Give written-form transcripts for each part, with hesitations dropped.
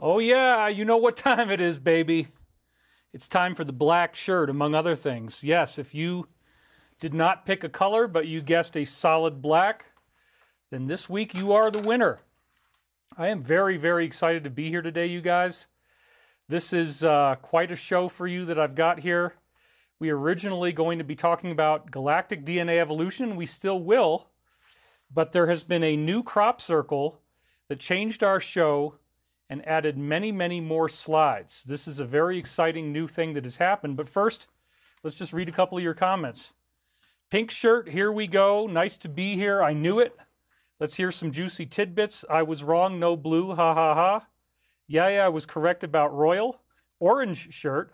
Oh, yeah, you know what time it is, baby. It's time for the black shirt, among other things. Yes, if you did not pick a color, but you guessed a solid black, then this week you are the winner. I am very, very excited to be here today, you guys. This is quite a show for you that I've got here. We are originally going to be talking about galactic DNA evolution. We still will, but there has been a new crop circle that changed our show and added many, many more slides. This is a very exciting new thing that has happened. But first, let's just read a couple of your comments. Pink shirt, here we go. Nice to be here. I knew it. Let's hear some juicy tidbits. I was wrong, no blue, ha ha ha. Yeah, I was correct about royal. Orange shirt.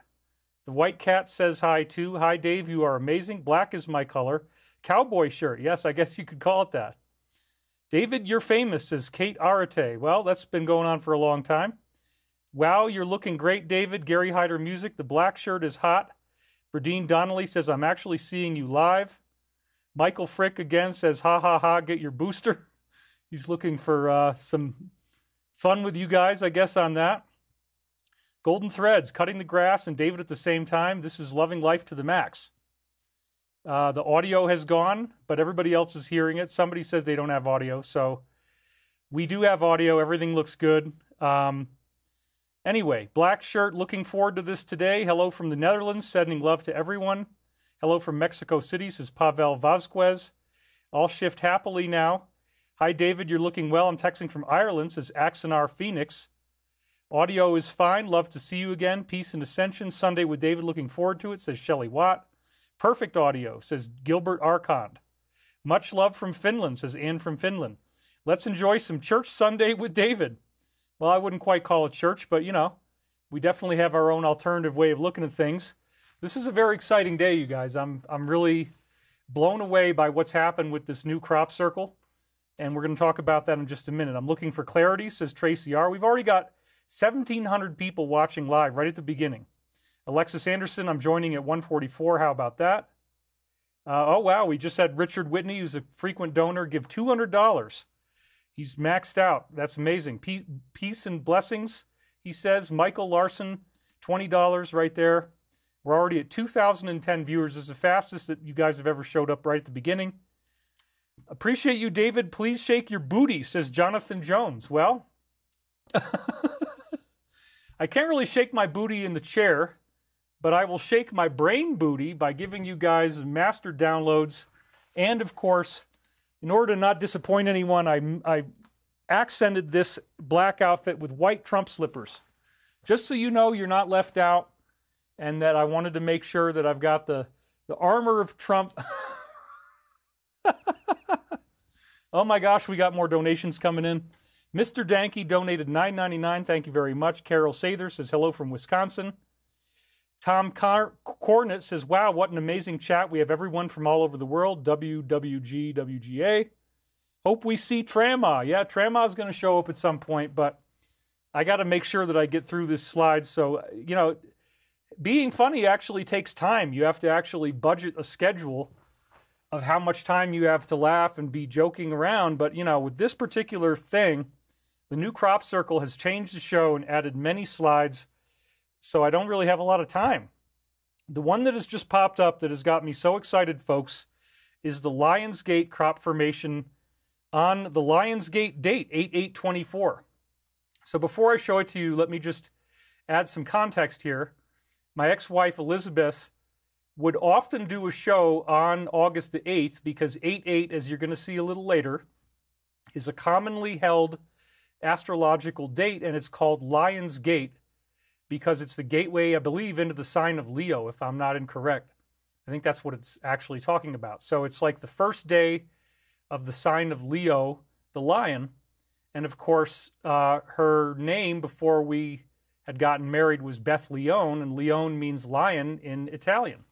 The white cat says hi too. Hi, Dave, you are amazing. Black is my color. Cowboy shirt. Yes, I guess you could call it that. David, you're famous, says Kate Arate. Well, that's been going on for a long time. Wow, you're looking great, David. Gary Hyder Music. The black shirt is hot. Berdine Donnelly says, I'm actually seeing you live. Michael Frick again says, ha ha ha, get your booster. He's looking for some fun with you guys, I guess, on that. Golden Threads, Cutting the Grass, and David at the same time. This is loving life to the max. The audio has gone, but everybody else is hearing it. Somebody says they don't have audio, so we do have audio. Everything looks good. Anyway, black shirt, looking forward to this today. Hello from the Netherlands, sending love to everyone. Hello from Mexico City, says Pavel Vasquez. I'll shift happily now. Hi, David, you're looking well. I'm texting from Ireland, says Axonar Phoenix. Audio is fine. Love to see you again. Peace and Ascension. Sunday with David, looking forward to it, says Shelley Watt. Perfect audio, says Gilbert Arcond. Much love from Finland, says Anne from Finland. Let's enjoy some church Sunday with David. Well, I wouldn't quite call it church, but, you know, we definitely have our own alternative way of looking at things. This is a very exciting day, you guys. I'm really blown away by what's happened with this new crop circle, and we're going to talk about that in just a minute. I'm looking for clarity, says Tracy R. We've already got 1,700 people watching live right at the beginning. Alexis Anderson, I'm joining at 144. How about that? Oh, wow. We just had Richard Whitney, who's a frequent donor, give $200. He's maxed out. That's amazing. Peace and blessings, he says. Michael Larson, $20 right there. We're already at 2,010 viewers. This is the fastest that you guys have ever showed up right at the beginning. Appreciate you, David. Please shake your booty, says Jonathan Jones. Well, I can't really shake my booty in the chair, but I will shake my brain booty by giving you guys master downloads. And, of course, in order to not disappoint anyone, I accented this black outfit with white Trump slippers. Just so you know you're not left out, and that I wanted to make sure that I've got the armor of Trump. Oh, my gosh, we got more donations coming in. Mr. Danke donated $9.99. Thank you very much. Carol Sather says hello from Wisconsin. Tom Cornett says, wow, what an amazing chat. We have everyone from all over the world. WWG, WGA. Hope we see Trama. Yeah, Trama is going to show up at some point, but I got to make sure that I get through this slide. So, you know, being funny actually takes time. You have to actually budget a schedule of how much time you have to laugh and be joking around. But, you know, with this particular thing, the new crop circle has changed the show and added many slides. So I don't really have a lot of time. The one that has just popped up that has got me so excited, folks, is the Lionsgate crop formation on the Lionsgate date, 8/8/24. So before I show it to you, let me just add some context here. My ex-wife, Elizabeth, would often do a show on August the 8th because 8/8, as you're going to see a little later, is a commonly held astrological date, and it's called Lionsgate, because it's the gateway, I believe, into the sign of Leo, if I'm not incorrect. I think that's what it's actually talking about. So it's like the first day of the sign of Leo, the lion. And of course, her name before we had gotten married was Beth Leone, and Leone means lion in Italian.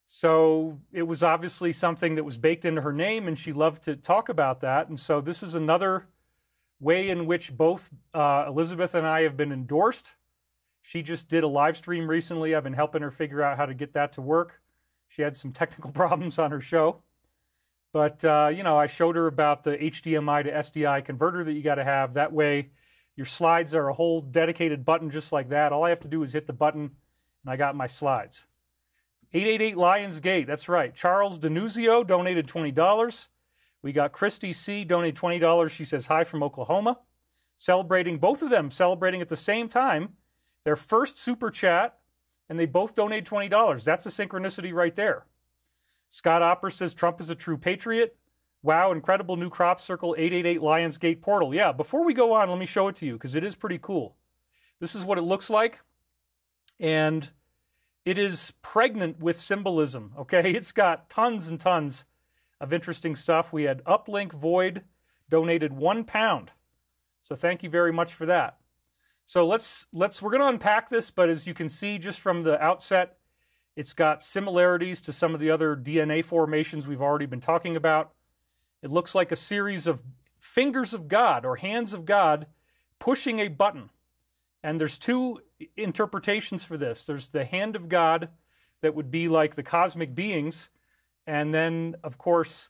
So it was obviously something that was baked into her name, and she loved to talk about that. And so this is another way in which both Elizabeth and I have been endorsed. She just did a live stream recently. I've been helping her figure out how to get that to work. She had some technical problems on her show. But, you know, I showed her about the HDMI to SDI converter that you got to have. That way Your slides are a whole dedicated button just like that. All I have to do is hit the button, and I got my slides. 888 Lionsgate, that's right. Charles Denuzio donated $20. We got Christy C. donated $20. She says hi from Oklahoma. Celebrating, both of them celebrating at the same time, their first super chat, and they both donated $20. That's a synchronicity right there. Scott Opper says Trump is a true patriot. Wow, incredible new crop circle, 888 Lionsgate portal. Yeah, before we go on, let me show it to you because it is pretty cool. This is what it looks like. And it is pregnant with symbolism, okay? It's got tons and tons of interesting stuff. We had Uplink Void donated £1. So thank you very much for that. So we're going to unpack this, but as you can see just from the outset, it's got similarities to some of the other DNA formations we've already been talking about. It looks like a series of fingers of God or hands of God pushing a button. And there's two interpretations for this. There's the hand of God that would be like the cosmic beings. And then, of course,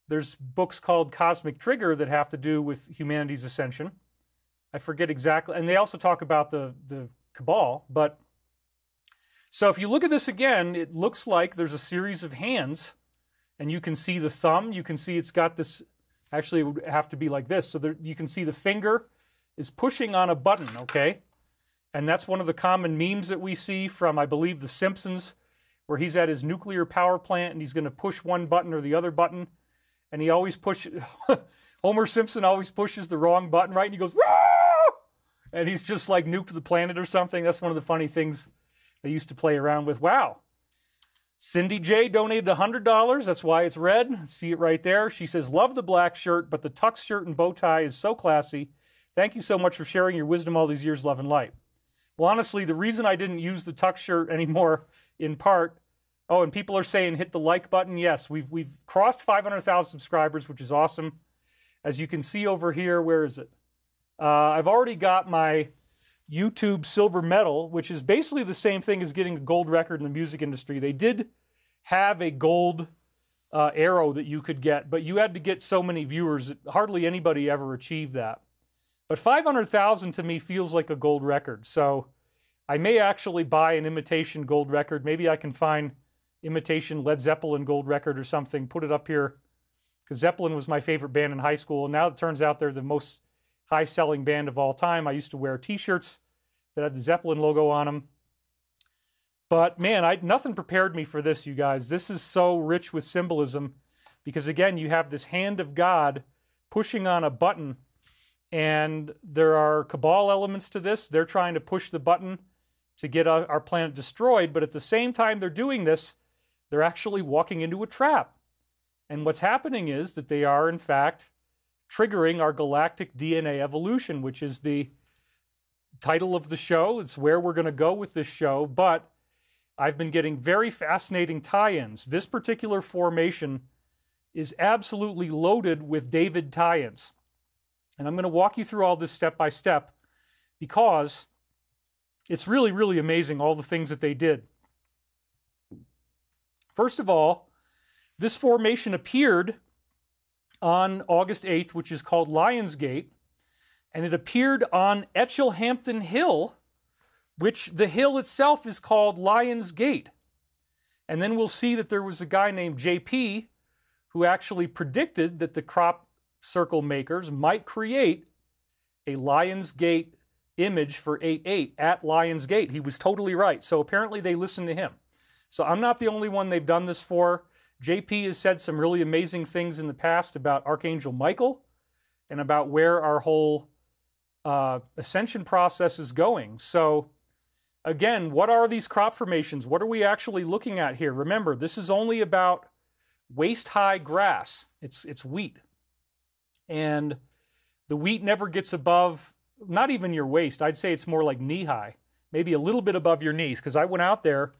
there's books called Cosmic Trigger that have to do with humanity's ascension. I forget exactly. And they also talk about the Cabal. But so if you look at this again, it looks like there's a series of hands. And you can see the thumb. You can see it's got this, actually it would have to be like this. So there, you can see the finger is pushing on a button, okay? And that's one of the common memes that we see from, I believe, The Simpsons, where he's at his nuclear power plant and he's going to push one button or the other button. And he always pushes, Homer Simpson always pushes the wrong button, right? And he goes, "Wah!" And he's just like nuked the planet or something. That's one of the funny things they used to play around with. Wow. Cindy J donated $100. That's why it's red. See it right there. She says, love the black shirt, but the tux shirt and bow tie is so classy. Thank you so much for sharing your wisdom all these years, love and light. Well, honestly, the reason I didn't use the tux shirt anymore, in part, oh, and people are saying hit the like button. Yes, we've crossed 500,000 subscribers, which is awesome. As you can see over here, where is it? I've already got my YouTube silver medal, which is basically the same thing as getting a gold record in the music industry. They did have a gold arrow that you could get, but you had to get so many viewers. Hardly anybody ever achieved that. But 500,000 to me feels like a gold record. So I may actually buy an imitation gold record. Maybe I can find imitation Led Zeppelin gold record or something, put it up here, because Zeppelin was my favorite band in high school. And now it turns out they're the most high-selling band of all time. I used to wear T-shirts that had the Zeppelin logo on them. But man, nothing prepared me for this, you guys. This is so rich with symbolism because, again, you have this hand of God pushing on a button, and there are Cabal elements to this. They're trying to push the button to get our planet destroyed, but at the same time they're doing this, they're actually walking into a trap. And what's happening is that they are, in fact, triggering our galactic DNA evolution, which is the title of the show. It's where we're going to go with this show, but I've been getting very fascinating tie-ins. This particular formation is absolutely loaded with David tie-ins. And I'm going to walk you through all this step by step because it's really, really amazing, all the things that they did. First of all, this formation appeared on August 8th, which is called Lionsgate, and it appeared on Etchelhampton Hill, which the hill itself is called Lionsgate. And then we'll see that there was a guy named JP who actually predicted that the crop circle makers might create a Lionsgate image for 8.8 at Lionsgate. He was totally right. So apparently they listened to him. So I'm not the only one they've done this for. JP has said some really amazing things in the past about Archangel Michael and about where our whole ascension process is going. So again, what are these crop formations? What are we actually looking at here? Remember, this is only about waist-high grass. It's wheat. And the wheat never gets above, not even your waist. I'd say it's more like knee-high, maybe a little bit above your knees, because I went out there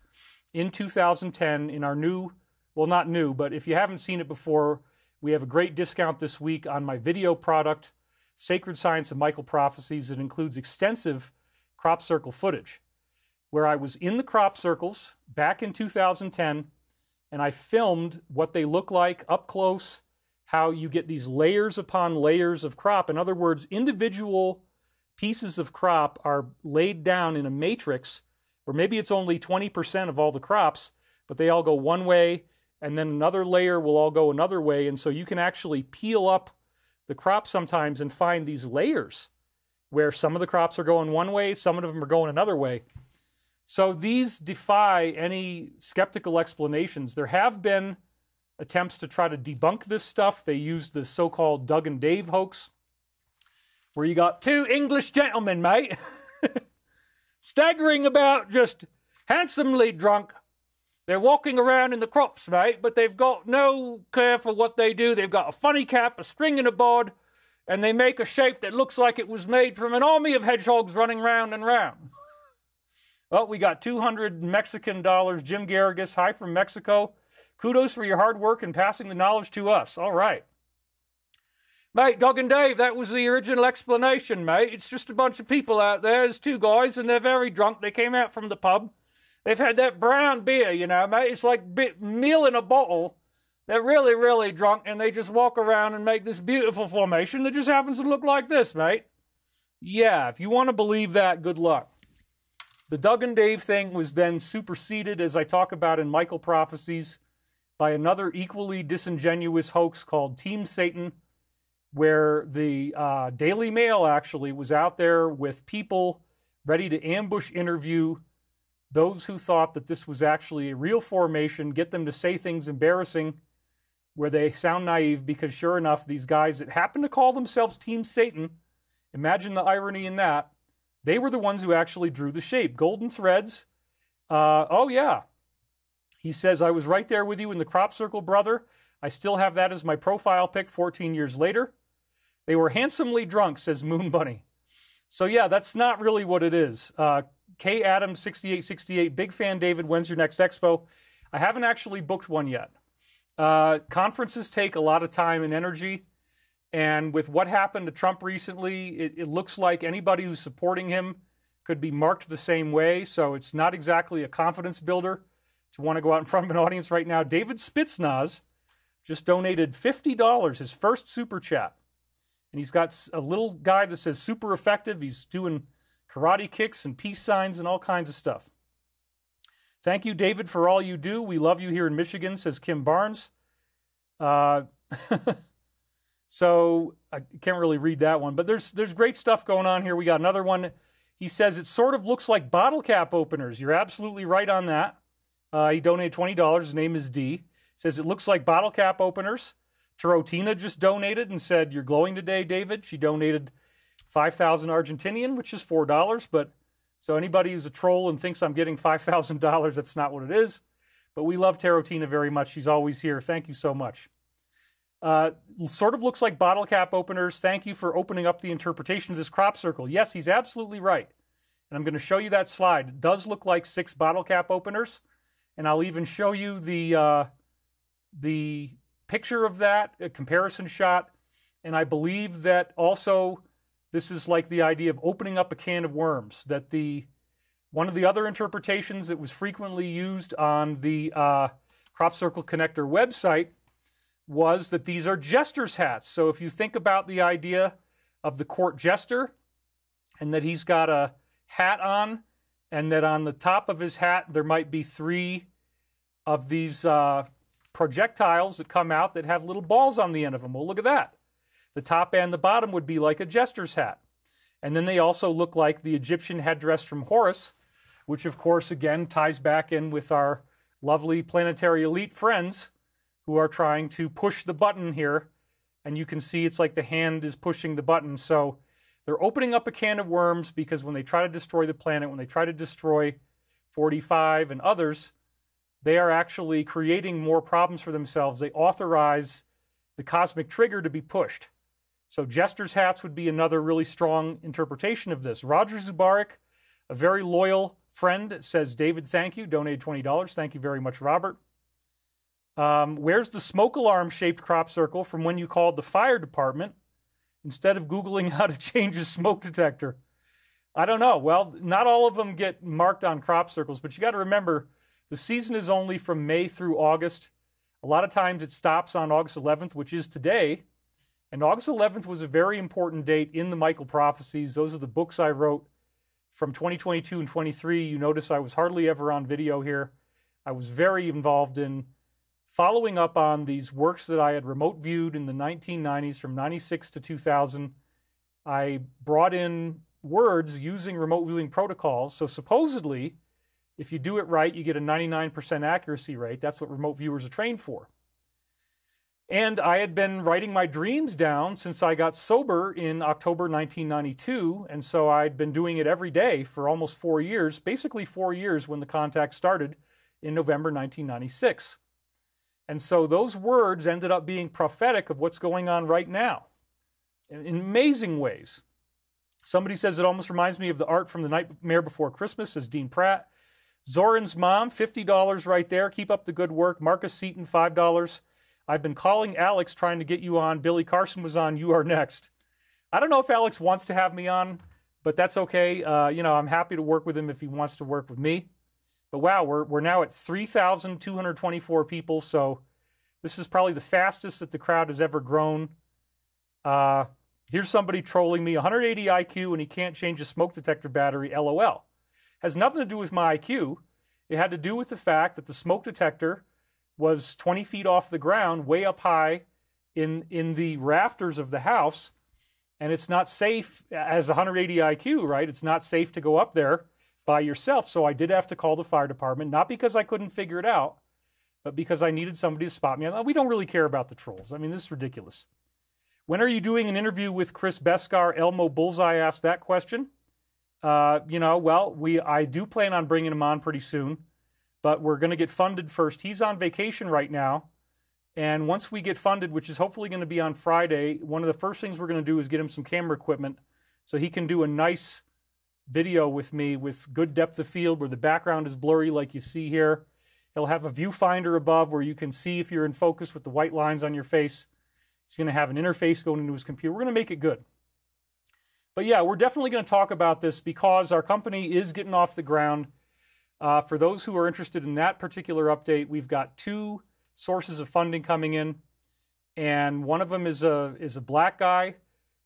in 2010 in our new, well, not new, but if you haven't seen it before, we have a great discount this week on my video product, Sacred Science of Michael Prophecies. It includes extensive crop circle footage, where I was in the crop circles back in 2010, and I filmed what they look like up close, how you get these layers upon layers of crop. In other words, individual pieces of crop are laid down in a matrix, or maybe it's only 20% of all the crops, but they all go one way, and then another layer will all go another way. And so you can actually peel up the crop sometimes and find these layers where some of the crops are going one way, some of them are going another way. So these defy any skeptical explanations. There have been attempts to try to debunk this stuff. They used the so-called Doug and Dave hoax, where you got two English gentlemen, mate, staggering about, just handsomely drunk. They're walking around in the crops, mate, but they've got no care for what they do. They've got a funny cap, a string and a board, and they make a shape that looks like it was made from an army of hedgehogs running round and round. Well, we got 200 Mexican dollars. Jim Garrigus, hi from Mexico. Kudos for your hard work and passing the knowledge to us. All right. Mate, Doug and Dave, that was the original explanation, mate. It's just a bunch of people out there. There's two guys, and they're very drunk. They came out from the pub. They've had that brown beer, you know, mate. It's like meal in a bottle. They're really, really drunk, and they just walk around and make this beautiful formation that just happens to look like this, mate. Yeah, if you want to believe that, good luck. The Doug and Dave thing was then superseded, as I talk about in Michael Prophecies, by another equally disingenuous hoax called Team Satan, where the Daily Mail actually was out there with people ready to ambush interview those who thought that this was actually a real formation, get them to say things embarrassing where they sound naive, because sure enough, these guys that happen to call themselves Team Satan, imagine the irony in that, they were the ones who actually drew the shape. Golden Threads, oh yeah. He says, I was right there with you in the crop circle, brother. I still have that as my profile pic 14 years later. They were handsomely drunk, says Moon Bunny. So yeah, that's not really what it is. K. Adams 6868, big fan, David. When's your next expo? I haven't actually booked one yet. Conferences take a lot of time and energy. And with what happened to Trump recently, it looks like anybody who's supporting him could be marked the same way. So it's not exactly a confidence builder to want to go out in front of an audience right now. David Spitznaz just donated $50, his first super chat. And he's got a little guy that says super effective. He's doing karate kicks and peace signs and all kinds of stuff. Thank you, David, for all you do. We love you here in Michigan, says Kim Barnes. So I can't really read that one, but there's great stuff going on here. We got another one. He says it sort of looks like bottle cap openers. You're absolutely right on that. He donated $20. His name is D. He says it looks like bottle cap openers. Tarotina just donated and said, you're glowing today, David. She donated 5,000 Argentinian, which is $4. But so anybody who's a troll and thinks I'm getting $5,000, that's not what it is. But we love Tarotina very much. She's always here. Thank you so much. Sort of looks like bottle cap openers. Thank you for opening up the interpretation of this crop circle. Yes, he's absolutely right. And I'm going to show you that slide. It does look like 6 bottle cap openers. And I'll even show you the picture of that, a comparison shot. And I believe that also this is like the idea of opening up a can of worms. That one of the other interpretations that was frequently used on the Crop Circle Connector website was that these are jester's hats. So if you think about the idea of the court jester, and that he's got a hat on, and that on the top of his hat there might be 3 of these projectiles that come out that have little balls on the end of them. Well, look at that. The top and the bottom would be like a jester's hat. And then they also look like the Egyptian headdress from Horus, which of course again ties back in with our lovely planetary elite friends who are trying to push the button here. And you can see it's like the hand is pushing the button. So they're opening up a can of worms, because when they try to destroy the planet, when they try to destroy 45 and others, they are actually creating more problems for themselves. They authorize the cosmic trigger to be pushed. So jester's hats would be another really strong interpretation of this. Roger Zubarik, a very loyal friend, says, David, thank you. Donated $20. Thank you very much, Robert. Where's the smoke alarm-shaped crop circle from when you called the fire department instead of Googling how to change a smoke detector? I don't know. Well, not all of them get marked on crop circles, but you got to remember, the season is only from May through August. A lot of times it stops on August 11th, which is today. And August 11th was a very important date in the Michael Prophecies. Those are the books I wrote from 2022 and 23. You notice I was hardly ever on video here. I was very involved in following up on these works that I had remote viewed in the 1990s from 96 to 2000. I brought in words using remote viewing protocols. So supposedly, if you do it right, you get a 99% accuracy rate. That's what remote viewers are trained for. And I had been writing my dreams down since I got sober in October 1992. And so I'd been doing it every day for almost 4 years, basically 4 years when the contact started in November 1996. And so those words ended up being prophetic of what's going on right now in amazing ways. Somebody says it almost reminds me of the art from The Nightmare Before Christmas, says Dean Pratt. Zoran's mom, $50 right there. Keep up the good work. Marcus Seaton, $5. I've been calling Alex trying to get you on. Billy Carson was on. You are next. I don't know if Alex wants to have me on, but that's okay. You know, I'm happy to work with him if he wants to work with me. But wow, we're now at 3,224 people, so this is probably the fastest that the crowd has ever grown. Here's somebody trolling me, 180 IQ, and he can't change a smoke detector battery, LOL. Has nothing to do with my IQ. It had to do with the fact that the smoke detector was 20 feet off the ground, way up high in the rafters of the house, and it's not safe as 180 IQ, right? It's not safe to go up there by yourself, so I did have to call the fire department, not because I couldn't figure it out, but because I needed somebody to spot me. We don't really care about the trolls. I mean, this is ridiculous. When are you doing an interview with Chris Beskar? Elmo Bullseye asked that question. You know, well, I do plan on bringing him on pretty soon, but we're going to get funded first. He's on vacation right now, and once we get funded, which is hopefully going to be on Friday, one of the first things we're going to do is get him some camera equipment so he can do a nice video with me with good depth of field where the background is blurry like you see here. He'll have a viewfinder above where you can see if you're in focus with the white lines on your face. He's going to have an interface going into his computer. We're going to make it good. But yeah, we're definitely going to talk about this because our company is getting off the ground. For those who are interested in that particular update, we've got 2 sources of funding coming in. And one of them is a black guy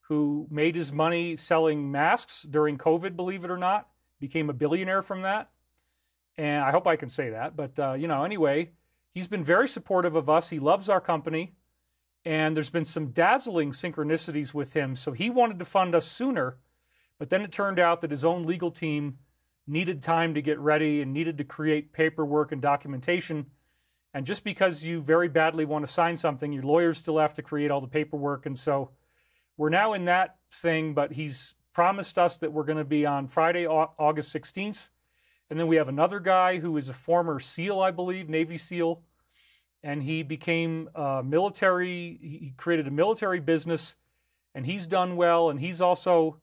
who made his money selling masks during COVID, believe it or not. Became a billionaire from that. And I hope I can say that. But, you know, anyway, he's been very supportive of us. He loves our company. And there's been some dazzling synchronicities with him. So he wanted to fund us sooner. But then it turned out that his own legal team needed time to get ready and needed to create paperwork and documentation. And just because you very badly want to sign something, your lawyers still have to create all the paperwork. And so we're now in that thing, but he's promised us that we're going to be on Friday, August 16th. And then we have another guy who is a former SEAL, I believe, Navy SEAL. And he became he created a military business, and he's done well. And he's also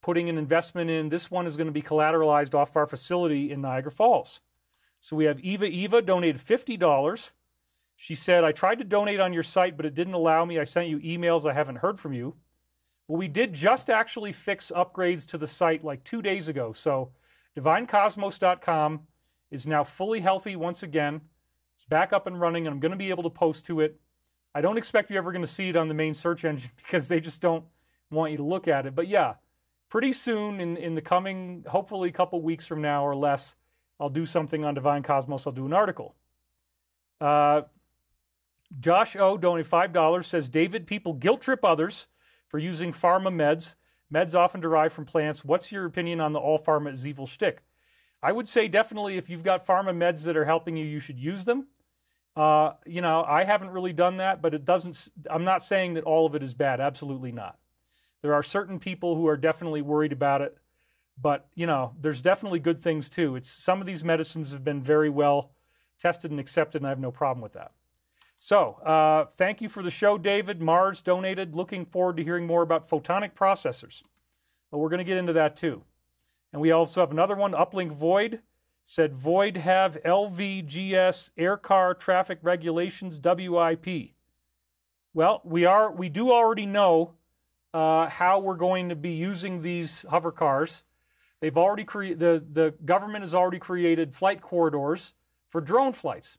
putting an investment in. This one is going to be collateralized off our facility in Niagara Falls. So we have Eva donated $50. She said, I tried to donate on your site, but it didn't allow me. I sent you emails. I haven't heard from you. Well, we did just actually fix upgrades to the site like 2 days ago. So DivineCosmos.com is now fully healthy once again. It's back up and running, and I'm going to be able to post to it. I don't expect you're ever going to see it on the main search engine because they just don't want you to look at it. But yeah, pretty soon in the coming, hopefully a couple weeks from now or less, I'll do something on Divine Cosmos. I'll do an article. Josh O. donated $5, says, David, people guilt trip others for using pharma meds. Meds often derived from plants. What's your opinion on the all pharma is evil shtick? I would say definitely if you've got pharma meds that are helping you, you should use them. You know, I haven't really done that, but I'm not saying that all of it is bad. Absolutely not. There are certain people who are definitely worried about it, but, you know, there's definitely good things too. Some of these medicines have been very well tested and accepted, and I have no problem with that. So, thank you for the show, David. Mars donated. Looking forward to hearing more about photonic processors. But we're going to get into that too. And we also have another one, Uplink Void, said Void have LVGS, Air Car Traffic Regulations, WIP. Well, we do already know how we're going to be using these hover cars. They've already the government has already created flight corridors for drone flights.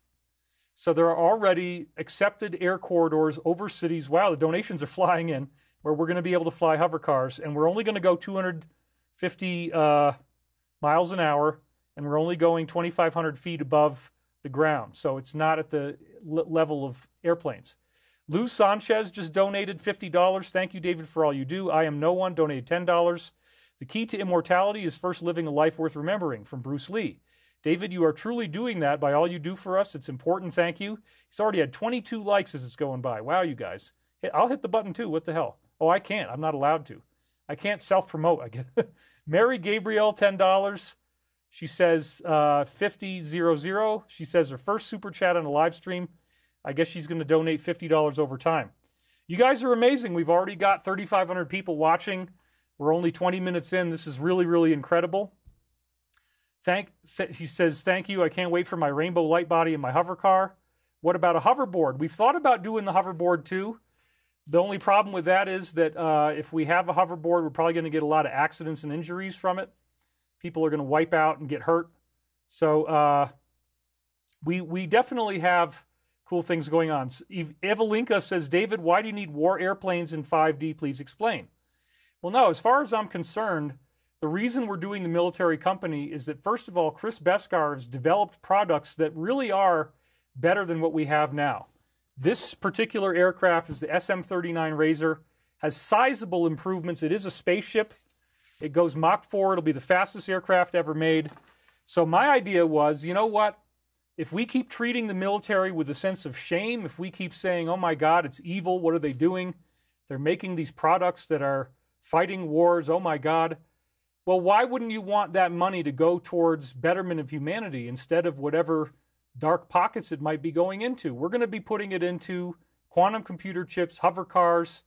So there are already accepted air corridors over cities. Wow, the donations are flying in, where we're going to be able to fly hover cars, and we're only going to go 250 miles an hour, and we're only going 2,500 feet above the ground. So it's not at the level of airplanes. Lou Sanchez just donated $50. Thank you, David, for all you do. I Am No One donated $10. The key to immortality is first living a life worth remembering, from Bruce Lee. David, you are truly doing that by all you do for us. It's important. Thank you. He's already had 22 likes as it's going by. Wow, you guys. I'll hit the button too. What the hell? Oh, I can't. I'm not allowed to. I can't self-promote. I get Mary Gabriel, $10. She says 5000. She says her first super chat on a live stream. I guess she's going to donate $50 over time. You guys are amazing. We've already got 3,500 people watching. We're only 20 minutes in. This is really, really incredible. She says, thank you. I can't wait for my rainbow light body in my hover car. What about a hoverboard? We've thought about doing the hoverboard too. The only problem with that is that if we have a hoverboard, we're probably going to get a lot of accidents and injuries from it. People are going to wipe out and get hurt. So we definitely have cool things going on. Evelinka says, David, why do you need war airplanes in 5D? Please explain. Well, no, as far as I'm concerned, the reason we're doing the military company is that, first of all, Chris Beskar has developed products that really are better than what we have now. This particular aircraft is the SM-39 Razor, has sizable improvements. It is a spaceship. It goes Mach 4. It'll be the fastest aircraft ever made. So my idea was, you know what? If we keep treating the military with a sense of shame, if we keep saying, oh my God, it's evil, what are they doing? They're making these products that are fighting wars, oh my God. Well, why wouldn't you want that money to go towards betterment of humanity instead of whatever dark pockets it might be going into? We're going to be putting it into quantum computer chips, hover cars,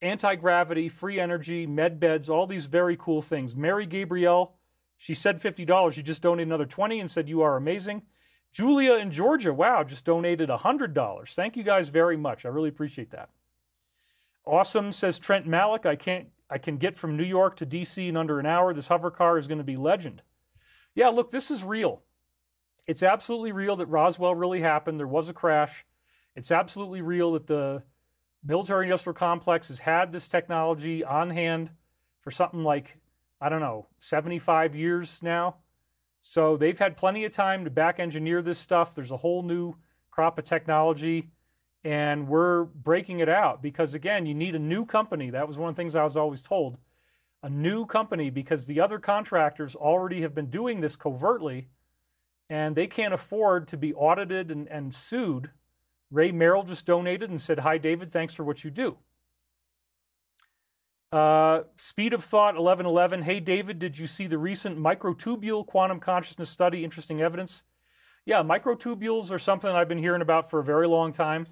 anti-gravity, free energy, med beds, all these very cool things. Mary Gabrielle, she said $50. She just donated another $20 and said, you are amazing. Julia in Georgia, wow, just donated $100. Thank you guys very much. I really appreciate that. Awesome, says Trent Malik. I can get from New York to DC in under an hour. This hover car is going to be legend. Yeah, look, this is real. It's absolutely real that Roswell really happened. There was a crash. It's absolutely real that the military industrial complex has had this technology on hand for something like, I don't know, 75 years now. So they've had plenty of time to back engineer this stuff. There's a whole new crop of technology, and we're breaking it out because, again, you need a new company. That was one of the things I was always told. A new company, because the other contractors already have been doing this covertly, and they can't afford to be audited and sued. Ray Merrill just donated and said, hi, David, thanks for what you do. Speed of Thought 1111. Hey, David, did you see the recent microtubule quantum consciousness study? Interesting evidence. Yeah, microtubules are something I've been hearing about for a very long time.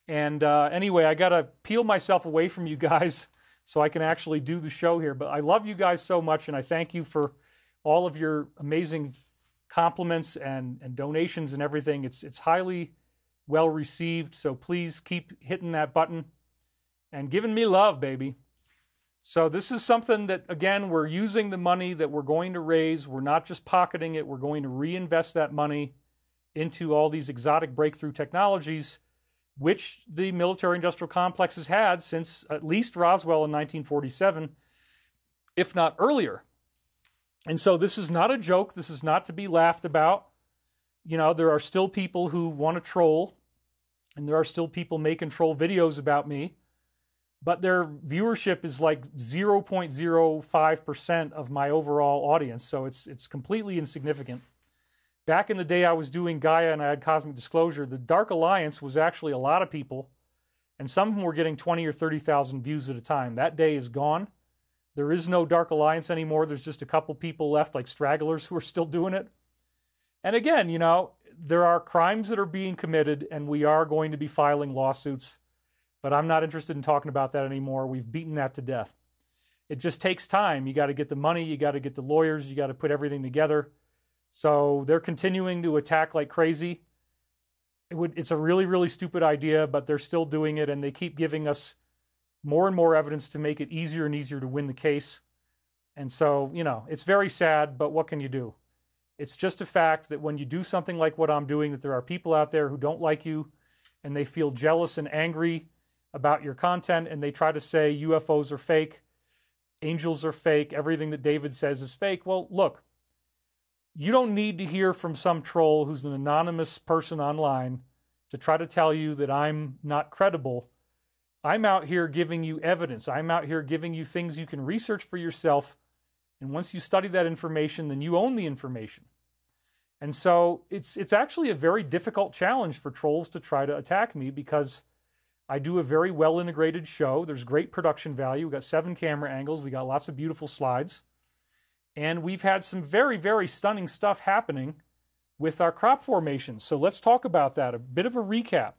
And anyway, I got to peel myself away from you guys so I can actually do the show here. But I love you guys so much, and I thank you for all of your amazing compliments and donations and everything. It's highly well received, so please keep hitting that button and giving me love, baby. So this is something that, again, we're using the money that we're going to raise. We're not just pocketing it. We're going to reinvest that money into all these exotic breakthrough technologies, which the military-industrial complex has had since at least Roswell in 1947, if not earlier. And so this is not a joke. This is not to be laughed about. You know, there are still people who want to troll, and there are still people making troll videos about me. But their viewership is like 0.05% of my overall audience, so it's completely insignificant. Back in the day I was doing Gaia and I had Cosmic Disclosure, the Dark Alliance was actually a lot of people, and some of them were getting 20 or 30,000 views at a time. That day is gone. There is no Dark Alliance anymore. There's just a couple people left, like stragglers, who are still doing it. And again, you know, there are crimes that are being committed, and we are going to be filing lawsuits. But I'm not interested in talking about that anymore. We've beaten that to death. It just takes time. You got to get the money. You got to get the lawyers. You got to put everything together. So they're continuing to attack like crazy. It's a really, really stupid idea, but they're still doing it, and they keep giving us more and more evidence to make it easier and easier to win the case. And so, you know, it's very sad, but what can you do? It's just a fact that when you do something like what I'm doing, that there are people out there who don't like you and they feel jealous and angry about your content, and they try to say UFOs are fake, angels are fake, everything that David says is fake. Well, look, you don't need to hear from some troll who's an anonymous person online to try to tell you that I'm not credible. I'm out here giving you evidence. I'm out here giving you things you can research for yourself. And once you study that information, then you own the information. And so it's actually a very difficult challenge for trolls to try to attack me, because I do a very well-integrated show. There's great production value. We've got 7 camera angles. We got lots of beautiful slides. And we've had some very, very stunning stuff happening with our crop formations. So let's talk about that. A bit of a recap.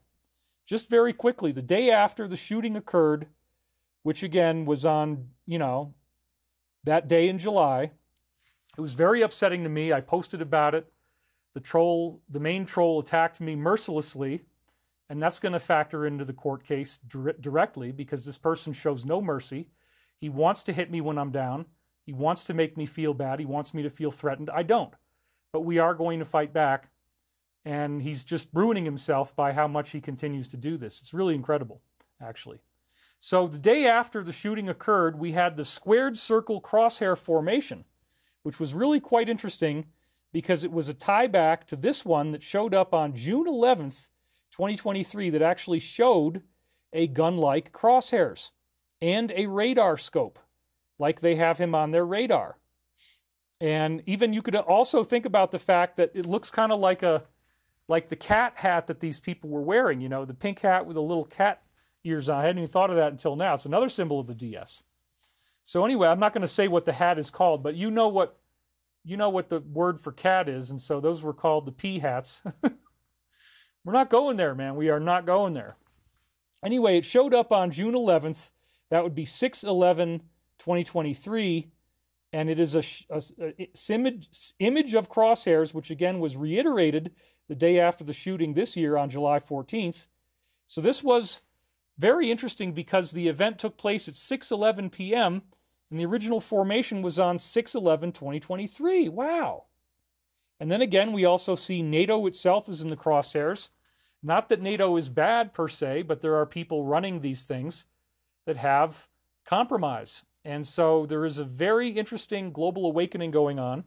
Just very quickly, the day after the shooting occurred, which again was on, that day in July, it was very upsetting to me. I posted about it. The main troll attacked me mercilessly, and that's going to factor into the court case directly, because this person shows no mercy. He wants to hit me when I'm down. He wants to make me feel bad. He wants me to feel threatened. I don't. But we are going to fight back, and he's just ruining himself by how much he continues to do this. It's really incredible, actually. So the day after the shooting occurred, we had the squared circle crosshair formation, which was really quite interesting because it was a tie back to this one that showed up on June 11th, 2023, that actually showed a gun-like crosshairs and a radar scope, like they have him on their radar. And even you could also think about the fact that it looks kind of like the cat hat that these people were wearing, the pink hat with the little cat ears on. I hadn't even thought of that until now. It's another symbol of the DS. So anyway, I'm not going to say what the hat is called, but you know what the word for cat is, and so those were called the P hats. We're not going there, man. We are not going there. Anyway, it showed up on June 11th. That would be 6/11/2023, and it is a image of crosshairs, which again was reiterated the day after the shooting this year on July 14th. So this was very interesting because the event took place at 6:11 p.m., and the original formation was on 6/11/2023. Wow. And then again, we also see NATO itself is in the crosshairs. Not that NATO is bad per se, but there are people running these things that have compromise. And so there is a very interesting global awakening going on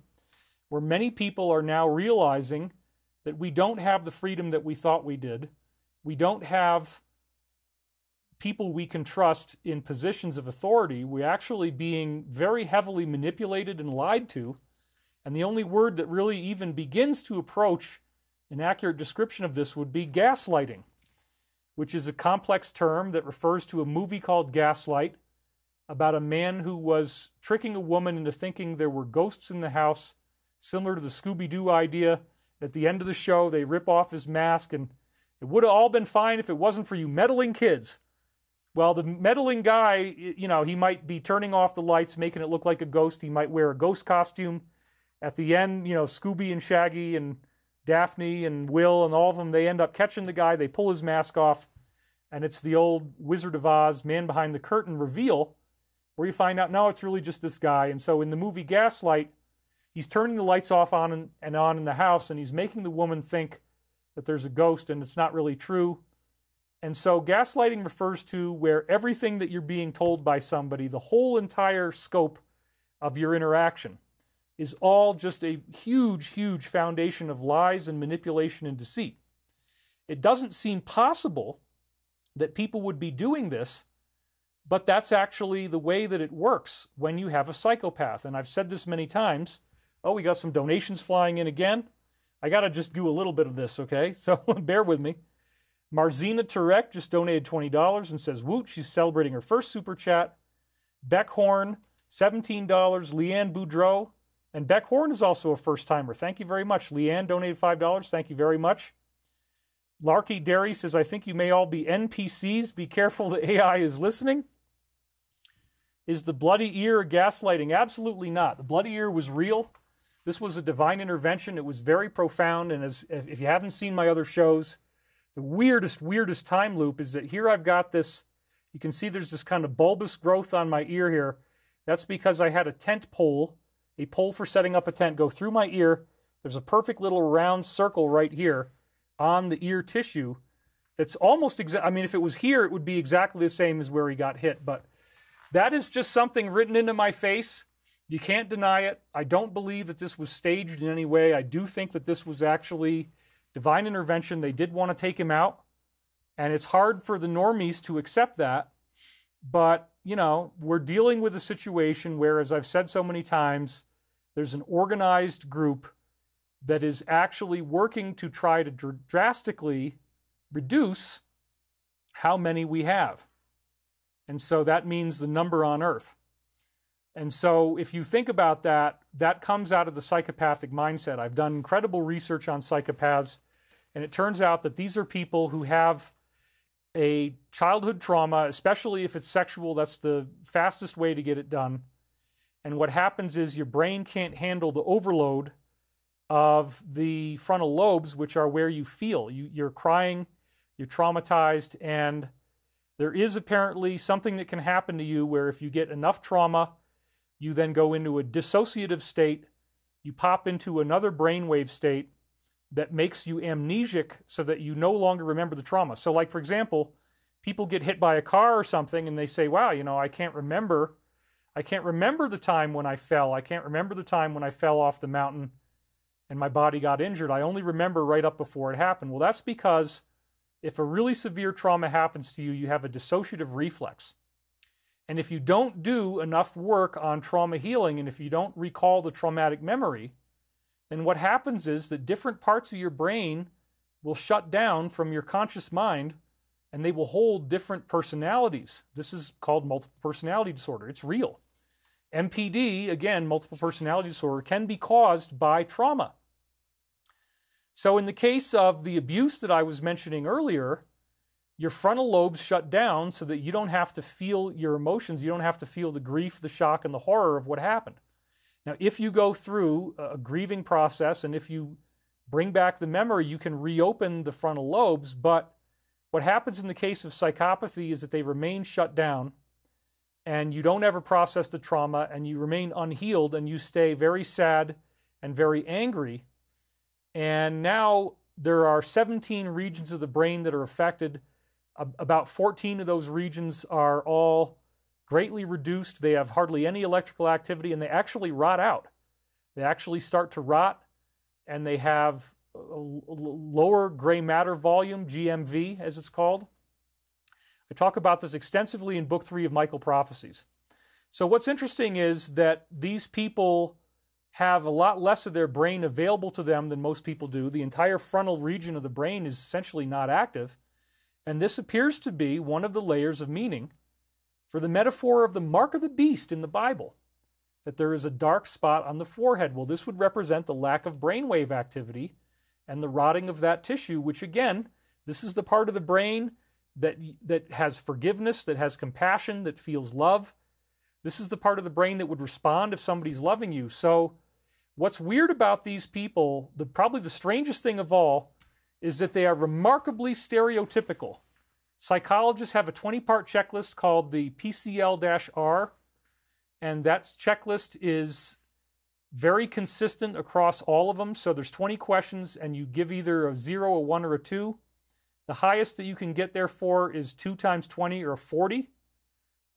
where many people are now realizing that we don't have the freedom that we thought we did. We don't have people we can trust in positions of authority. We're actually being very heavily manipulated and lied to. And the only word that really even begins to approach an accurate description of this would be gaslighting, which is a complex term that refers to a movie called Gaslight about a man who was tricking a woman into thinking there were ghosts in the house, similar to the Scooby-Doo idea. At the end of the show, they rip off his mask, and it would have all been fine if it wasn't for you meddling kids. Well, the meddling guy, he might be turning off the lights, making it look like a ghost. He might wear a ghost costume. At the end, Scooby and Shaggy and Daphne and Will and all of them, they end up catching the guy. They pull his mask off, and it's the old Wizard of Oz, man behind the curtain reveal, where you find out, no, it's really just this guy. And so in the movie Gaslight, he's turning the lights off on and on in the house, and he's making the woman think that there's a ghost, and it's not really true. And so gaslighting refers to where everything that you're being told by somebody, the whole entire scope of your interaction, is all just a huge, huge foundation of lies and manipulation and deceit. It doesn't seem possible that people would be doing this, but that's actually the way that it works when you have a psychopath. And I've said this many times. Oh, we got some donations flying in again. I got to just do a little bit of this, okay? So bear with me. Marzina Turek just donated $20 and says, woot, she's celebrating her first super chat. Beck Horn, $17. Leanne Boudreau. And Beck Horn is also a first-timer. Thank you very much. Leanne donated $5. Thank you very much. Larky Derry says, I think you may all be NPCs. Be careful, the AI is listening. Is the bloody ear gaslighting? Absolutely not. The bloody ear was real. This was a divine intervention. It was very profound. And if you haven't seen my other shows, the weirdest time loop is that here I've got this, you can see there's this kind of bulbous growth on my ear here. That's because I had a tent pole, a pole for setting up a tent, go through my ear, There's a perfect little round circle right here on the ear tissue that's almost exact. I mean, if it was here, it would be exactly the same as where he got hit. But that is just something written into my face. You can't deny it. I don't believe that this was staged in any way. I do think that this was actually divine intervention. They did want to take him out. And it's hard for the normies to accept that. But, you know, we're dealing with a situation where, as I've said so many times, there's an organized group that is actually working to try to drastically reduce how many we have. And so that means the number on Earth. And so if you think about that, that comes out of the psychopathic mindset. I've done incredible research on psychopaths, and it turns out that these are people who have a childhood trauma, especially if it's sexual. That's the fastest way to get it done. And what happens is your brain can't handle the overload of the frontal lobes, which are where you feel. You're crying, you're traumatized, and there is apparently something that can happen to you where if you get enough trauma, you then go into a dissociative state, you pop into another brainwave state that makes you amnesic so that you no longer remember the trauma. So like, for example, people get hit by a car or something and they say, wow, you know, I can't remember the time when I fell. I can't remember the time when I fell off the mountain and my body got injured. I only remember right up before it happened. Well, that's because if a really severe trauma happens to you, you have a dissociative reflex. And if you don't do enough work on trauma healing, and if you don't recall the traumatic memory, then what happens is that different parts of your brain will shut down from your conscious mind, and they will hold different personalities. This is called multiple personality disorder. It's real. MPD, again, multiple personality disorder, can be caused by trauma. So in the case of the abuse that I was mentioning earlier, your frontal lobes shut down so that you don't have to feel your emotions. You don't have to feel the grief, the shock, and the horror of what happened. Now, if you go through a grieving process and if you bring back the memory, you can reopen the frontal lobes. But what happens in the case of psychopathy is that they remain shut down and you don't ever process the trauma and you remain unhealed and you stay very sad and very angry. And now there are 17 regions of the brain that are affected. About 14 of those regions are all greatly reduced. They have hardly any electrical activity, and they actually rot out. They actually start to rot, and they have a lower gray matter volume, GMV, as it's called. I talk about this extensively in Book 3 of Michael Prophecies. So what's interesting is that these people have a lot less of their brain available to them than most people do. The entire frontal region of the brain is essentially not active, and this appears to be one of the layers of meaning for the metaphor of the mark of the beast in the Bible, that there is a dark spot on the forehead. Well, this would represent the lack of brainwave activity and the rotting of that tissue, which again, this is the part of the brain that has forgiveness, that has compassion, that feels love. This is the part of the brain that would respond if somebody's loving you. So what's weird about these people, probably the strangest thing of all, is that they are remarkably stereotypical. Psychologists have a 20-part checklist called the PCL-R, and that checklist is very consistent across all of them. So there's 20 questions, and you give either a 0, a 1, or a 2. The highest that you can get there for is 2 times 20 or 40.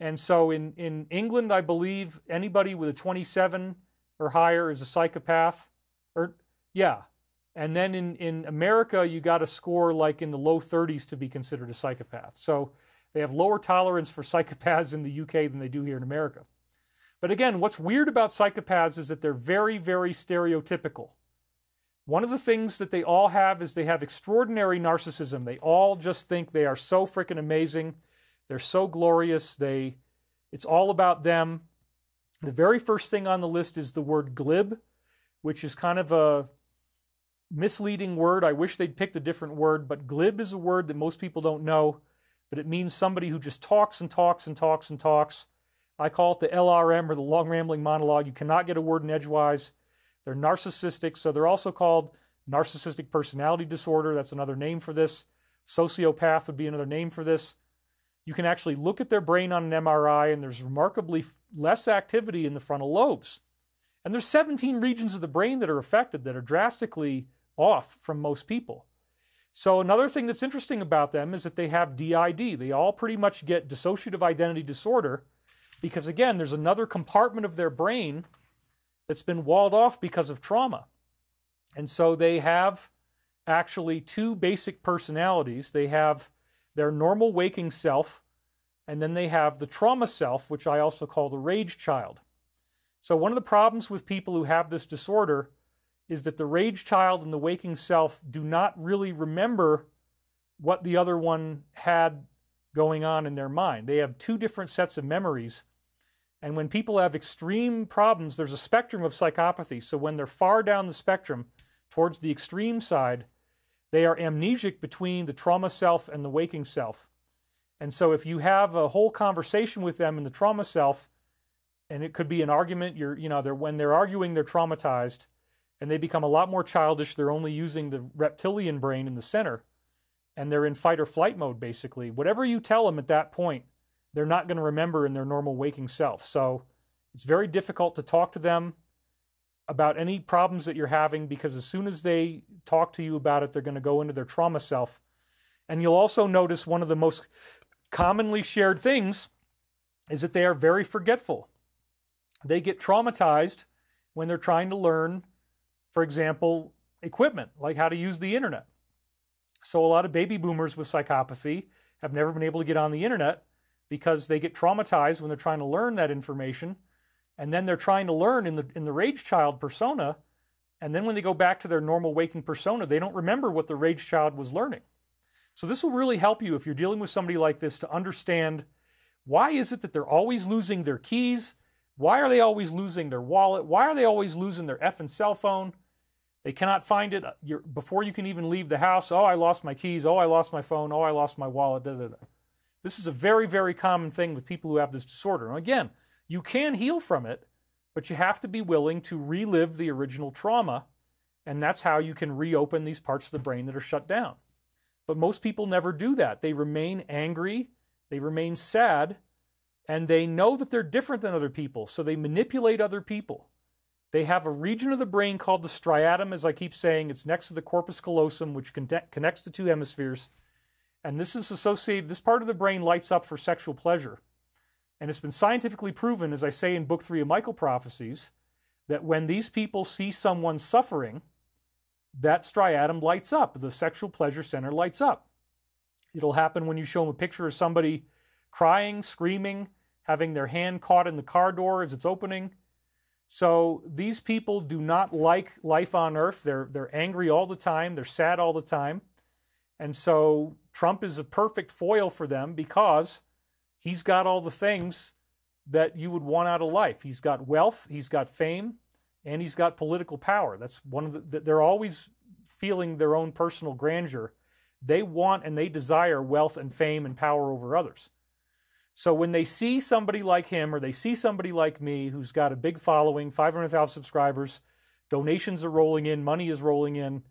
And so in England, I believe anybody with a 27 or higher is a psychopath. And then in America, you got to score like in the low 30s to be considered a psychopath. So they have lower tolerance for psychopaths in the UK than they do here in America. But again, what's weird about psychopaths is that they're very, very stereotypical. One of the things that they all have is they have extraordinary narcissism. They all just think they are so freaking amazing. They're so glorious. It's all about them. The very first thing on the list is the word glib, which is kind of a misleading word. I wish they'd picked a different word, but glib is a word that most people don't know, but it means somebody who just talks and talks and talks and talks. I call it the LRM, or the long rambling monologue. You cannot get a word in edgewise. They're narcissistic, so they're also called narcissistic personality disorder. That's another name for this. Sociopath would be another name for this. You can actually look at their brain on an MRI, and there's remarkably less activity in the frontal lobes. And there's 17 regions of the brain that are affected that are drastically off from most people. So another thing that's interesting about them is that they have DID. They all pretty much get dissociative identity disorder because, again, there's another compartment of their brain that's been walled off because of trauma. And so they have actually two basic personalities. They have their normal waking self, and then they have the trauma self, which I also call the rage child. So one of the problems with people who have this disorder is that the rage child and the waking self do not really remember what the other one had going on in their mind. They have two different sets of memories. And when people have extreme problems, there's a spectrum of psychopathy. So when they're far down the spectrum towards the extreme side, they are amnesic between the trauma self and the waking self. And so if you have a whole conversation with them in the trauma self, and it could be an argument, when they're arguing, they're traumatized, and they become a lot more childish. They're only using the reptilian brain in the center, and they're in fight or flight mode, basically. Whatever you tell them at that point, they're not going to remember in their normal waking self. So it's very difficult to talk to them about any problems that you're having, because as soon as they talk to you about it, they're going to go into their trauma self. And you'll also notice one of the most commonly shared things is that they are very forgetful. They get traumatized when they're trying to learn, for example, equipment, like how to use the internet. So a lot of baby boomers with psychopathy have never been able to get on the internet because they get traumatized when they're trying to learn that information. And then they're trying to learn in the rage child persona. And then when they go back to their normal waking persona, they don't remember what the rage child was learning. So this will really help you if you're dealing with somebody like this to understand, why is it that they're always losing their keys? Why are they always losing their wallet? Why are they always losing their effing cell phone? They cannot find it before you can even leave the house. Oh, I lost my keys. Oh, I lost my phone. Oh, I lost my wallet. Da, da, da. This is a very, very common thing with people who have this disorder. And again, you can heal from it, but you have to be willing to relive the original trauma, and that's how you can reopen these parts of the brain that are shut down. But most people never do that. They remain angry, they remain sad, and they know that they're different than other people, so they manipulate other people. They have a region of the brain called the striatum, as I keep saying. It's next to the corpus callosum, which connects the two hemispheres. And this is associated, this part of the brain lights up for sexual pleasure. And it's been scientifically proven, as I say in Book 3 of Michael Prophecies, that when these people see someone suffering, that striatum lights up. The sexual pleasure center lights up. It'll happen when you show them a picture of somebody crying, screaming, having their hand caught in the car door as it's opening. So these people do not like life on earth. They're angry all the time. They're sad all the time. And so Trump is a perfect foil for them because he's got all the things that you would want out of life. He's got wealth, he's got fame, and he's got political power. That's one of they're always feeling their own personal grandeur. They want and they desire wealth and fame and power over others. So when they see somebody like him or they see somebody like me who's got a big following, 500,000 subscribers, donations are rolling in, money is rolling in,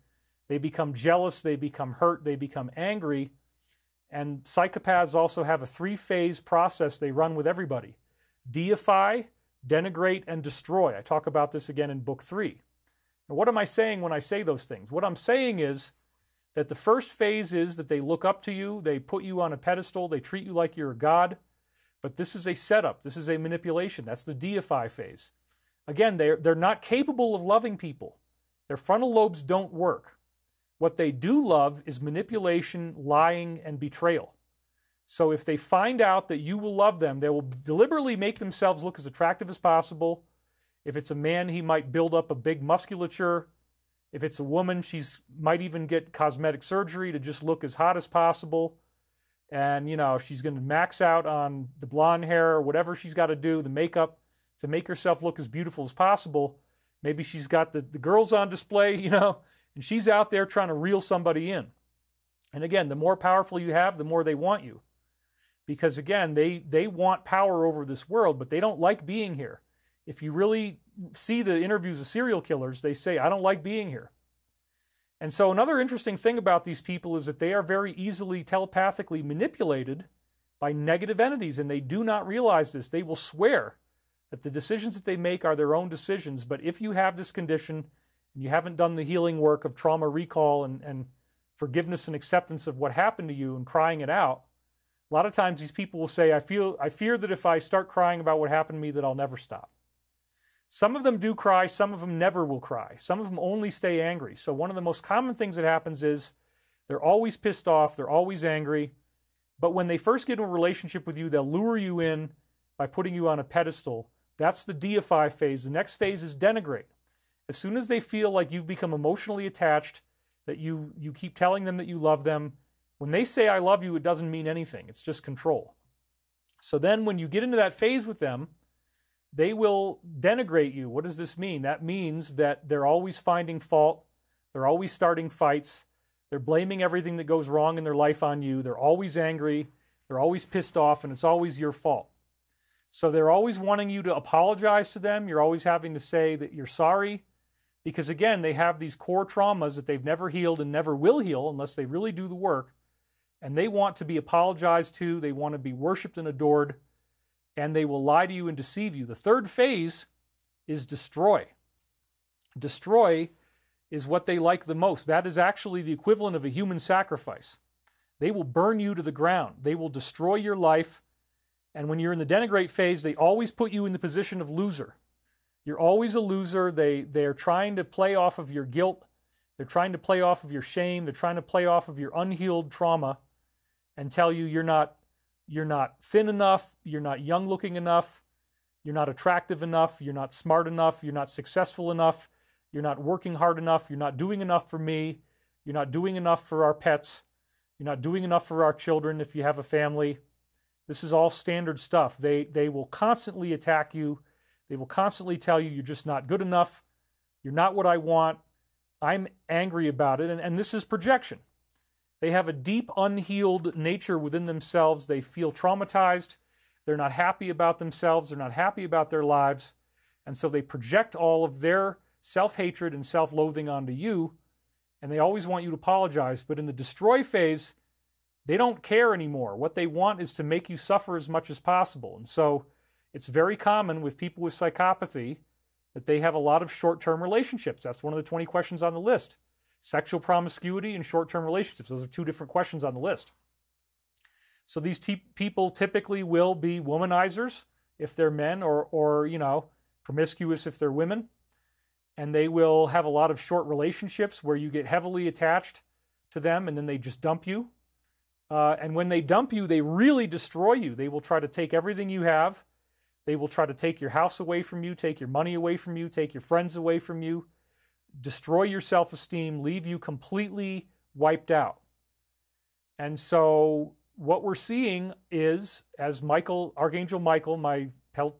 they become jealous, they become hurt, they become angry. And psychopaths also have a 3-phase process they run with everybody: deify, denigrate, and destroy. I talk about this again in Book 3. Now, what am I saying when I say those things? What I'm saying is that the first phase is that they look up to you, they put you on a pedestal, they treat you like you're a god. But this is a setup. This is a manipulation. That's the deify phase. Again, they're not capable of loving people. Their frontal lobes don't work. What they do love is manipulation, lying, and betrayal. So if they find out that you will love them, they will deliberately make themselves look as attractive as possible. If it's a man, he might build up a big musculature. If it's a woman, might even get cosmetic surgery to just look as hot as possible. And, she's going to max out on the blonde hair or whatever she's got to do, the makeup, to make herself look as beautiful as possible. Maybe she's got the girls on display, and she's out there trying to reel somebody in. And again, the more powerful you have, the more they want you. Because again, they want power over this world, but they don't like being here. If you really see the interviews of serial killers, they say, I don't like being here. And so another interesting thing about these people is that they are very easily telepathically manipulated by negative entities, and they do not realize this. They will swear that the decisions that they make are their own decisions. But if you have this condition and you haven't done the healing work of trauma recall and forgiveness and acceptance of what happened to you and crying it out, a lot of times these people will say, I fear that if I start crying about what happened to me, that I'll never stop. Some of them do cry, some of them never will cry. Some of them only stay angry. So one of the most common things that happens is they're always pissed off, they're always angry, but when they first get in a relationship with you, they'll lure you in by putting you on a pedestal. That's the deify phase. The next phase is denigrate. As soon as they feel like you've become emotionally attached, that you keep telling them that you love them, when they say I love you, it doesn't mean anything. It's just control. So then when you get into that phase with them, they will denigrate you. What does this mean? That means that they're always finding fault. They're always starting fights. They're blaming everything that goes wrong in their life on you. They're always angry. They're always pissed off, and it's always your fault. So they're always wanting you to apologize to them. You're always having to say that you're sorry because, again, they have these core traumas that they've never healed and never will heal unless they really do the work. And they want to be apologized to. They want to be worshiped and adored. And they will lie to you and deceive you. The third phase is destroy. Destroy is what they like the most. That is actually the equivalent of a human sacrifice. They will burn you to the ground. They will destroy your life. And when you're in the denigrate phase, they always put you in the position of loser. You're always a loser. They're trying to play off of your guilt. They're trying to play off of your shame. They're trying to play off of your unhealed trauma and tell you you're not thin enough, you're not young looking enough, you're not attractive enough, you're not smart enough, you're not successful enough, you're not working hard enough, you're not doing enough for me, you're not doing enough for our pets, you're not doing enough for our children if you have a family. This is all standard stuff. They will constantly attack you. They will constantly tell you you're just not good enough, you're not what I want, I'm angry about it, and this is projection. They have a deep, unhealed nature within themselves. They feel traumatized. They're not happy about themselves. They're not happy about their lives. And so they project all of their self-hatred and self-loathing onto you, and they always want you to apologize. But in the destroy phase, they don't care anymore. What they want is to make you suffer as much as possible. And so it's very common with people with psychopathy that they have a lot of short-term relationships. That's one of the 20 questions on the list. Sexual promiscuity and short-term relationships. Those are two different questions on the list. So these people typically will be womanizers if they're men or promiscuous if they're women. And they will have a lot of short relationships where you get heavily attached to them and then they just dump you. And when they dump you, they really destroy you. They will try to take everything you have. They will try to take your house away from you, take your money away from you, take your friends away from you, destroy your self-esteem, leave you completely wiped out. And so what we're seeing is, as Archangel Michael, my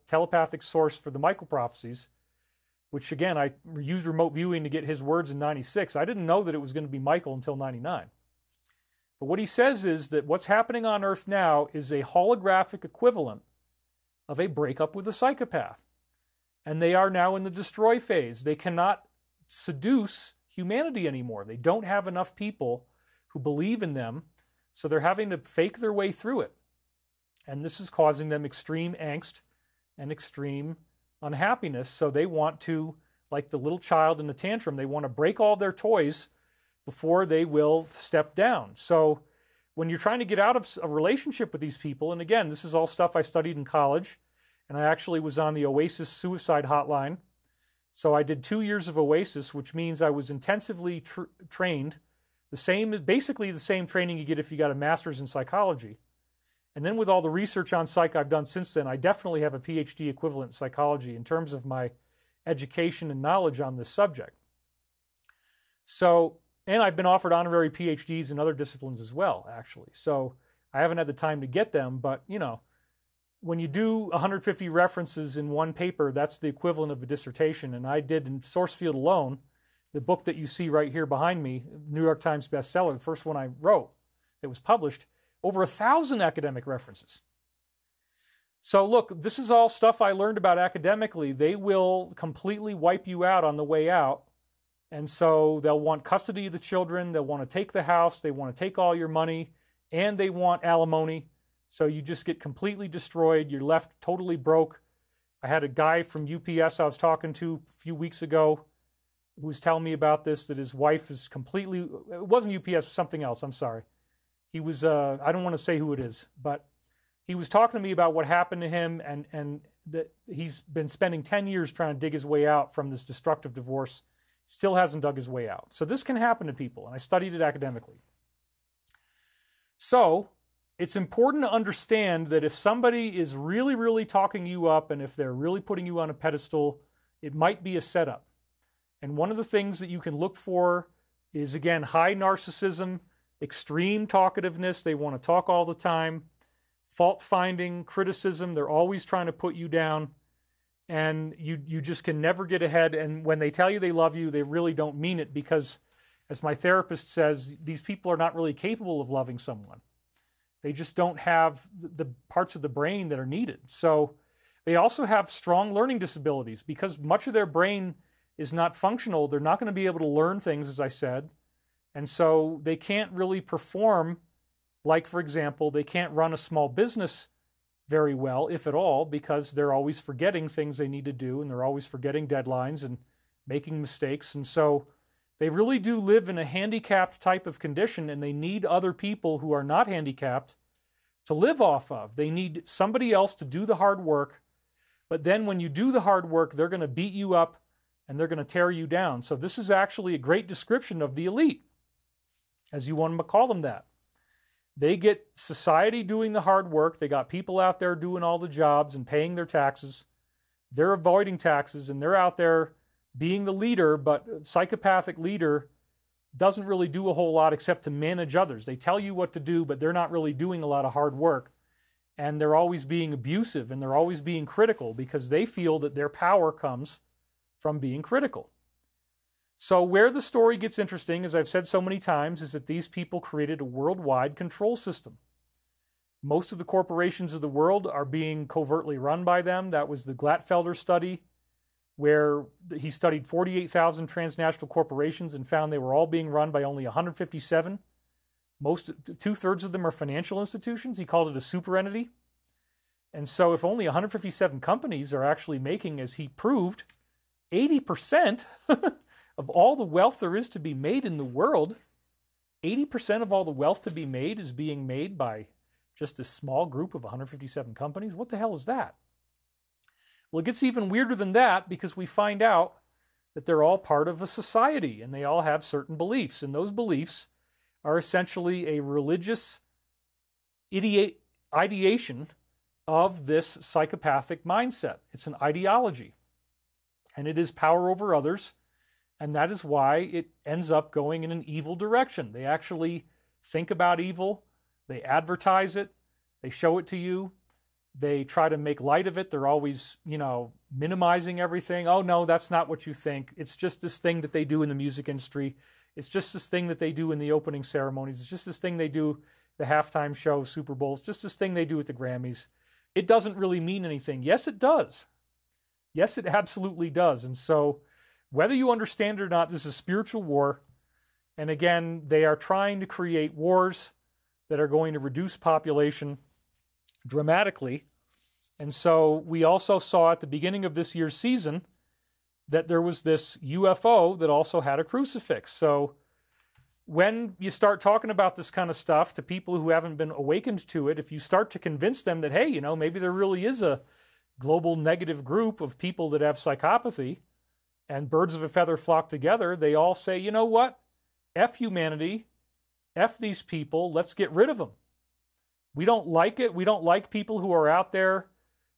telepathic source for the Michael prophecies, which again, I used remote viewing to get his words in 96. I didn't know that it was going to be Michael until 99. But what he says is that what's happening on Earth now is a holographic equivalent of a breakup with a psychopath. And they are now in the destroy phase. They cannot seduce humanity anymore. They don't have enough people who believe in them, so they're having to fake their way through it. And this is causing them extreme angst and extreme unhappiness. So they want to, like the little child in the tantrum, they want to break all their toys before they will step down. So when you're trying to get out of a relationship with these people, and again, this is all stuff I studied in college, and I actually was on the Oasis suicide hotline. So I did 2 years of Oasis, which means I was intensively trained, basically the same training you get if you got a master's in psychology. And then with all the research on psych I've done since then, I definitely have a PhD equivalent in psychology in terms of my education and knowledge on this subject. So, and I've been offered honorary PhDs in other disciplines as well, actually. So I haven't had the time to get them, but when you do 150 references in one paper, that's the equivalent of a dissertation. And I did in Sourcefield alone, the book that you see right here behind me, New York Times bestseller, the first one I wrote that was published, over 1,000 academic references. So look, this is all stuff I learned about academically. They will completely wipe you out on the way out. And so they'll want custody of the children. They'll want to take the house. They want to take all your money. And they want alimony. So you just get completely destroyed. You're left totally broke. I had a guy from UPS I was talking to a few weeks ago who was telling me about this, that his wife is completely, it wasn't UPS, it was something else, I'm sorry. He was, I don't want to say who it is, but he was talking to me about what happened to him, and that he's been spending 10 years trying to dig his way out from this destructive divorce. Still hasn't dug his way out. So this can happen to people, and I studied it academically. So it's important to understand that if somebody is really, really talking you up, and if they're really putting you on a pedestal, it might be a setup. And one of the things that you can look for is, again, high narcissism, extreme talkativeness. They want to talk all the time. Fault-finding, criticism. They're always trying to put you down. And you just can never get ahead. And when they tell you they love you, they really don't mean it, because, as my therapist says, these people are not really capable of loving someone. They just don't have the parts of the brain that are needed. So they also have strong learning disabilities, because much of their brain is not functional. They're not going to be able to learn things, as I said. And so they can't really perform, like, for example, they can't run a small business very well, if at all, because they're always forgetting things they need to do, and they're always forgetting deadlines and making mistakes. And so they really do live in a handicapped type of condition, and they need other people who are not handicapped to live off of. They need somebody else to do the hard work, but then when you do the hard work, they're going to beat you up and they're going to tear you down. So this is actually a great description of the elite, as you want to call them that. They get society doing the hard work. They got people out there doing all the jobs and paying their taxes. They're avoiding taxes, and they're out there being the leader, but a psychopathic leader doesn't really do a whole lot except to manage others. They tell you what to do, but they're not really doing a lot of hard work. And they're always being abusive, and they're always being critical, because they feel that their power comes from being critical. So where the story gets interesting, as I've said so many times, is that these people created a worldwide control system. Most of the corporations of the world are being covertly run by them. That was the Glatfelter study, where he studied 48,000 transnational corporations and found they were all being run by only 157. Two-thirds of them are financial institutions. He called it a super entity. And so if only 157 companies are actually making, as he proved, 80% of all the wealth there is to be made in the world, 80% of all the wealth to be made is being made by just a small group of 157 companies. What the hell is that? Well, it gets even weirder than that, because we find out that they're all part of a society, and they all have certain beliefs. And those beliefs are essentially a religious ideation of this psychopathic mindset. It's an ideology, and it is power over others. And that is why it ends up going in an evil direction. They actually think about evil. They advertise it. They show it to you. They try to make light of it. They're always, minimizing everything. Oh, no, that's not what you think. It's just this thing that they do in the music industry. It's just this thing that they do in the opening ceremonies. It's just this thing they do the halftime show, Super Bowl. It's just this thing they do at the Grammys. It doesn't really mean anything. Yes, it does. Yes, it absolutely does. And so whether you understand it or not, this is spiritual war. And again, they are trying to create wars that are going to reduce population dramatically. And so we also saw at the beginning of this year's season that there was this UFO that also had a crucifix. So when you start talking about this kind of stuff to people who haven't been awakened to it, if you start to convince them that, hey, maybe there really is a global negative group of people that have psychopathy, and birds of a feather flock together, they all say, you know what? F humanity, F these people, let's get rid of them. We don't like it. We don't like people who are out there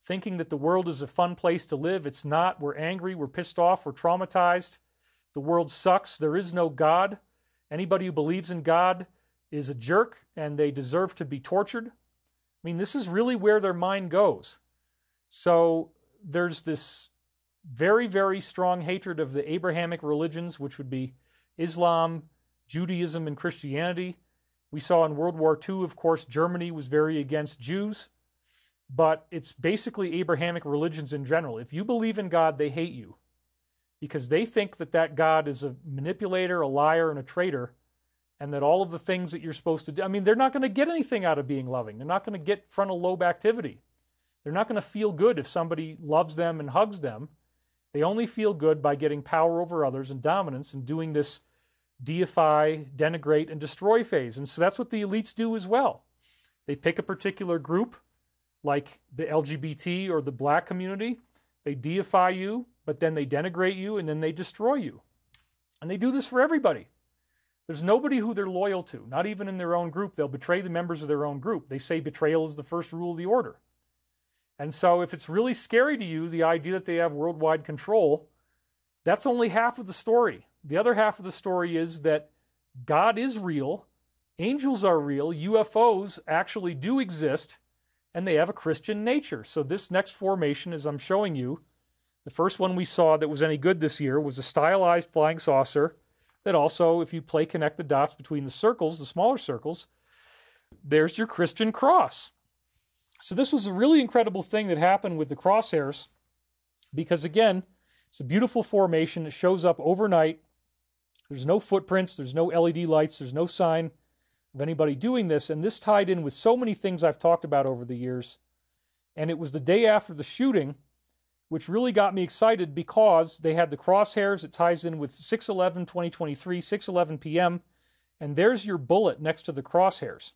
thinking that the world is a fun place to live. It's not. We're angry. We're pissed off. We're traumatized. The world sucks. There is no God. Anybody who believes in God is a jerk, and they deserve to be tortured. I mean, this is really where their mind goes. So there's this very, very strong hatred of the Abrahamic religions, which would be Islam, Judaism, and Christianity. We saw in World War II, of course, Germany was very against Jews, but it's basically Abrahamic religions in general. If you believe in God, they hate you because they think that that God is a manipulator, a liar, and a traitor, and that all of the things that you're supposed to do, they're not going to get anything out of being loving. They're not going to get frontal lobe activity. They're not going to feel good if somebody loves them and hugs them. They only feel good by getting power over others and dominance and doing this deify, denigrate, and destroy phase. And so that's what the elites do as well. They pick a particular group, like the LGBT or the black community. They deify you, but then they denigrate you, and then they destroy you. And they do this for everybody. There's nobody who they're loyal to, not even in their own group. They'll betray the members of their own group. They say betrayal is the first rule of the order. And so if it's really scary to you, the idea that they have worldwide control, that's only half of the story. The other half of the story is that God is real, angels are real, UFOs actually do exist, and they have a Christian nature. So this next formation, as I'm showing you, the first one we saw that was any good this year was a stylized flying saucer that also, if you connect the dots between the circles, the smaller circles, there's your Christian cross. So this was a really incredible thing that happened with the crosshairs because, again, it's a beautiful formation. It shows up overnight. There's no footprints. There's no LED lights. There's no sign of anybody doing this. And this tied in with so many things I've talked about over the years. And it was the day after the shooting, which really got me excited because they had the crosshairs. It ties in with 6/11/2023, 6:11 p.m. And there's your bullet next to the crosshairs.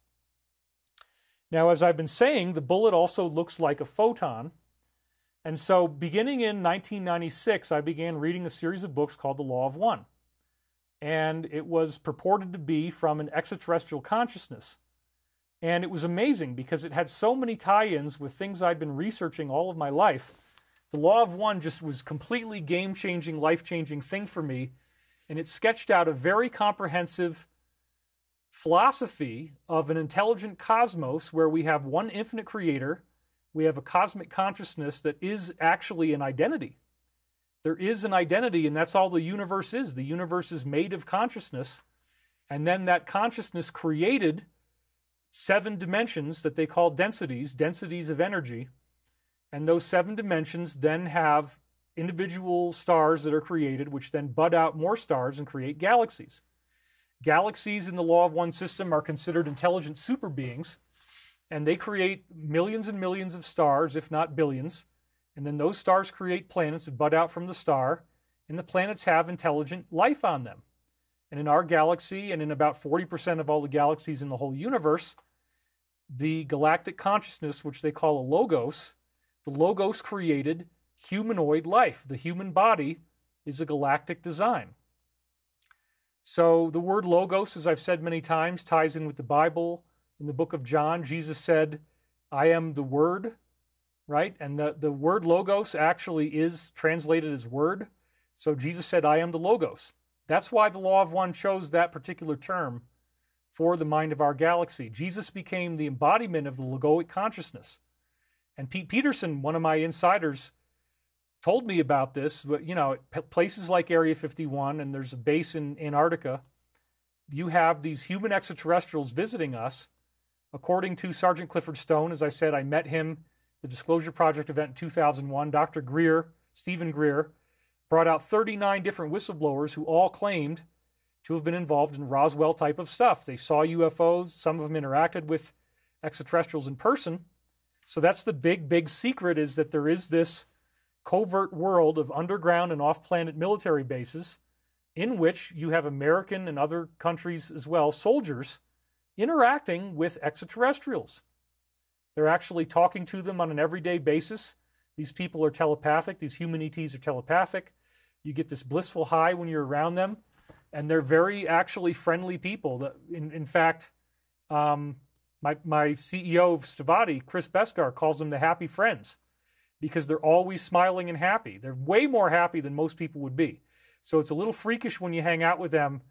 Now, as I've been saying, the bullet also looks like a photon. And so beginning in 1996, I began reading a series of books called The Law of One. And it was purported to be from an extraterrestrial consciousness. And it was amazing because it had so many tie-ins with things I'd been researching all of my life. The Law of One just was completely game-changing, life-changing thing for me. And it sketched out a very comprehensive philosophy of an intelligent cosmos where we have one infinite creator, we have a cosmic consciousness that is actually an identity. There is an identity, and that's all the universe is. The universe is made of consciousness, and then that consciousness created 7 dimensions that they call densities, densities of energy, and those 7 dimensions then have individual stars that are created, which then bud out more stars and create galaxies. Galaxies in the Law of One system are considered intelligent super beings, and they create millions and millions of stars, if not billions. And then those stars create planets that bud out from the star, and the planets have intelligent life on them. And in our galaxy, and in about 40% of all the galaxies in the whole universe, the galactic consciousness, which they call a logos, the logos created humanoid life. The human body is a galactic design. So the word logos, as I've said many times, ties in with the Bible. In the book of John, Jesus said, I am the Word, right? And the word logos actually is translated as word. So Jesus said, I am the logos. That's why the Law of One chose that particular term for the mind of our galaxy. Jesus became the embodiment of the logoic consciousness. And Pete Peterson, one of my insiders, told me about this, but places like Area 51, and there's a base in Antarctica, you have these human extraterrestrials visiting us. According to Sergeant Clifford Stone, as I said, I met him at the Disclosure Project event in 2001. Dr. Greer, Stephen Greer, brought out 39 different whistleblowers who all claimed to have been involved in Roswell type of stuff. They saw UFOs, some of them interacted with extraterrestrials in person. So that's the big secret, is that there is this covert world of underground and off-planet military bases in which you have American and other countries as well, soldiers, interacting with extraterrestrials. They're actually talking to them on an everyday basis. These people are telepathic. These human ETs are telepathic. You get this blissful high when you're around them, and they're very actually friendly people. In fact, my CEO of Stavati, Chris Beskar, calls them the happy friends, because they're always smiling and happy. They're way more happy than most people would be. So it's a little freakish when you hang out with them,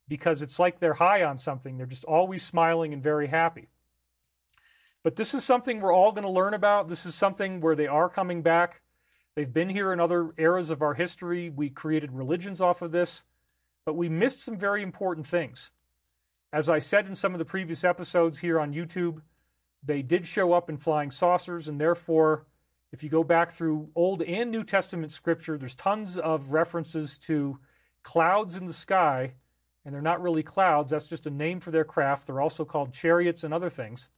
because it's like they're high on something. They're just always smiling and very happy. But this is something we're all going to learn about. This is something where they are coming back. They've been here in other eras of our history. We created religions off of this, but we missed some very important things. As I said in some of the previous episodes here on YouTube, they did show up in flying saucers, and therefore, if you go back through Old and New Testament scripture, there's tons of references to clouds in the sky, and they're not really clouds. That's just a name for their craft. They're also called chariots and other things.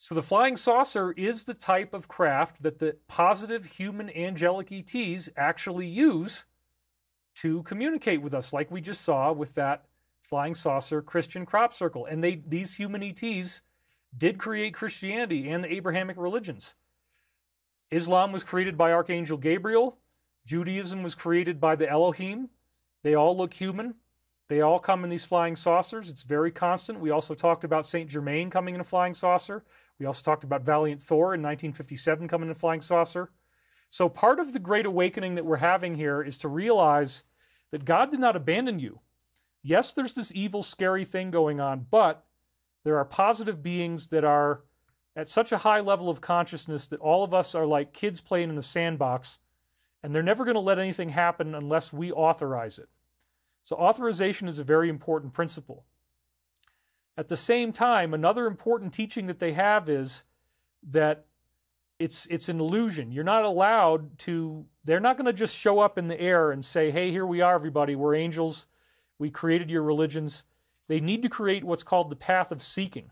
So the flying saucer is the type of craft that the positive human angelic ETs actually use to communicate with us, like we just saw with that flying saucer Christian crop circle. And these human ETs did create Christianity and the Abrahamic religions. Islam was created by Archangel Gabriel. Judaism was created by the Elohim. They all look human. They all come in these flying saucers. It's very constant. We also talked about Saint Germain coming in a flying saucer. We also talked about Valiant Thor in 1957 coming in a flying saucer. So part of the great awakening that we're having here is to realize that God did not abandon you. Yes, there's this evil, scary thing going on, but there are positive beings that are at such a high level of consciousness that all of us are like kids playing in a sandbox, and they're never going to let anything happen unless we authorize it. So authorization is a very important principle. At the same time, another important teaching that they have is that it's an illusion. You're not allowed to, they're not going to just show up in the air and say, hey, here we are, everybody, we're angels, we created your religions. They need to create what's called the path of seeking.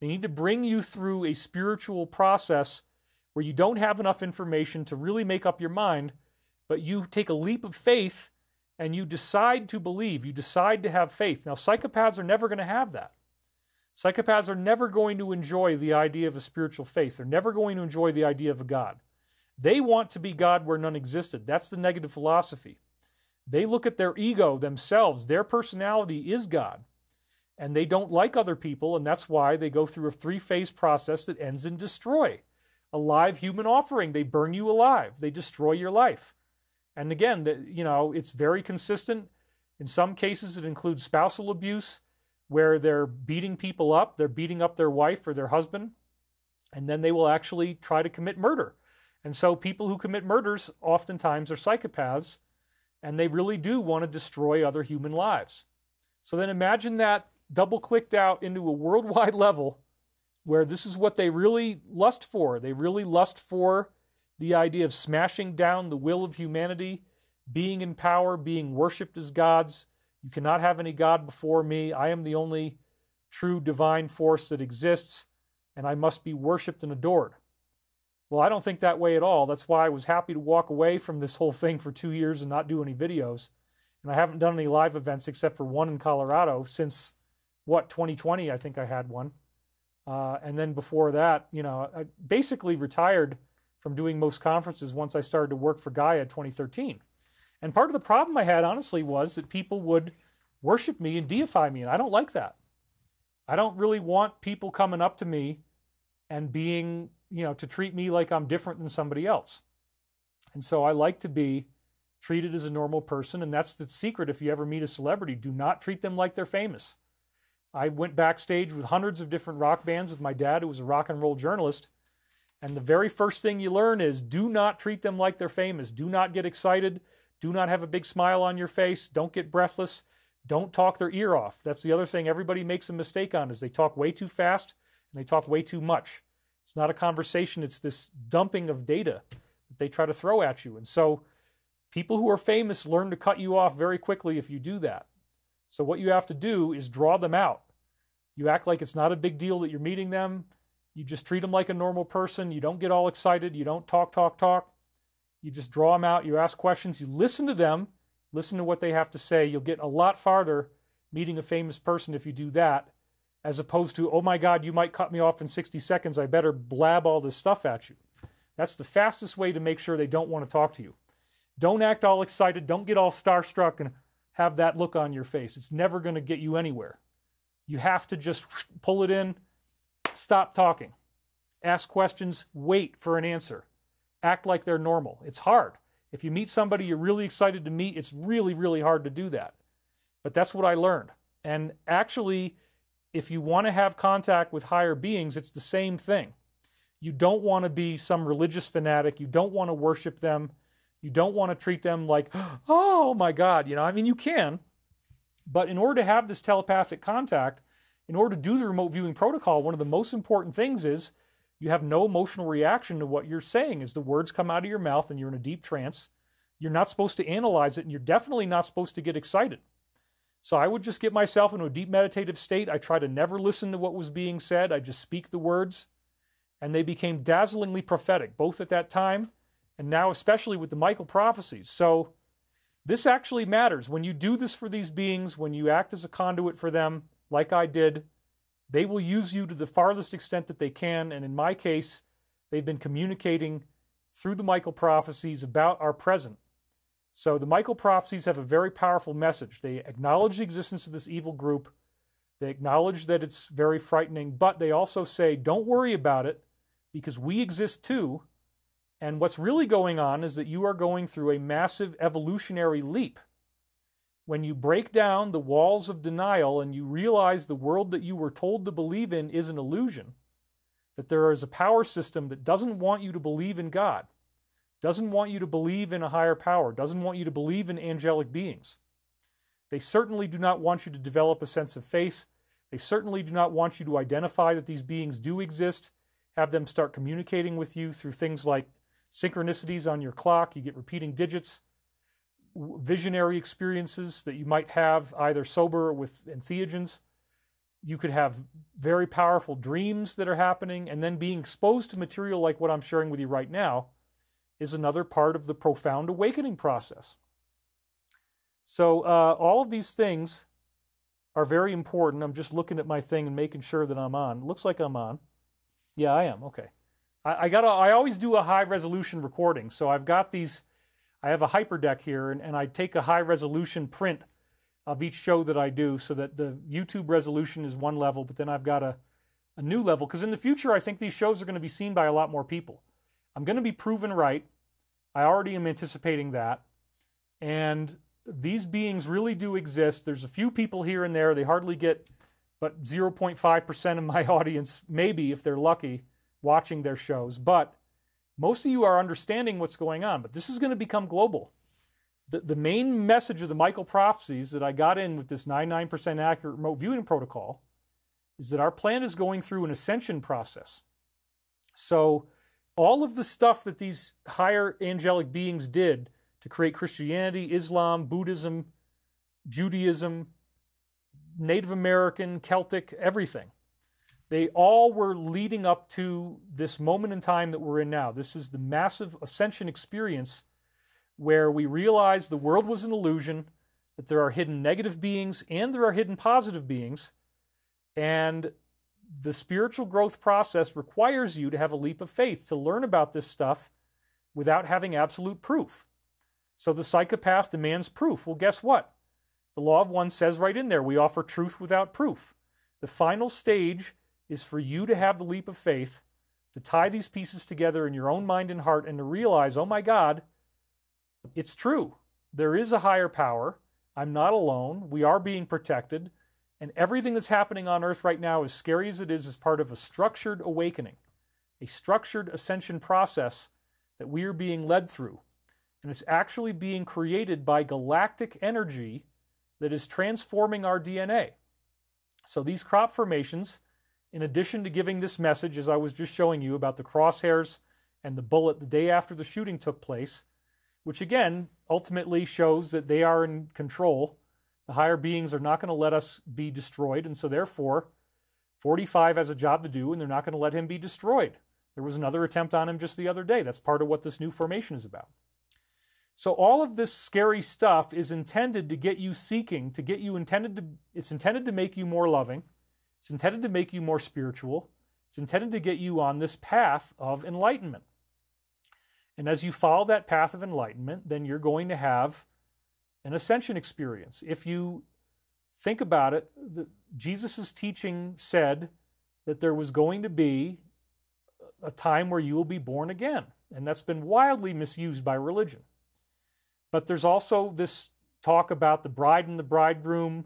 They need to bring you through a spiritual process where you don't have enough information to really make up your mind, but you take a leap of faith and you decide to believe, you decide to have faith. Now, psychopaths are never going to have that. Psychopaths are never going to enjoy the idea of a spiritual faith. They're never going to enjoy the idea of a God. They want to be God where none existed. That's the negative philosophy. They look at their ego, themselves, their personality is God. And they don't like other people, and that's why they go through a three-phase process that ends in destroy. A live human offering. They burn you alive. They destroy your life. And again, it's very consistent. In some cases, it includes spousal abuse, where they're beating people up. They're beating up their wife or their husband, and then they will actually try to commit murder. And so people who commit murders oftentimes are psychopaths, and they really do want to destroy other human lives. So then imagine that double-clicked out into a worldwide level where this is what they really lust for. They really lust for the idea of smashing down the will of humanity, being in power, being worshipped as gods. You cannot have any God before me. I am the only true divine force that exists, and I must be worshipped and adored. Well, I don't think that way at all. That's why I was happy to walk away from this whole thing for 2 years and not do any videos. And I haven't done any live events except for one in Colorado since, 2020, I think I had one. And then before that, I basically retired from doing most conferences once I started to work for Gaia in 2013. And part of the problem I had, honestly, was that people would worship me and deify me, and I don't like that. I don't really want people coming up to me and being, to treat me like I'm different than somebody else. And so I like to be treated as a normal person, and that's the secret if you ever meet a celebrity. Do not treat them like they're famous. I went backstage with hundreds of different rock bands with my dad, who was a rock and roll journalist, and the very first thing you learn is do not treat them like they're famous. Do not get excited. Do not have a big smile on your face. Don't get breathless. Don't talk their ear off. That's the other thing everybody makes a mistake on, is they talk way too fast and they talk way too much. It's not a conversation. It's this dumping of data that they try to throw at you. And so people who are famous learn to cut you off very quickly if you do that. So what you have to do is draw them out. You act like it's not a big deal that you're meeting them. You just treat them like a normal person. You don't get all excited. You don't talk. You just draw them out. You ask questions. You listen to them. Listen to what they have to say. You'll get a lot farther meeting a famous person if you do that, as opposed to, oh my God, you might cut me off in 60 seconds. I better blab all this stuff at you. That's the fastest way to make sure they don't want to talk to you. Don't act all excited. Don't get all starstruck and have that look on your face. It's never going to get you anywhere. You have to just pull it in, stop talking, ask questions, wait for an answer. Act like they're normal. It's hard. If you meet somebody you're really excited to meet, it's really, really hard to do that. But that's what I learned. And actually, if you want to have contact with higher beings, it's the same thing. You don't want to be some religious fanatic. You don't want to worship them. You don't want to treat them like, oh my God, you can. But in order to have this telepathic contact, in order to do the remote viewing protocol, one of the most important things is you have no emotional reaction to what you're saying. As the words come out of your mouth and you're in a deep trance, you're not supposed to analyze it, and you're definitely not supposed to get excited. So I would just get myself into a deep meditative state. I try to never listen to what was being said. I just speak the words. and they became dazzlingly prophetic, both at that time and now especially with the Michael prophecies. So this actually matters. When you do this for these beings, when you act as a conduit for them, like I did, they will use you to the farthest extent that they can. And in my case, they've been communicating through the Michael prophecies about our present. So the Michael prophecies have a very powerful message. They acknowledge the existence of this evil group. They acknowledge that it's very frightening, but they also say, don't worry about it because we exist too. And what's really going on is that you are going through a massive evolutionary leap. When you break down the walls of denial and you realize the world that you were told to believe in is an illusion, that there is a power system that doesn't want you to believe in God, doesn't want you to believe in a higher power, doesn't want you to believe in angelic beings. They certainly do not want you to develop a sense of faith. They certainly do not want you to identify that these beings do exist, have them start communicating with you through things like synchronicities on your clock. You get repeating digits, visionary experiences that you might have either sober or with entheogens. You could have very powerful dreams that are happening, and then being exposed to material like what I'm sharing with you right now is another part of the profound awakening process. So all of these things are very important. I'm just looking at my thing and making sure that I'm on. Looks like I'm on. Yeah, I am. Okay. I always do a high resolution recording. So I've got these, I have a hyperdeck here, and I take a high resolution print of each show that I do so that the YouTube resolution is one level, but then I've got a new level. Because in the future, I think these shows are going to be seen by a lot more people. I'm going to be proven right. I already am anticipating that. And these beings really do exist. There's a few people here and there. They hardly get but 0.5% of my audience, maybe if they're lucky, watching their shows. But most of you are understanding what's going on. But this is going to become global. The main message of the Michael prophecies that I got in with this 99% accurate remote viewing protocol is that our planet is going through an ascension process. So all of the stuff that these higher angelic beings did to create Christianity, Islam, Buddhism, Judaism, Native American, Celtic, everything, they all were leading up to this moment in time that we're in now. This is the massive ascension experience where we realize the world was an illusion, that there are hidden negative beings and there are hidden positive beings, and the spiritual growth process requires you to have a leap of faith to learn about this stuff without having absolute proof. So the psychopath demands proof. Well, guess what? The Law of One says right in there, we offer truth without proof. The final stage is for you to have the leap of faith, to tie these pieces together in your own mind and heart, and to realize, oh my God, it's true. There is a higher power. I'm not alone. We are being protected. And everything that's happening on Earth right now, as scary as it is part of a structured awakening, a structured ascension process that we are being led through. And it's actually being created by galactic energy that is transforming our DNA. So these crop formations, in addition to giving this message, as I was just showing you about the crosshairs and the bullet the day after the shooting took place, which again, ultimately shows that they are in control. The higher beings are not going to let us be destroyed, and so therefore, 45 has a job to do, and they're not going to let him be destroyed. There was another attempt on him just the other day. That's part of what this new formation is about. So all of this scary stuff is intended to get you seeking, it's intended to make you more loving. It's intended to make you more spiritual. It's intended to get you on this path of enlightenment. And as you follow that path of enlightenment, then you're going to have an ascension experience. If you think about it, Jesus' teaching said that there was going to be a time where you will be born again. And that's been wildly misused by religion. But there's also this talk about the bride and the bridegroom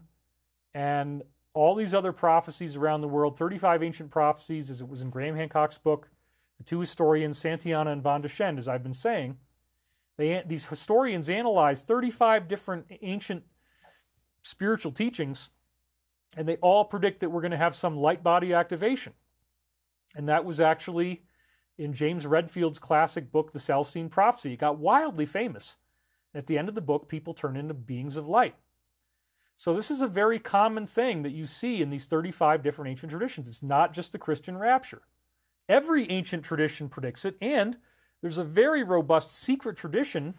and all these other prophecies around the world, 35 ancient prophecies, as it was in Graham Hancock's book, the two historians, Santayana and Van de Schend, as I've been saying. These historians analyzed 35 different ancient spiritual teachings, and they all predict that we're going to have some light body activation. And that was actually in James Redfield's classic book, The Celestine Prophecy. It got wildly famous. At the end of the book, people turn into beings of light. So this is a very common thing that you see in these 35 different ancient traditions. It's not just the Christian rapture. Every ancient tradition predicts it, and there's a very robust secret tradition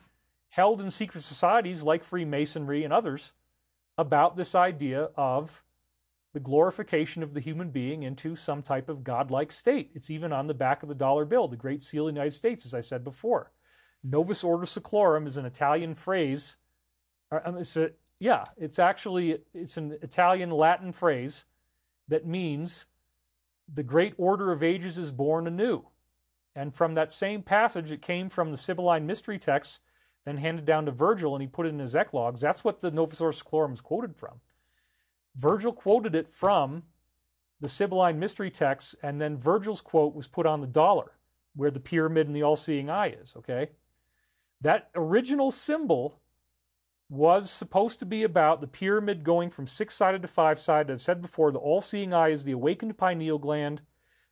held in secret societies like Freemasonry and others about this idea of the glorification of the human being into some type of godlike state. It's even on the back of the dollar bill, the Great Seal of the United States, as I said before. Novus Ordo Seclorum is an Italian phrase. It's an Italian Latin phrase that means the great order of ages is born anew. And from that same passage, it came from the Sibylline mystery texts, then handed down to Virgil, and he put it in his eclogues. That's what the Novus Ordo Seclorum is quoted from. Virgil quoted it from the Sibylline mystery texts, and then Virgil's quote was put on the dollar, where the pyramid and the all-seeing eye is, okay? That original symbol was supposed to be about the pyramid going from six-sided to five-sided. I've said before, the all-seeing eye is the awakened pineal gland.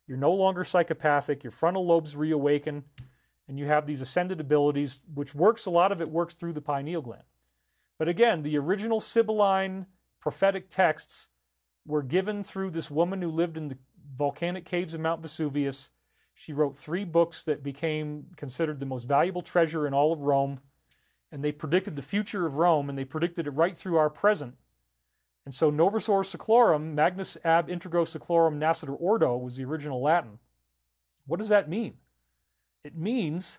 You're no longer psychopathic. Your frontal lobes reawaken, and you have these ascended abilities, which works, a lot of it works through the pineal gland. But again, the original Sibylline prophetic texts were given through this woman who lived in the volcanic caves of Mount Vesuvius. She wrote 3 books that became considered the most valuable treasure in all of Rome. And they predicted the future of Rome, and they predicted it right through our present. And so Novus Ordo Seclorum, Magnus ab integro seclorum nascitur ordo, was the original Latin. What does that mean? It means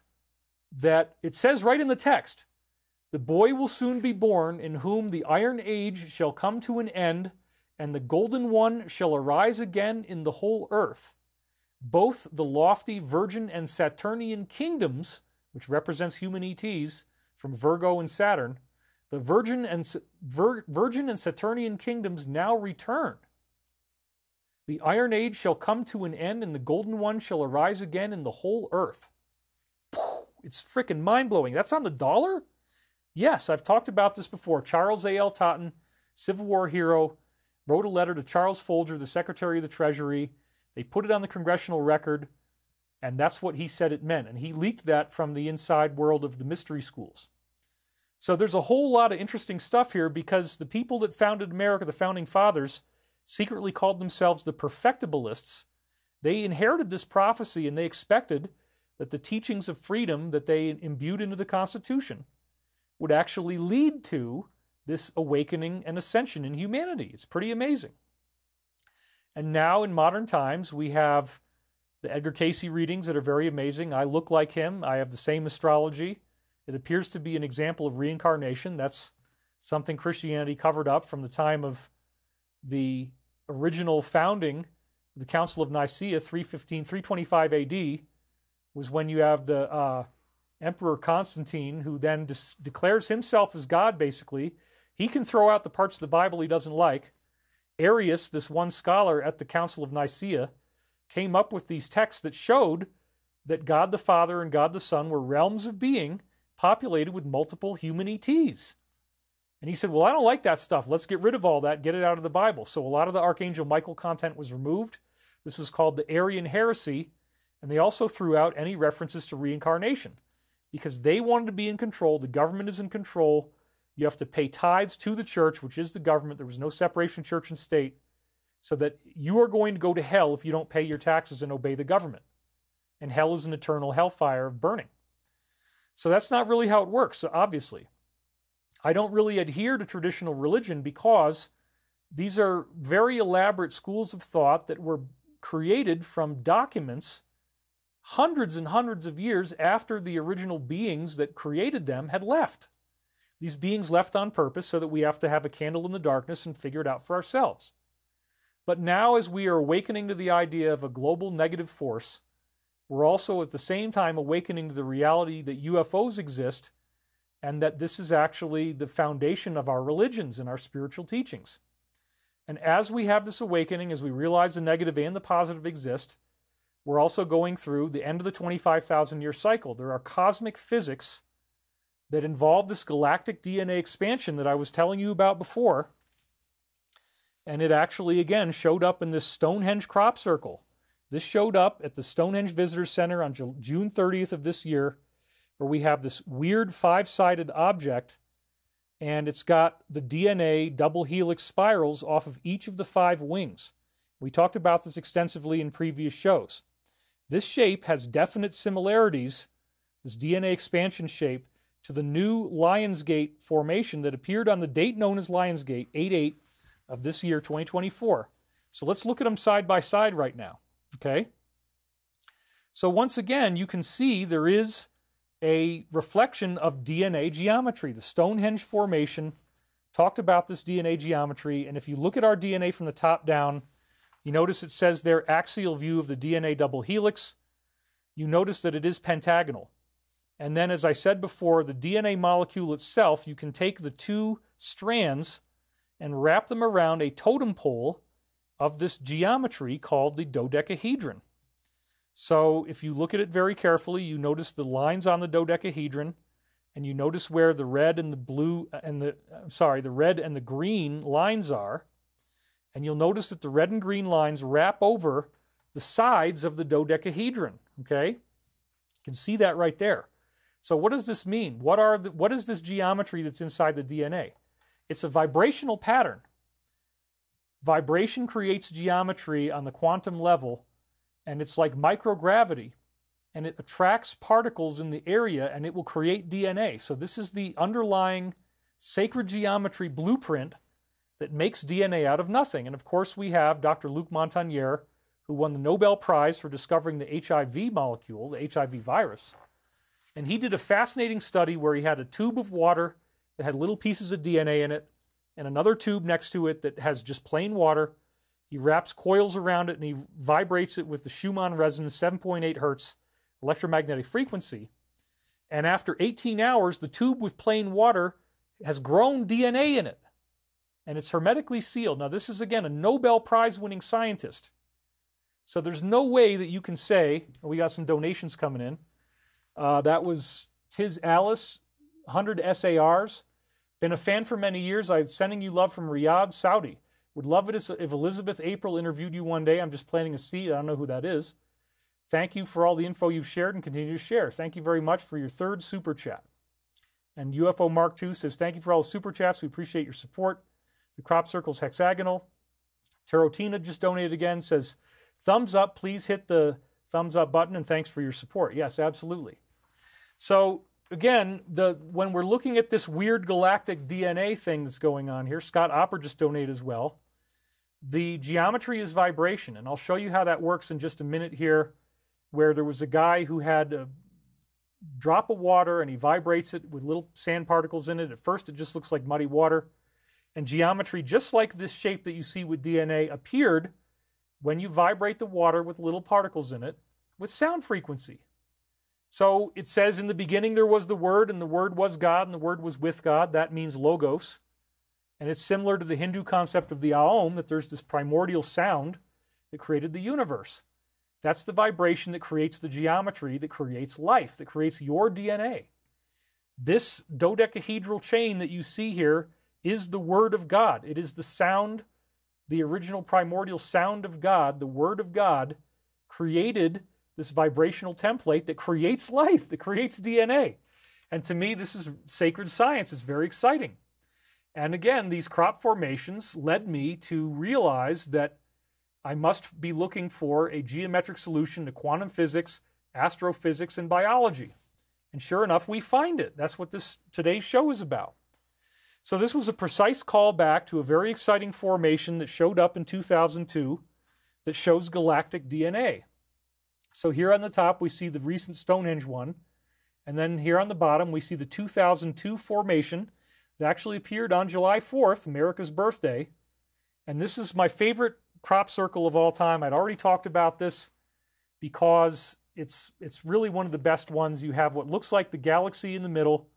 that it says right in the text, the boy will soon be born in whom the iron age shall come to an end, and the golden one shall arise again in the whole earth. Both the lofty virgin and Saturnian kingdoms, which represents human ETs, from Virgo and Saturn, the virgin and Saturnian kingdoms now return. The iron age shall come to an end, and the golden one shall arise again in the whole earth. It's freaking mind-blowing. That's on the dollar? Yes, I've talked about this before. Charles A.L. Totten, Civil War hero, wrote a letter to Charles Folger, the Secretary of the Treasury. They put it on the congressional record, and that's what he said it meant. And he leaked that from the inside world of the mystery schools. So there's a whole lot of interesting stuff here, because the people that founded America, the Founding Fathers, secretly called themselves the Perfectibilists. They inherited this prophecy, and they expected that the teachings of freedom that they imbued into the Constitution would actually lead to this awakening and ascension in humanity. It's pretty amazing. And now in modern times, we have the Edgar Cayce readings that are very amazing. I look like him. I have the same astrology. It appears to be an example of reincarnation. That's something Christianity covered up from the time of the original founding. The Council of Nicaea, 325 AD, was when you have the Emperor Constantine, who then declares himself as God, basically. He can throw out the parts of the Bible he doesn't like. Arius, this one scholar at the Council of Nicaea, came up with these texts that showed that God the Father and God the Son were realms of being populated with multiple human ETs. And he said, well, I don't like that stuff. Let's get rid of all that, get it out of the Bible. So a lot of the Archangel Michael content was removed. This was called the Arian heresy, and they also threw out any references to reincarnation because they wanted to be in control. The government is in control. You have to pay tithes to the church, which is the government. There was no separation of church and state, so that you are going to go to hell if you don't pay your taxes and obey the government. And hell is an eternal hellfire of burning. So that's not really how it works, obviously. I don't really adhere to traditional religion because these are very elaborate schools of thought that were created from documents hundreds and hundreds of years after the original beings that created them had left. These beings left on purpose so that we have to have a candle in the darkness and figure it out for ourselves. But now, as we are awakening to the idea of a global negative force, we're also at the same time awakening to the reality that UFOs exist and that this is actually the foundation of our religions and our spiritual teachings. And as we have this awakening, as we realize the negative and the positive exist, we're also going through the end of the 25,000-year cycle. There are cosmic physics that involve this galactic DNA expansion that I was telling you about before. And it actually, again, showed up in this Stonehenge crop circle. This showed up at the Stonehenge Visitor Center on June 30th of this year, where we have this weird 5-sided object, and it's got the DNA double helix spirals off of each of the 5 wings. We talked about this extensively in previous shows. This shape has definite similarities, this DNA expansion shape, to the new Lionsgate formation that appeared on the date known as Lionsgate, 8/8 of this year, 2024. So let's look at them side by side right now, okay? So once again, you can see there is a reflection of DNA geometry. The Stonehenge formation talked about this DNA geometry, and if you look at our DNA from the top down, you notice it says there axial view of the DNA double helix. You notice that it is pentagonal. And then, as I said before, the DNA molecule itself, you can take the two strands and wrap them around a totem pole of this geometry called the dodecahedron. So if you look at it very carefully, you notice the lines on the dodecahedron, and you notice where the red and the blue and the red and the green lines are. And you'll notice that the red and green lines wrap over the sides of the dodecahedron, okay? You can see that right there. So what does this mean? What is this geometry that's inside the DNA? It's a vibrational pattern. Vibration creates geometry on the quantum level, and it's like microgravity, and it attracts particles in the area, and it will create DNA. So this is the underlying sacred geometry blueprint that makes DNA out of nothing. And of course, we have Dr. Luc Montagnier, who won the Nobel Prize for discovering the HIV molecule, the HIV virus. And he did a fascinating study where he had a tube of water that had little pieces of DNA in it, and another tube next to it that has just plain water. He wraps coils around it, and he vibrates it with the Schumann resonance, 7.8 hertz electromagnetic frequency. And after 18 hours, the tube with plain water has grown DNA in it, and it's hermetically sealed. Now, this is, again, a Nobel Prize-winning scientist. So there's no way that you can say, we got some donations coming in. That was Tiz Alice, 100 SARs. Been a fan for many years. I'm sending you love from Riyadh, Saudi. Would love it if Elizabeth April interviewed you one day. I'm just planting a seed. I don't know who that is. Thank you for all the info you've shared and continue to share. Thank you very much for your third super chat. And UFO Mark II says, thank you for all the super chats. We appreciate your support. The crop circle's hexagonal. Tarotina just donated again, says, thumbs up. Please hit the thumbs up button, and thanks for your support. Yes, absolutely. So again, when we're looking at this weird galactic DNA thing that's going on here, Scott Opper just donated as well. The geometry is vibration, and I'll show you how that works in just a minute here, where there was a guy who had a drop of water and he vibrates it with little sand particles in it. At first, it just looks like muddy water. And geometry, just like this shape that you see with DNA, appeared when you vibrate the water with little particles in it with sound frequency. So it says, in the beginning there was the Word, and the Word was God, and the Word was with God. That means logos. And it's similar to the Hindu concept of the Aum, that there's this primordial sound that created the universe. That's the vibration that creates the geometry, that creates life, that creates your DNA. This dodecahedral chain that you see here is the Word of God. It is the sound, the original primordial sound of God, the Word of God, created this vibrational template that creates life, that creates DNA. And to me, this is sacred science. It's very exciting. And again, these crop formations led me to realize that I must be looking for a geometric solution to quantum physics, astrophysics, and biology. And sure enough, we find it. That's what today's show is about. So this was a precise callback to a very exciting formation that showed up in 2002 that shows galactic DNA. So here on the top, we see the recent Stonehenge one. And then here on the bottom, we see the 2002 formation that actually appeared on July 4th, America's birthday. And this is my favorite crop circle of all time. I'd already talked about this because it's really one of the best ones. You have what looks like the galaxy in the middle.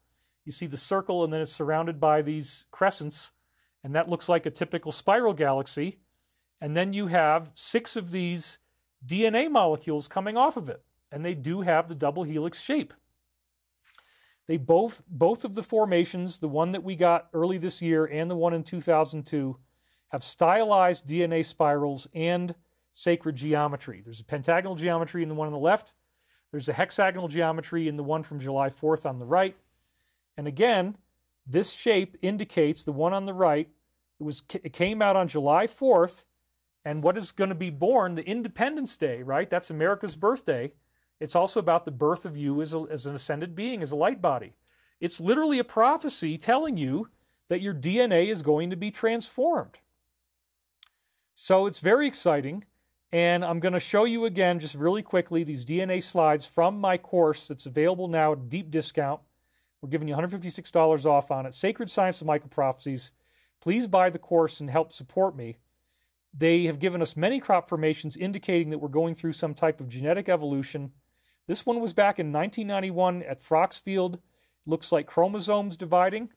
You see the circle, and then it's surrounded by these crescents. And that looks like a typical spiral galaxy. And then you have 6 of these DNA molecules coming off of it, and they do have the double helix shape. They both of the formations, the one that we got early this year and the one in 2002, have stylized DNA spirals and sacred geometry. There's a pentagonal geometry in the one on the left. There's a hexagonal geometry in the one from July 4th on the right. And again, this shape indicates the one on the right. It came out on July 4th, And what is going to be born? The Independence Day, right? That's America's birthday. It's also about the birth of you as an ascended being, as a light body. It's literally a prophecy telling you that your DNA is going to be transformed. So it's very exciting. And I'm going to show you again, just really quickly, these DNA slides from my course that's available now at deep discount. We're giving you $156 off on it. Sacred Science of Microprophecies. Please buy the course and help support me. They have given us many crop formations indicating that we're going through some type of genetic evolution. This one was back in 1991 at Froxfield. Looks like chromosomes dividing.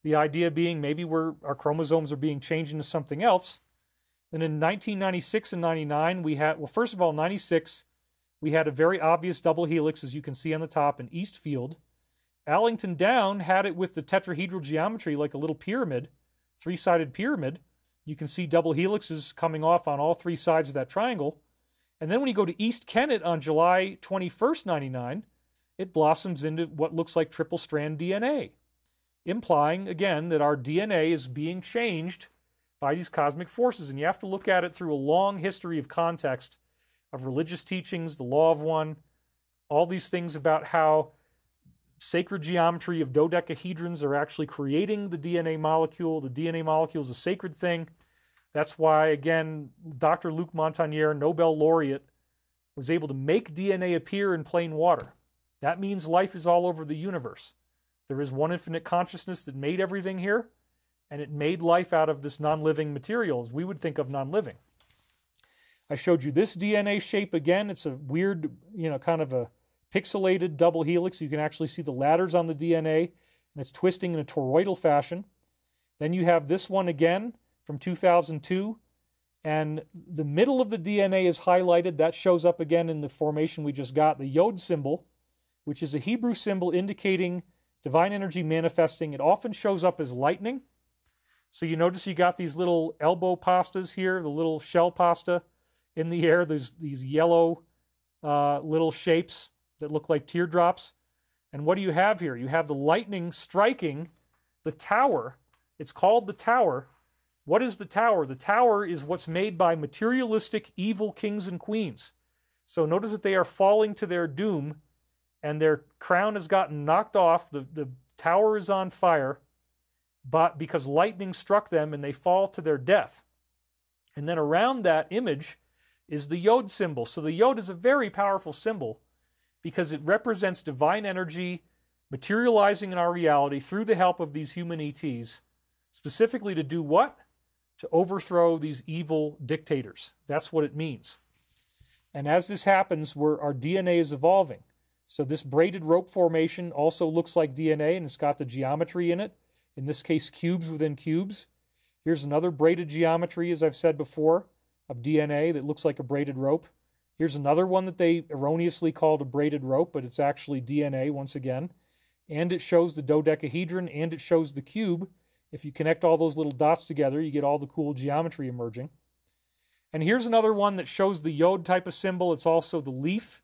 The idea being maybe our chromosomes are being changed into something else. Then in 1996 and 99, we had, well, first of all, 96, we had a very obvious double helix, as you can see on the top, in Eastfield. Allington Down had it with the tetrahedral geometry, like a little pyramid, three-sided pyramid. You can see double helixes coming off on all three sides of that triangle. And then when you go to East Kennet on July 21st, 99, it blossoms into what looks like triple-strand DNA, implying, again, that our DNA is being changed by these cosmic forces. And you have to look at it through a long history of context of religious teachings, the law of one, all these things about how sacred geometry of dodecahedrons are actually creating the DNA molecule. The DNA molecule is a sacred thing. That's why, again, Dr. Luc Montagnier, Nobel laureate, was able to make DNA appear in plain water. That means life is all over the universe. There is one infinite consciousness that made everything here, and it made life out of this non-living material, as we would think of non-living. I showed you this DNA shape again. It's a weird, kind of a pixelated double helix. You can actually see the ladders on the DNA, and it's twisting in a toroidal fashion. Then you have this one again from 2002, and the middle of the DNA is highlighted. That shows up again in the formation we just got, the Yod symbol, which is a Hebrew symbol indicating divine energy manifesting. It often shows up as lightning. So you notice you got these little elbow pastas here, the little shell pasta in the air. There's these yellow little shapes that look like teardrops. And what do you have here? You have the lightning striking the tower. It's called the tower. What is the tower? The tower is what's made by materialistic, evil kings and queens. So notice that they are falling to their doom, and their crown has gotten knocked off. The tower is on fire, but because lightning struck them and they fall to their death. And then around that image is the Yod symbol. So the Yod is a very powerful symbol because it represents divine energy materializing in our reality through the help of these human ETs, specifically to do what? To overthrow these evil dictators. That's what it means. And as this happens, our DNA is evolving. So this braided rope formation also looks like DNA, and it's got the geometry in it. In this case, cubes within cubes. Here's another braided geometry, as I've said before, of DNA that looks like a braided rope. Here's another one that they erroneously called a braided rope, but it's actually DNA once again. And it shows the dodecahedron, and it shows the cube. If you connect all those little dots together, you get all the cool geometry emerging. And here's another one that shows the Yod type of symbol. It's also the leaf.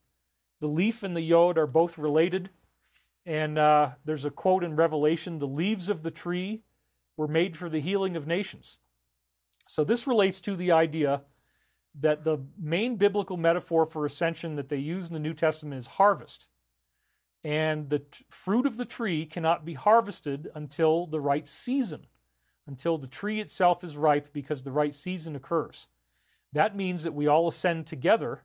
The leaf and the Yod are both related. And there's a quote in Revelation, "The leaves of the tree were made for the healing of nations." So this relates to the idea that the main biblical metaphor for ascension that they use in the New Testament is harvest. And the fruit of the tree cannot be harvested until the right season, until the tree itself is ripe because the right season occurs. That means that we all ascend together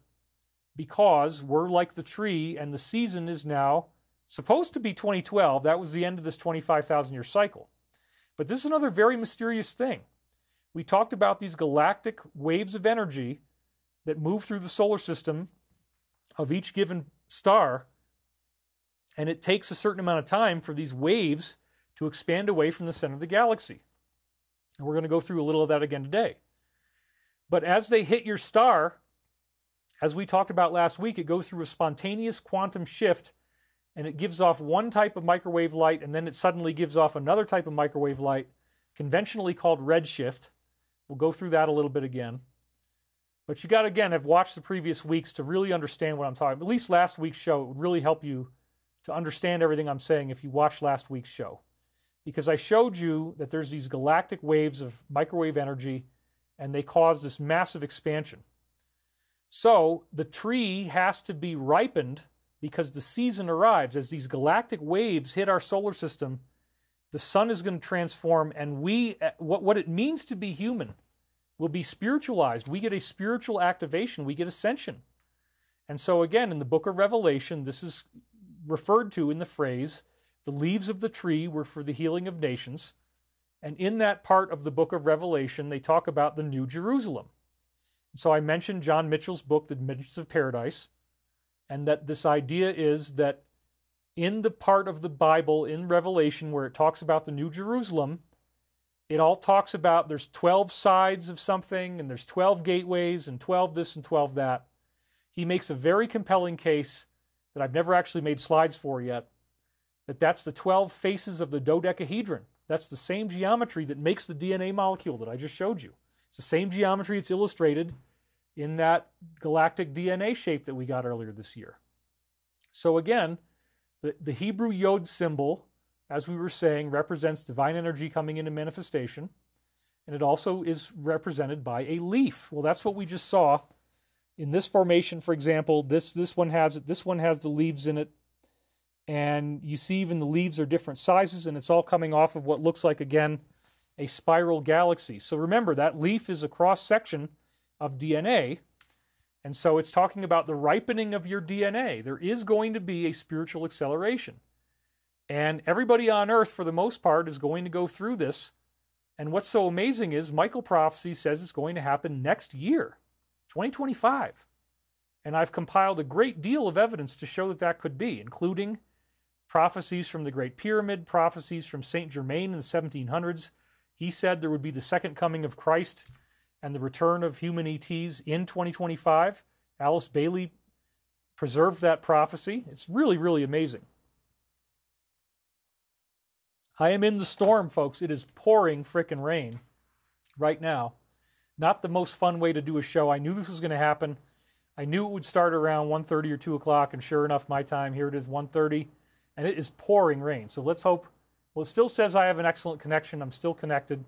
because we're like the tree, and the season is now supposed to be 2012. That was the end of this 25,000-year cycle. But this is another very mysterious thing. We talked about these galactic waves of energy that move through the solar system of each given star, and it takes a certain amount of time for these waves to expand away from the center of the galaxy. And we're going to go through a little of that again today. But as they hit your star, as we talked about last week, it goes through a spontaneous quantum shift, and it gives off one type of microwave light, and then it suddenly gives off another type of microwave light, conventionally called redshift. We'll go through that a little bit again. But you got to, again, have watched the previous weeks to really understand what I'm talking about. At least last week's show, it would really help you to understand everything I'm saying if you watched last week's show. Because I showed you that there's these galactic waves of microwave energy, and they cause this massive expansion. So the tree has to be ripened because the season arrives. As these galactic waves hit our solar system, the sun is going to transform, and what it means to be human will be spiritualized. We get a spiritual activation. We get ascension. And so again, in the book of Revelation, this is referred to in the phrase, the leaves of the tree were for the healing of nations. And in that part of the book of Revelation, they talk about the New Jerusalem. So I mentioned John Mitchell's book, The Dimensions of Paradise, and that this idea is that in the part of the Bible, in Revelation, where it talks about the New Jerusalem, it all talks about there's 12 sides of something, and there's 12 gateways, and 12 this and 12 that. He makes a very compelling case that I've never actually made slides for yet, that's the 12 faces of the dodecahedron. That's the same geometry that makes the DNA molecule that I just showed you. It's the same geometry that's illustrated in that galactic DNA shape that we got earlier this year. So again, the Hebrew Yod symbol, as we were saying, represents divine energy coming into manifestation, and it also is represented by a leaf. Well, that's what we just saw in this formation, for example. This one has it. This one has the leaves in it, and you see even the leaves are different sizes, and it's all coming off of what looks like, again, a spiral galaxy. So remember, that leaf is a cross-section of DNA, and so it's talking about the ripening of your DNA. There is going to be a spiritual acceleration. And everybody on Earth, for the most part, is going to go through this. And what's so amazing is Michael Prophecy says it's going to happen next year, 2025. And I've compiled a great deal of evidence to show that that could be, including prophecies from the Great Pyramid, prophecies from Saint Germain in the 1700s. He said there would be the second coming of Christ and the return of human ETs in 2025. Alice Bailey preserved that prophecy. It's really, really amazing. I am in the storm, folks. It is pouring frickin' rain right now. Not the most fun way to do a show. I knew this was going to happen. I knew it would start around 1:30 or 2 o'clock, and sure enough, my time, here it is, 1:30, and it is pouring rain. So let's hope. Well, it still says I have an excellent connection. I'm still connected.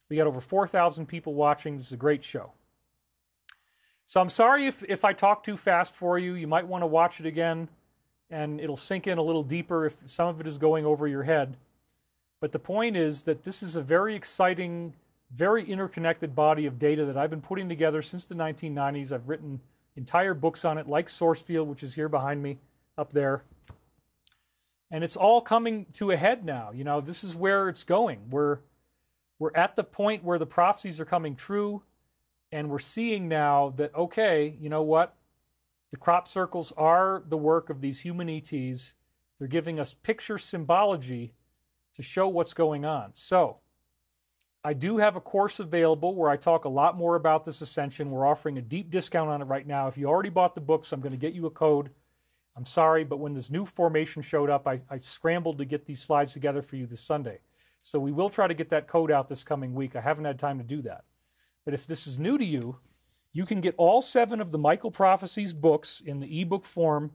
We got over 4,000 people watching. This is a great show. So I'm sorry if I talk too fast for you. You might want to watch it again, and it'll sink in a little deeper if some of it is going over your head. But the point is that this is a very exciting, very interconnected body of data that I've been putting together since the 1990s. I've written entire books on it, like Sourcefield, which is here behind me, up there. And it's all coming to a head now. You know, this is where it's going. We're at the point where the prophecies are coming true, and we're seeing now that, okay, you know what? The crop circles are the work of these human ETs. They're giving us picture symbology to show what's going on. So I do have a course available where I talk a lot more about this ascension. We're offering a deep discount on it right now. If you already bought the books, I'm going to get you a code. I'm sorry, but when this new formation showed up, I scrambled to get these slides together for you this Sunday. So we will try to get that code out this coming week. I haven't had time to do that. But if this is new to you, you can get all 7 of the Michael Prophecies books in the ebook form,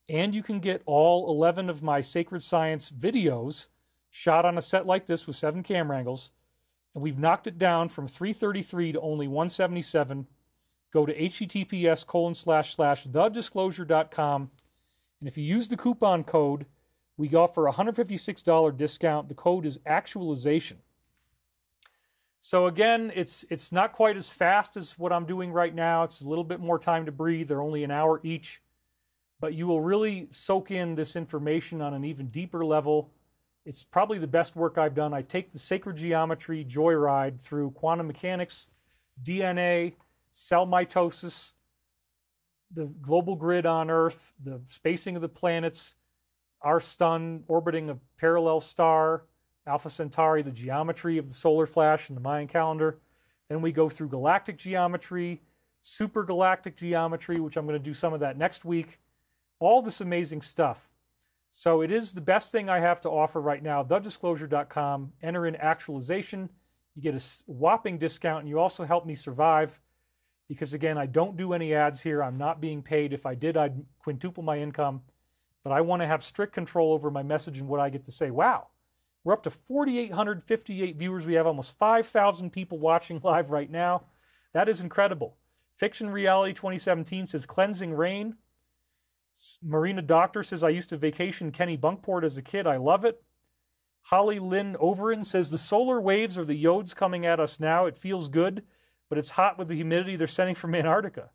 and you can get all 11 of my Sacred Science videos shot on a set like this with 7 camera angles. And we've knocked it down from 333 to only 177. Go to https://thedisclosure.com. And if you use the coupon code, we offer a $156 discount. The code is actualization. So again, it's not quite as fast as what I'm doing right now. It's a little bit more time to breathe. They're only an hour each. But you will really soak in this information on an even deeper level. It's probably the best work I've done. I take the sacred geometry joyride through quantum mechanics, DNA, cell mitosis, the global grid on Earth, the spacing of the planets, our sun orbiting a parallel star, Alpha Centauri, the geometry of the solar flash and the Mayan calendar. Then we go through galactic geometry, supergalactic geometry, which I'm going to do some of that next week. All this amazing stuff. So it is the best thing I have to offer right now, thedisclosure.com. Enter in actualization. You get a whopping discount, and you also help me survive because, again, I don't do any ads here. I'm not being paid. If I did, I'd quintuple my income. But I want to have strict control over my message and what I get to say. Wow, we're up to 4,858 viewers. We have almost 5,000 people watching live right now. That is incredible. Fiction Reality 2017 says Cleansing Rain. Marina Doctor says, I used to vacation Kenny Bunkport as a kid. I love it. Holly Lynn Overin says, the solar waves are the yods coming at us now. It feels good, but it's hot with the humidity they're sending from Antarctica.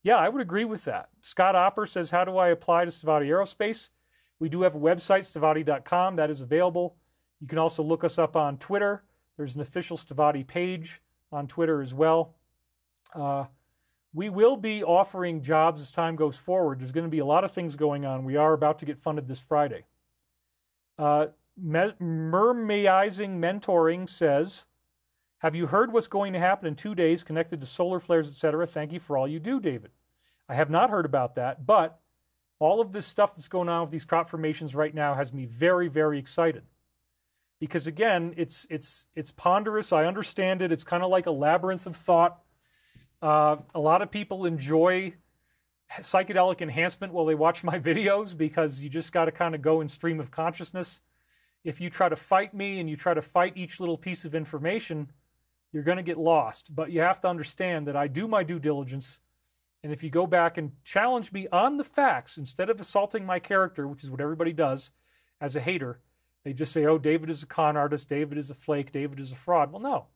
Yeah, I would agree with that. Scott Opper says, how do I apply to Stavati Aerospace? We do have a website, stavati.com. That is available. You can also look us up on Twitter. There's an official Stavati page on Twitter as well. We will be offering jobs as time goes forward. There's going to be a lot of things going on. We are about to get funded this Friday. Mermayizing Mentoring says, have you heard what's going to happen in 2 days connected to solar flares, etc.? Thank you for all you do, David. I have not heard about that, but all of this stuff that's going on with these crop formations right now has me very, very excited. Because again, it's ponderous. I understand it. It's kind of like a labyrinth of thought. A lot of people enjoy psychedelic enhancement while they watch my videos because you just got to kind of go in stream of consciousness. If you try to fight me and you try to fight each little piece of information, you're going to get lost. But you have to understand that I do my due diligence. And if you go back and challenge me on the facts, instead of assaulting my character, which is what everybody does as a hater, they just say, oh, David is a con artist, David is a flake, David is a fraud. Well, no.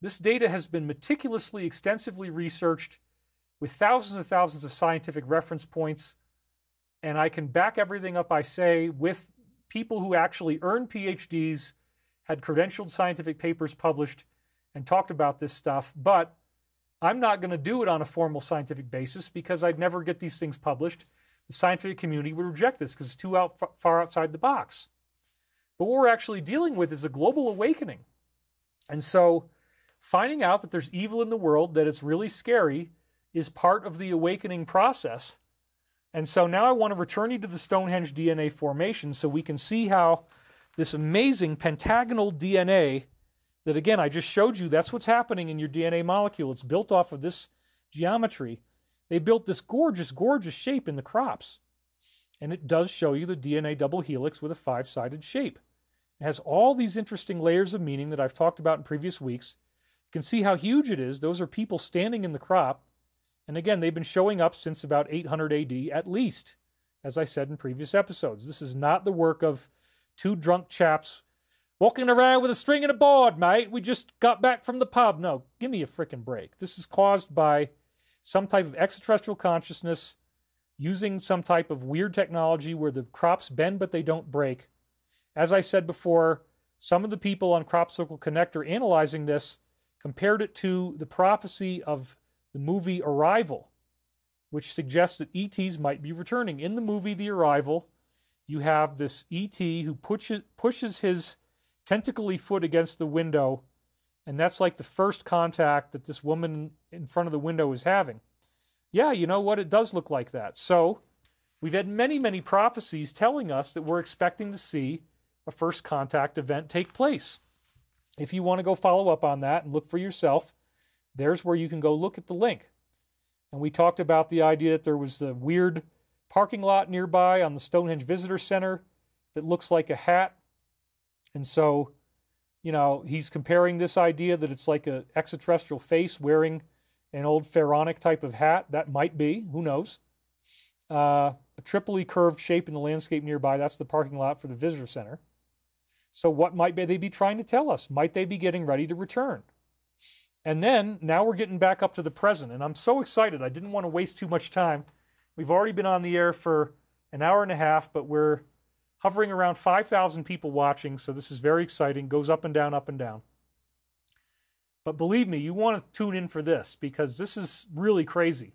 This data has been meticulously, extensively researched with thousands and thousands of scientific reference points. And I can back everything up I say with people who actually earned PhDs, had credentialed scientific papers published, and talked about this stuff. But I'm not going to do it on a formal scientific basis because I'd never get these things published. The scientific community would reject this because it's too far outside the box. But what we're actually dealing with is a global awakening. And so finding out that there's evil in the world, that it's really scary, is part of the awakening process. And so now I want to return you to the Stonehenge DNA formation so we can see how this amazing pentagonal DNA that, again, I just showed you, that's what's happening in your DNA molecule. It's built off of this geometry. They built this gorgeous, gorgeous shape in the crops. And it does show you the DNA double helix with a 5-sided shape. It has all these interesting layers of meaning that I've talked about in previous weeks. You can see how huge it is. Those are people standing in the crop. And again, they've been showing up since about 800 AD at least, as I said in previous episodes. This is not the work of two drunk chaps walking around with a string and a board, mate. We just got back from the pub. No, give me a frickin' break. This is caused by some type of extraterrestrial consciousness using some type of weird technology where the crops bend but they don't break. As I said before, some of the people on Crop Circle Connector analyzing this compared it to the prophecy of the movie Arrival, which suggests that ETs might be returning. In the movie The Arrival, you have this ET who pushes his tentacly foot against the window, and that's like the first contact that this woman in front of the window is having. Yeah, you know what? It does look like that. So we've had many, many prophecies telling us that we're expecting to see a first contact event take place. If you want to go follow up on that and look for yourself, there's where you can go look at the link. And we talked about the idea that there was a weird parking lot nearby on the Stonehenge Visitor Center that looks like a hat. And so, you know, he's comparing this idea that it's like an extraterrestrial face wearing an old pharaonic type of hat. That might be, who knows. A triply curved shape in the landscape nearby, that's the parking lot for the visitor center. So what might they be trying to tell us? Might they be getting ready to return? And then, now we're getting back up to the present, and I'm so excited. I didn't want to waste too much time. We've already been on the air for an hour and a half, but we're hovering around 5,000 people watching, so this is very exciting. Goes up and down, up and down. But believe me, you want to tune in for this, because this is really crazy.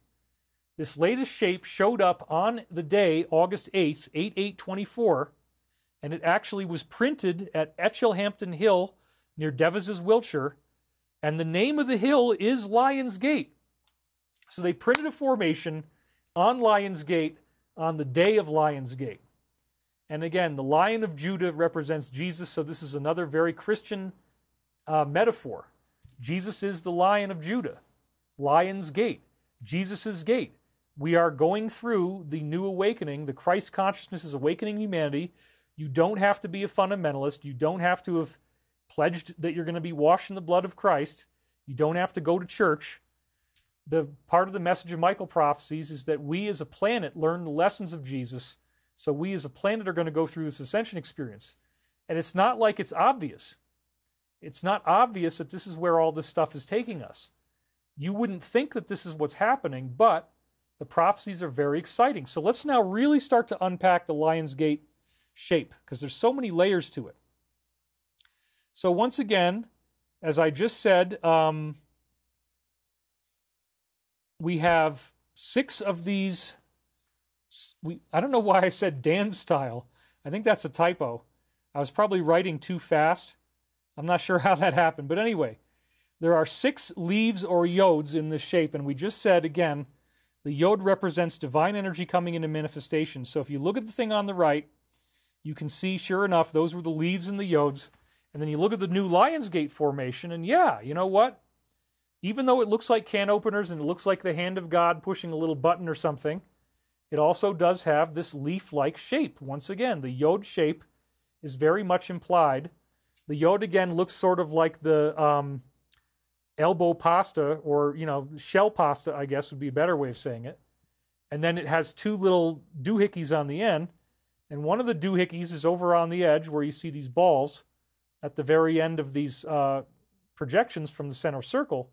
This latest shape showed up on the day, August 8th, 8/8/24, and it actually was printed at Etchelhampton Hill near Devizes, Wiltshire, and the name of the hill is Lion's Gate. So they printed a formation on Lion's Gate on the day of Lion's Gate. And again, the Lion of Judah represents Jesus, so this is another very Christian metaphor. Jesus is the Lion of Judah. Lion's Gate. Jesus' gate. We are going through the new awakening. The Christ consciousness is awakening humanity. You don't have to be a fundamentalist. You don't have to have pledged that you're going to be washed in the blood of Christ. You don't have to go to church. the part of the message of Michael prophecies is that we as a planet learn the lessons of Jesus. So we as a planet are going to go through this ascension experience. And it's not like it's obvious. It's not obvious that this is where all this stuff is taking us. You wouldn't think that this is what's happening, but the prophecies are very exciting. So let's now really start to unpack the Lion's Gate shape, because there's so many layers to it. So once again, as I just said, we have 6 of these. I don't know why I said Dan style. I think that's a typo. I was probably writing too fast. I'm not sure how that happened. But anyway, there are 6 leaves or yods in this shape. And we just said, again, the yod represents divine energy coming into manifestation. So if you look at the thing on the right, you can see, sure enough, those were the leaves and the yods. And then you look at the new Lion's Gate formation, and yeah, you know what? Even though it looks like can openers and it looks like the hand of God pushing a little button or something, it also does have this leaf-like shape. Once again, the yod shape is very much implied. The yod, again, looks sort of like the elbow pasta, or, shell pasta, I guess would be a better way of saying it. And then it has 2 little doohickeys on the end. And one of the doohickeys is over on the edge where you see these balls at the very end of these projections from the center circle,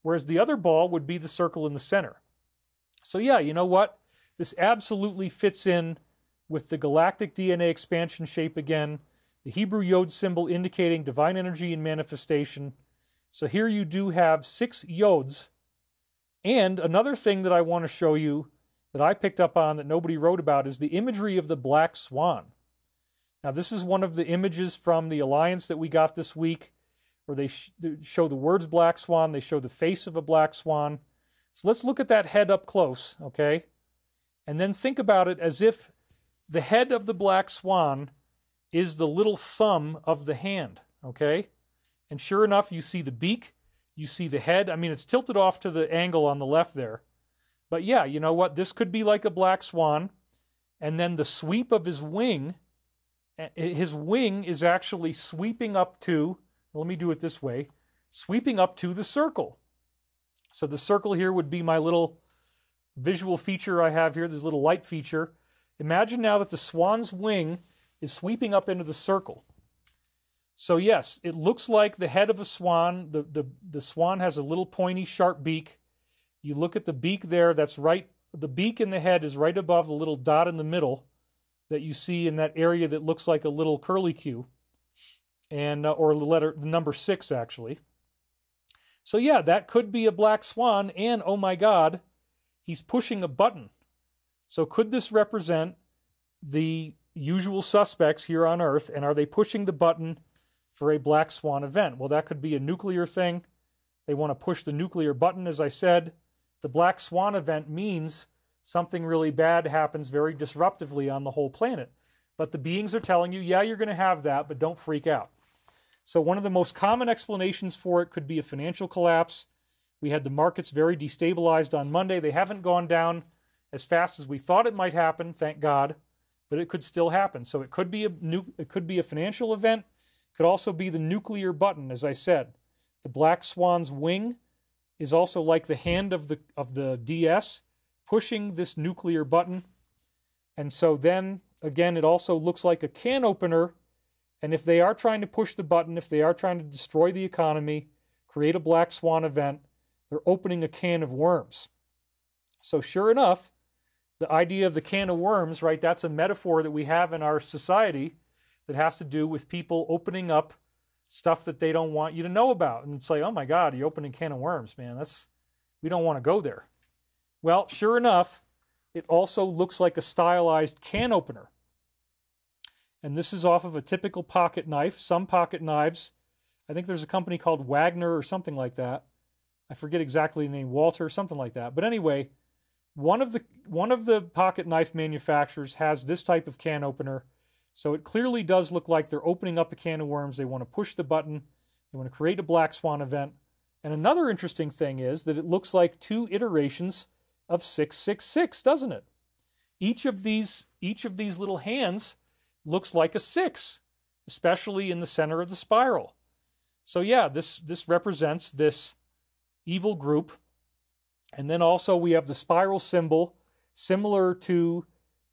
whereas the other ball would be the circle in the center. So yeah, you know what? This absolutely fits in with the galactic DNA expansion shape again, the Hebrew yod symbol indicating divine energy and manifestation. So here you do have 6 yods. And another thing that I want to show you that I picked up on that nobody wrote about is the imagery of the black swan. Now, this is one of the images from the Alliance that we got this week, where they show the words black swan, they show the face of a black swan. So let's look at that head up close, okay? And then think about it as if the head of the black swan is the little thumb of the hand, okay? And sure enough, you see the beak, you see the head. I mean, it's tilted off to the angle on the left there. But yeah, you know what? This could be like a black swan. And then the sweep of his wing is actually sweeping up to, let me do it this way, sweeping up to the circle. So the circle here would be my little visual feature I have here, this little light feature. Imagine now that the swan's wing is sweeping up into the circle. So yes, it looks like the head of a swan. The swan has a little pointy, sharp beak. You look at the beak there, that's right, the beak and the head is right above the little dot in the middle that you see in that area that looks like a little curlicue, and or the number 6 actually. So yeah, that could be a black swan, and oh my God, he's pushing a button. So could this represent the usual suspects here on Earth, and are they pushing the button for a black swan event? Well, that could be a nuclear thing. They want to push the nuclear button, as I said. The black swan event means something really bad happens very disruptively on the whole planet. But the beings are telling you, yeah, you're going to have that, but don't freak out. So one of the most common explanations for it could be a financial collapse. We had the markets very destabilized on Monday. They haven't gone down as fast as we thought it might happen, thank God, but it could still happen. So it could be a financial event. It could also be the nuclear button, as I said. The black swan's wing is also like the hand of the DS pushing this nuclear button. And so then, again, it also looks like a can opener. And if they are trying to push the button, if they are trying to destroy the economy, create a black swan event, they're opening a can of worms. So sure enough, the idea of the can of worms, right, that's a metaphor that we have in our society that has to do with people opening up stuff that they don't want you to know about. And it's like, oh my God, you're opening a can of worms, man. We don't want to go there. Well, sure enough, it also looks like a stylized can opener. And this is off of a typical pocket knife. Some pocket knives, I think there's a company called Wagner or something like that. I forget exactly the name, Walter, something like that. But anyway, one of the pocket knife manufacturers has this type of can opener. So it clearly does look like they're opening up a can of worms. They want to push the button. They want to create a black swan event. And another interesting thing is that it looks like 2 iterations of 666, doesn't it? Each of these little hands looks like a 6, especially in the center of the spiral. So yeah, this represents this evil group And then also we have the spiral symbol, similar to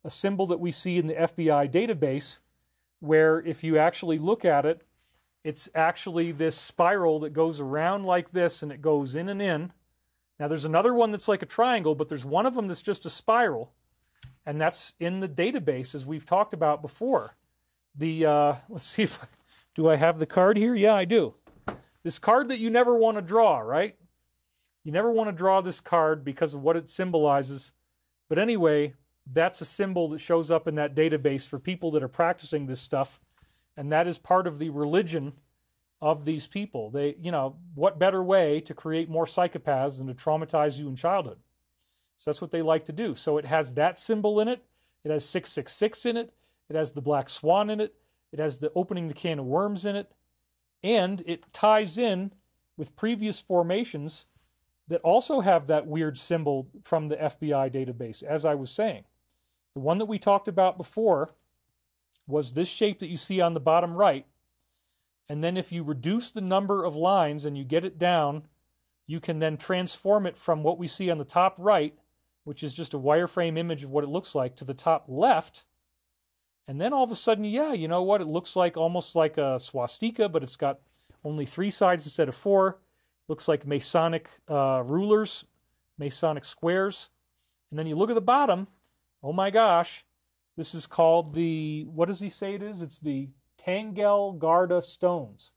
a symbol that we see in the FBI database, where if you actually look at it, it's actually this spiral that goes around like this, and it goes in and in. Now there's another one that's like a triangle, but there's one of them that's just a spiral, and that's in the database, as we've talked about before. Let's see if do I have the card here? Yeah, I do. This card that you never want to draw, right? You never want to draw this card because of what it symbolizes. But anyway, that's a symbol that shows up in that database for people that are practicing this stuff, and that is part of the religion of these people. They, what better way to create more psychopaths than to traumatize you in childhood? So that's what they like to do. So it has that symbol in it. It has 666 in it. It has the black swan in it. It has the opening the can of worms in it. And it ties in with previous formations that also have that weird symbol from the FBI database, as I was saying. The one that we talked about before was this shape that you see on the bottom right. And then if you reduce the number of lines and you get it down, you can then transform it from what we see on the top right, which is just a wireframe image of what it looks like, to the top left. And then all of a sudden, yeah, you know what? It looks like almost like a swastika, but it's got only 3 sides instead of 4. Looks like Masonic rulers, Masonic squares. And then you look at the bottom. Oh my gosh. This is called the, what does he say it is? It's the Tangel Garda stones.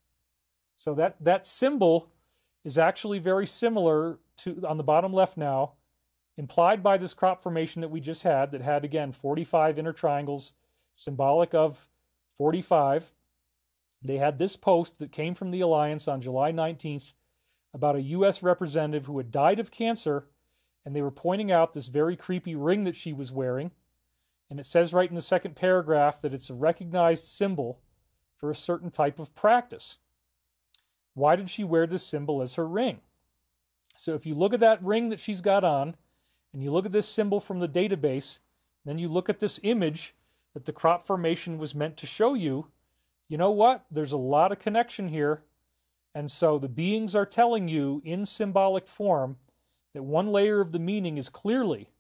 So that symbol is actually very similar to, on the bottom left now, implied by this crop formation that we just had, that had, again, 45 inner triangles, symbolic of 45. They had this post that came from the Alliance on July 19th about a U.S. representative who had died of cancer, and they were pointing out this very creepy ring that she was wearing. And it says right in the second paragraph that it's a recognized symbol for a certain type of practice. Why did she wear this symbol as her ring? So if you look at that ring that she's got on, and you look at this symbol from the database, then you look at this image that the crop formation was meant to show you, you know what? There's a lot of connection here. And so the beings are telling you in symbolic form that one layer of the meaning is clearly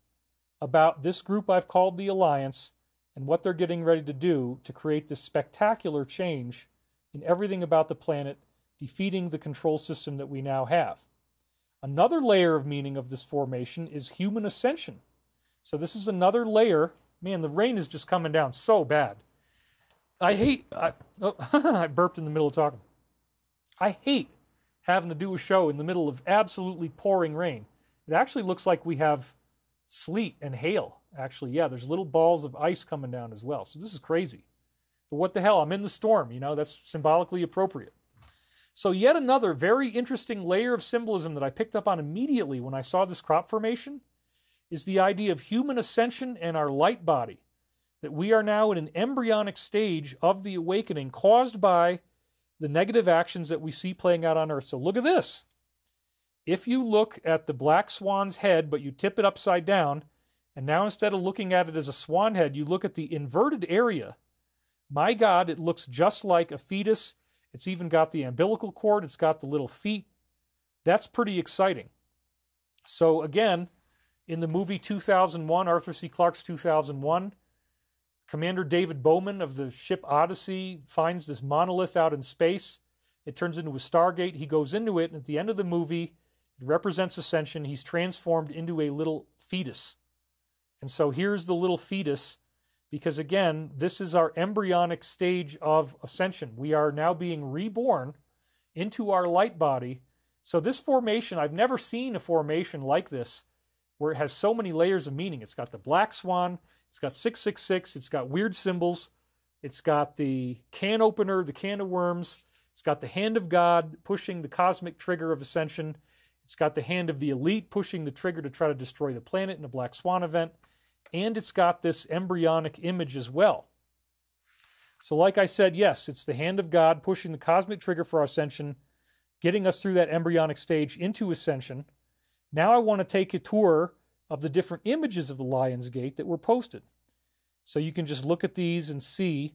about this group I've called the Alliance and what they're getting ready to do to create this spectacular change in everything about the planet, defeating the control system that we now have. Another layer of meaning of this formation is human ascension. So this is another layer. Man, the rain is just coming down so bad. I burped in the middle of talking. I hate having to do a show in the middle of absolutely pouring rain. It actually looks like we have sleet and hail. Actually, yeah, there's little balls of ice coming down as well. So this is crazy. But what the hell? I'm in the storm, that's symbolically appropriate. So yet another very interesting layer of symbolism that I picked up on immediately when I saw this crop formation is the idea of human ascension and our light body. That we are now in an embryonic stage of the awakening caused by the negative actions that we see playing out on Earth. So look at this. If you look at the black swan's head, but you tip it upside down, and now instead of looking at it as a swan head, you look at the inverted area, my God, it looks just like a fetus. It's even got the umbilical cord. It's got the little feet. That's pretty exciting. So again, in the movie 2001, Arthur C. Clarke's 2001, Commander David Bowman of the ship Odyssey finds this monolith out in space. It turns into a Stargate. He goes into it, and at the end of the movie, it represents ascension. He's transformed into a little fetus. And so here's the little fetus, because again, this is our embryonic stage of ascension. We are now being reborn into our light body. So this formation, I've never seen a formation like this, where it has so many layers of meaning. It's got the black swan, it's got 666, it's got weird symbols, it's got the can opener, the can of worms, it's got the hand of God pushing the cosmic trigger of ascension, it's got the hand of the elite pushing the trigger to try to destroy the planet in a black swan event, and it's got this embryonic image as well. So like I said, yes, it's the hand of God pushing the cosmic trigger for our ascension, getting us through that embryonic stage into ascension. Now I want to take a tour of the different images of the Lion's Gate that were posted. So you can just look at these and see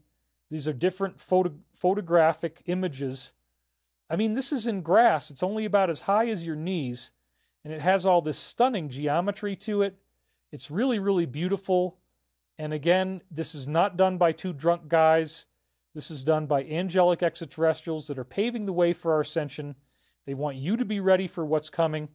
these are different photographic images. I mean, this is in grass. It's only about as high as your knees. and it has all this stunning geometry to it. It's really, really beautiful. And again, this is not done by two drunk guys. This is done by angelic extraterrestrials that are paving the way for our ascension. They want you to be ready for what's coming.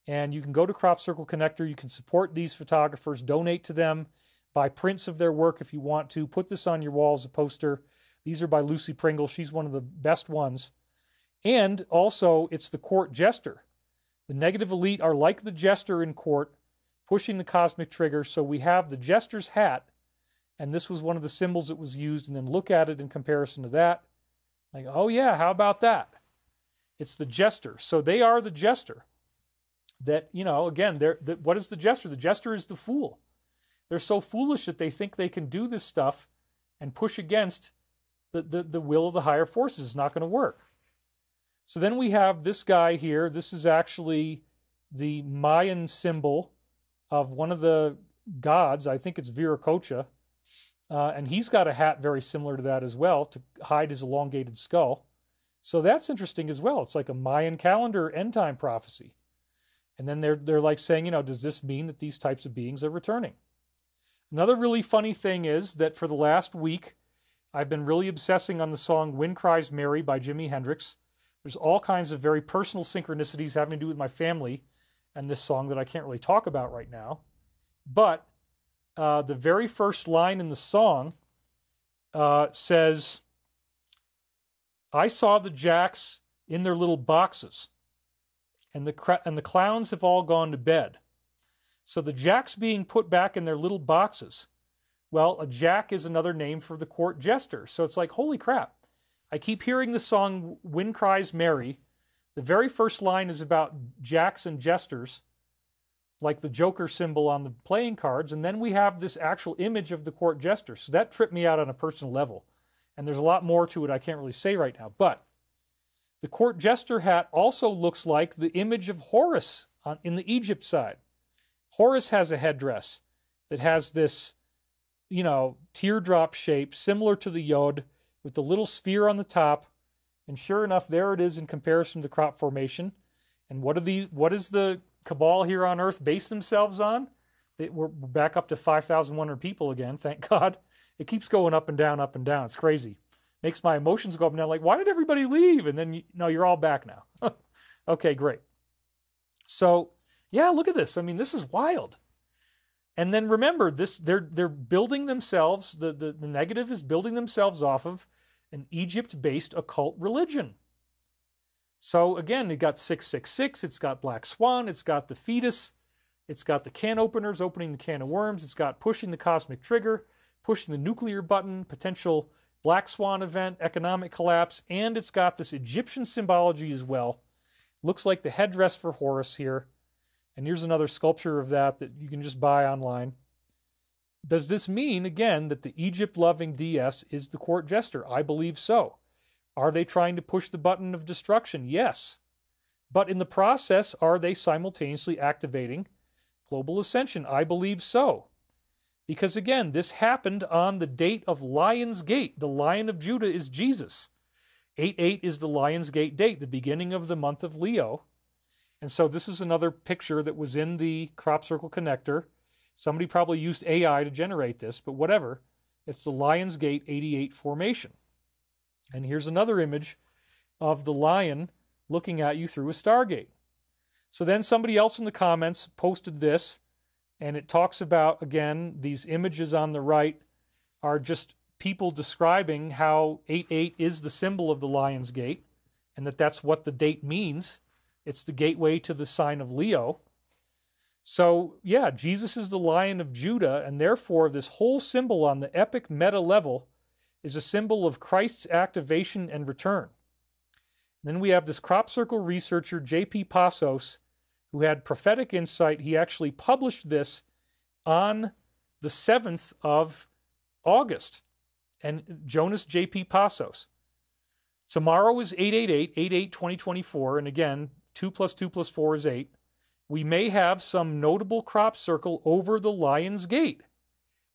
And you can go to Crop Circle Connector. You can support these photographers, donate to them, buy prints of their work if you want to. Put this on your wall as a poster. These are by Lucy Pringle. She's one of the best ones. And also, it's the Court Jester. The Negative Elite are like the Jester in court, pushing the cosmic trigger. So we have the Jester's hat, and this was one of the symbols that was used, and then look at it in comparison to that. Like, oh yeah, how about that? It's the Jester. So they are the Jester. That, you know, again, what is the Jester? The Jester is the fool. They're so foolish that they think they can do this stuff and push against the will of the higher forces. It's not going to work. So then we have this guy here. This is actually the Mayan symbol of one of the gods. I think it's Viracocha. And he's got a hat very similar to that as well to hide his elongated skull. So that's interesting as well. It's like a Mayan calendar end time prophecy. And then they're like saying, you know, does this mean that these types of beings are returning? Another really funny thing is that for the last week, I've been really obsessing on the song Wind Cries Mary by Jimi Hendrix. There's all kinds of very personal synchronicities having to do with my family and this song that I can't really talk about right now. But the very first line in the song says, I saw the jacks in their little boxes, and the clowns have all gone to bed. So the jacks being put back in their little boxes. Well, a jack is another name for the court jester. So it's like, holy crap. I keep hearing the song Wind Cries Mary. The very first line is about jacks and jesters, like the Joker symbol on the playing cards. And then we have this actual image of the court jester. So that tripped me out on a personal level. And there's a lot more to it I can't really say right now. But the court jester hat also looks like the image of Horus in the Egypt side. Horus has a headdress that has this, you know, teardrop shape similar to the Yod with the little sphere on the top. And sure enough, there it is in comparison to crop formation. And what is the cabal here on Earth base themselves on? We're back up to 5,100 people again, thank God. It keeps going up and down, up and down. It's crazy. Makes my emotions go up and down. Like, why did everybody leave? And then, no, you're all back now. Okay, great. So, yeah, look at this. I mean, this is wild. And then remember, they're building themselves, the negative is building themselves off of an Egypt-based occult religion. So again, it got 666, it's got Black Swan, it's got the fetus, it's got the can openers opening the can of worms, it's got pushing the cosmic trigger, pushing the nuclear button, potential Black Swan event, economic collapse, and it's got this Egyptian symbology as well. Looks like the headdress for Horus here. And here's another sculpture of that you can just buy online. Does this mean, again, that the Egypt-loving DS is the court jester? I believe so. Are they trying to push the button of destruction? Yes. But in the process, are they simultaneously activating global ascension? I believe so. Because again, this happened on the date of Lion's Gate. The Lion of Judah is Jesus. 8/8 is the Lion's Gate date, the beginning of the month of Leo. And so this is another picture that was in the Crop Circle Connector. Somebody probably used AI to generate this, but whatever. It's the Lion's Gate 88 formation. And here's another image of the lion looking at you through a stargate. So then somebody else in the comments posted this, and it talks about, again, these images on the right are just people describing how 8/8 is the symbol of the Lion's Gate, and that's what the date means. It's the gateway to the sign of Leo. So, yeah, Jesus is the Lion of Judah, and therefore this whole symbol on the epic meta level is a symbol of Christ's activation and return. And then we have this Crop Circle researcher, J.P. Passos, who had prophetic insight. He actually published this on the 7th of August. And Jonas J.P. Passos. Tomorrow is 8/88, 8/8/2024, and again, 2 + 2 + 4 is 8. We may have some notable crop circle over the Lion's Gate.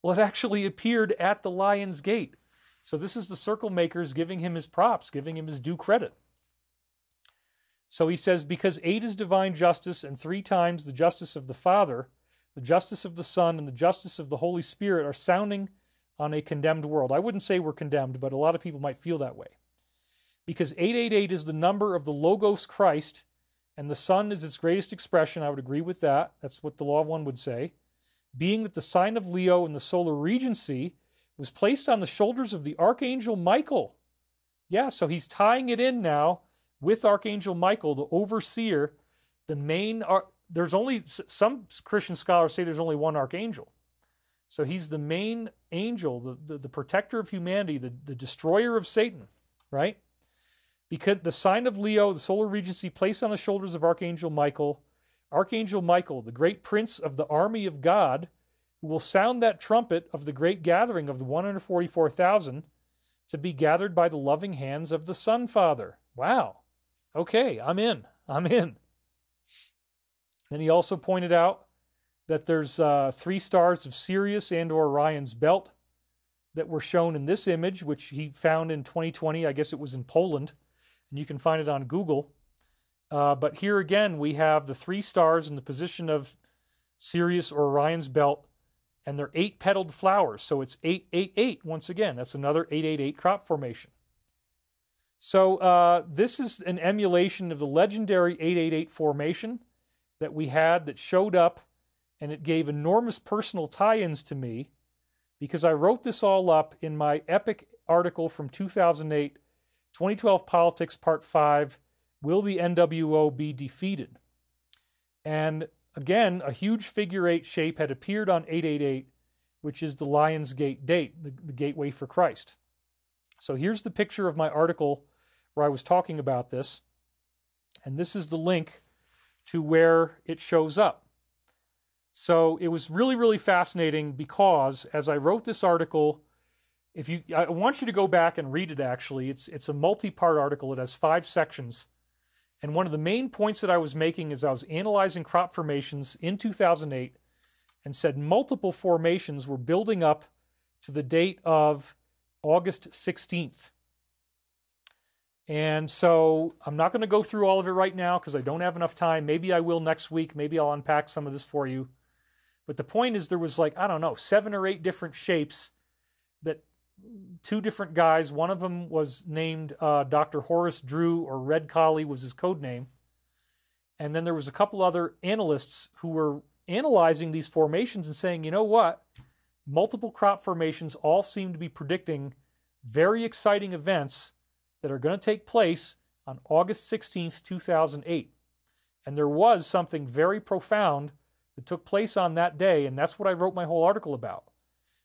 Well, it actually appeared at the Lion's Gate. So this is the circle makers giving him his props, giving him his due credit. So he says, because 8 is divine justice and 3 times the justice of the Father, the justice of the Son, and the justice of the Holy Spirit are sounding on a condemned world. I wouldn't say we're condemned, but a lot of people might feel that way. Because 888 is the number of the Logos Christ, and the Son is its greatest expression. I would agree with that. That's what the Law of One would say. Being that the sign of Leo in the solar regency was placed on the shoulders of the Archangel Michael. Yeah, so he's tying it in now with Archangel Michael, the overseer, the main... There's only... Some Christian scholars say there's only one archangel. So he's the main angel, the protector of humanity, the destroyer of Satan, right? Because the sign of Leo, the solar regency, placed on the shoulders of Archangel Michael, the great prince of the army of God, who will sound that trumpet of the great gathering of the 144,000 to be gathered by the loving hands of the Son Father. Wow. Okay, I'm in. Then he also pointed out that there's 3 stars of Sirius and or Orion's belt that were shown in this image, which he found in 2020. I guess it was in Poland, and you can find it on Google. But here again, we have the 3 stars in the position of Sirius or Orion's belt, and they're 8-petaled flowers. So it's 888 once again. That's another 888 crop formation. So this is an emulation of the legendary 888 formation that we had that showed up, and it gave enormous personal tie-ins to me because I wrote this all up in my epic article from 2008, 2012 Politics Part 5, Will the NWO Be Defeated? And again, a huge figure 8 shape had appeared on 888, which is the Lion's Gate date, the gateway for Christ. So here's the picture of my article where I was talking about this, and this is the link to where it shows up. So it was really, really fascinating because as I wrote this article, I want you to go back and read it actually. It's a multi-part article. It has 5 sections. And one of the main points that I was making is I was analyzing crop formations in 2008 and said multiple formations were building up to the date of August 16th. And so I'm not going to go through all of it right now because I don't have enough time. Maybe I will next week. Maybe I'll unpack some of this for you. But the point is there was 7 or 8 different shapes that 2 different guys, one of them was named Dr. Horace Drew, or Red Collie was his code name. And then there was a couple other analysts who were analyzing these formations and saying, you know what? Multiple crop formations all seem to be predicting very exciting events that are going to take place on August 16th, 2008. And there was something very profound that took place on that day, and that's what I wrote my whole article about.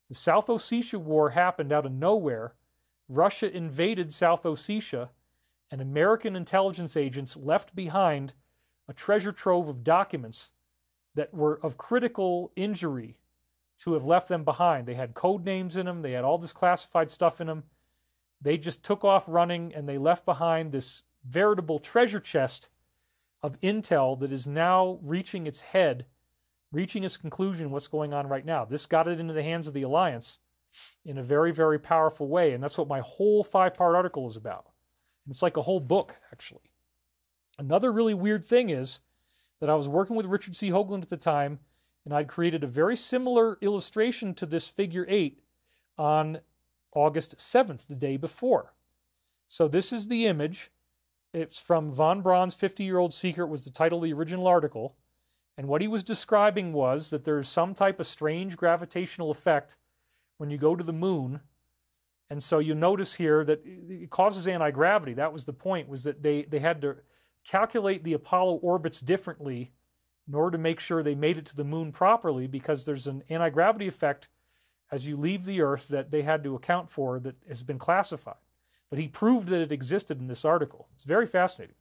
The South Ossetia War happened out of nowhere. Russia invaded South Ossetia, and American intelligence agents left behind a treasure trove of documents that were of critical injury to have left them behind. They had code names in them. They had all this classified stuff in them. They just took off running, and they left behind this veritable treasure chest of intel that is now reaching its head, reaching its conclusion, what's going on right now. This got it into the hands of the Alliance in a very, very powerful way, and that's what my whole 5-part article is about. And it's like a whole book, actually. Another really weird thing is that I was working with Richard C. Hoagland at the time, and I'd created a very similar illustration to this figure 8 on August 7th, the day before. So this is the image. It's from Von Braun's 50-Year-Old Secret was the title of the original article. And what he was describing was that there's some type of strange gravitational effect when you go to the moon. And so you notice here that it causes anti-gravity. That was the point, was that they had to calculate the Apollo orbits differently in order to make sure they made it to the moon properly, because there's an anti-gravity effect as you leave the Earth that they had to account for that has been classified. But he proved that it existed in this article. It's very fascinating.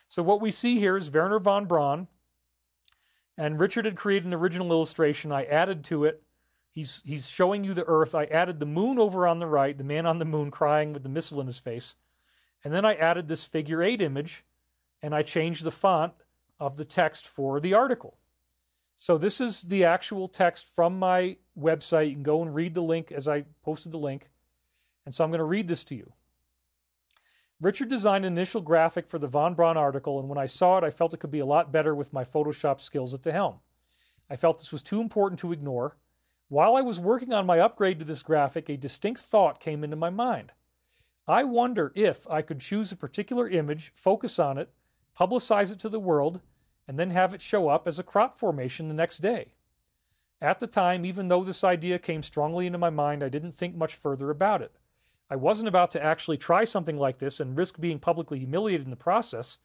So what we see here is Wernher von Braun, and Richard had created an original illustration. I added to it. He's showing you the Earth. I added the moon over on the right, the man on the moon crying with the missile in his face. And then I added this figure 8 image, and I changed the font of the text for the article. So this is the actual text from my website. You can go and read the link as I posted the link. And so I'm going to read this to you. Richard designed an initial graphic for the Von Braun article, and when I saw it, I felt it could be a lot better with my Photoshop skills at the helm. I felt this was too important to ignore. While I was working on my upgrade to this graphic, a distinct thought came into my mind. I wonder if I could choose a particular image, focus on it, publicize it to the world, and then have it show up as a crop formation the next day. At the time, even though this idea came strongly into my mind, I didn't think much further about it. I wasn't about to actually try something like this and risk being publicly humiliated in the process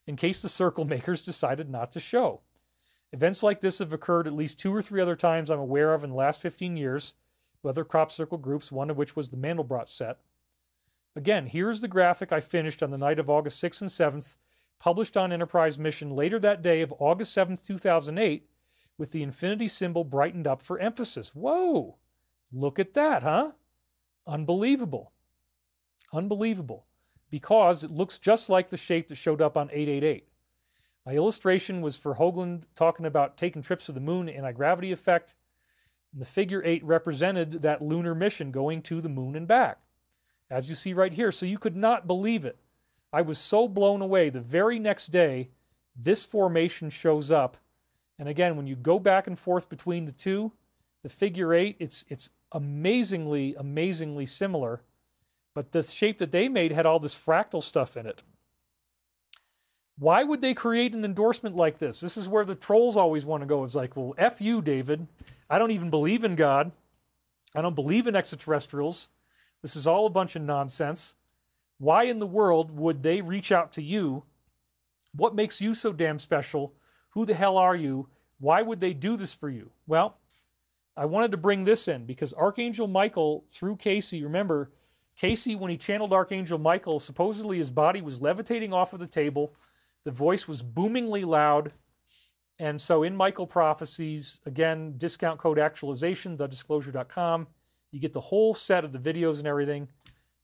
in case the circle makers decided not to show. Events like this have occurred at least 2 or 3 other times I'm aware of in the last 15 years with other crop circle groups, one of which was the Mandelbrot set. Again, here's the graphic I finished on the night of August 6th and 7th, published on Enterprise Mission later that day of August 7th, 2008, with the infinity symbol brightened up for emphasis. Whoa! Look at that, huh? Unbelievable. Unbelievable. Because it looks just like the shape that showed up on 888. My illustration was for Hoagland talking about taking trips to the moon, anti-gravity effect. And the figure 8 represented that lunar mission going to the moon and back, as you see right here. So you could not believe it. I was so blown away. The very next day, this formation shows up. And again, when you go back and forth between the two, the figure 8, it's amazingly, amazingly similar. But the shape that they made had all this fractal stuff in it. Why would they create an endorsement like this? This is where the trolls always want to go. It's like, well, F you, David. I don't even believe in God. I don't believe in extraterrestrials. This is all a bunch of nonsense. Why in the world would they reach out to you? What makes you so damn special? Who the hell are you? Why would they do this for you? Well, I wanted to bring this in because Archangel Michael, through Casey, remember, Casey, when he channeled Archangel Michael, supposedly his body was levitating off of the table. The voice was boomingly loud. And so in Michael Prophecies, again, discount code actualization, thedisclosure.com, you get the whole set of the videos and everything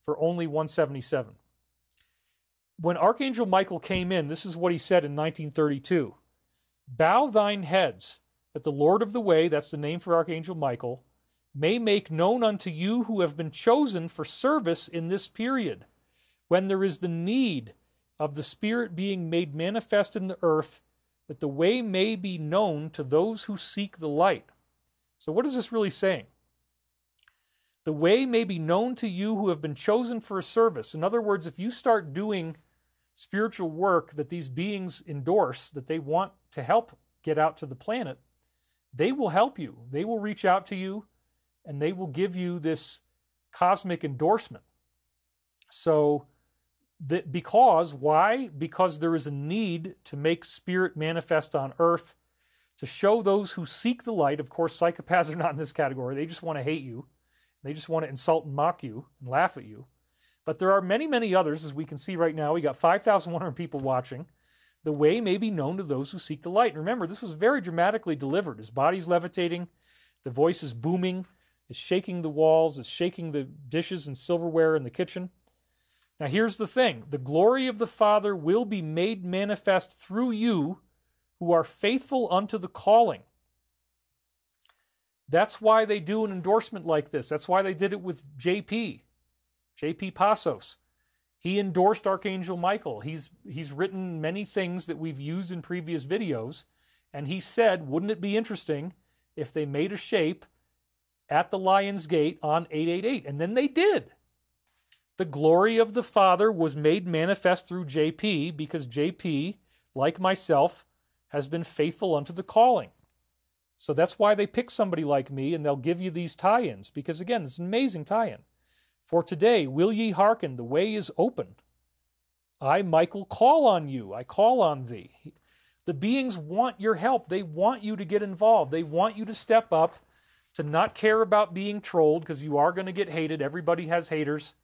for only $177. When Archangel Michael came in, this is what he said in 1932. Bow thine heads, that the Lord of the Way, that's the name for Archangel Michael, may make known unto you who have been chosen for service in this period, when there is the need of the Spirit being made manifest in the earth, that the way may be known to those who seek the light. So what is this really saying? The way may be known to you who have been chosen for a service. In other words, if you start doing spiritual work that these beings endorse, that they want to help get out to the planet, they will help you. They will reach out to you, and they will give you this cosmic endorsement. So, because, why? Because there is a need to make spirit manifest on earth, to show those who seek the light. Of course, psychopaths are not in this category. They just want to hate you. They just want to insult and mock you and laugh at you. But there are many, many others, as we can see right now. We got 5,100 people watching. The way may be known to those who seek the light. And remember, this was very dramatically delivered. His body's levitating. The voice is booming. It's shaking the walls. It's shaking the dishes and silverware in the kitchen. Now, here's the thing. The glory of the Father will be made manifest through you who are faithful unto the calling. That's why they do an endorsement like this. That's why they did it with JP Passos. He endorsed Archangel Michael. He's written many things that we've used in previous videos, and he said, wouldn't it be interesting if they made a shape at the Lion's Gate on 888? And then they did. The glory of the Father was made manifest through JP because JP, like myself, has been faithful unto the calling. So that's why they pick somebody like me, and they'll give you these tie-ins, because again, it's an amazing tie-in. For today, will ye hearken? The way is open. I, Michael, call on you. I call on thee. The beings want your help. They want you to get involved. They want you to step up, to not care about being trolled, because you are going to get hated. Everybody has haters.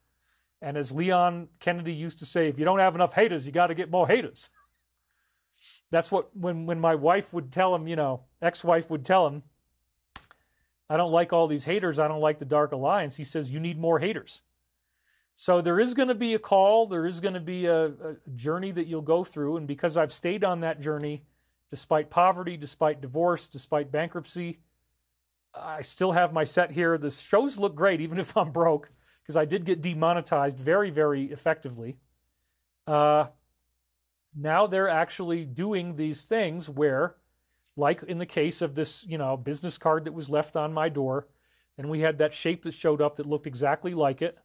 And as Leon Kennedy used to say, if you don't have enough haters, you got to get more haters. That's what, when my wife would tell him, ex-wife would tell him, I don't like all these haters, I don't like the Dark Alliance, he says, you need more haters. So there is going to be a call, there is going to be a journey that you'll go through, and because I've stayed on that journey, despite poverty, despite divorce, despite bankruptcy, I still have my set here. The shows look great, even if I'm broke, because I did get demonetized very, very effectively. now they're actually doing these things where, like in the case of this, business card that was left on my door, and we had that shape that showed up that looked exactly like it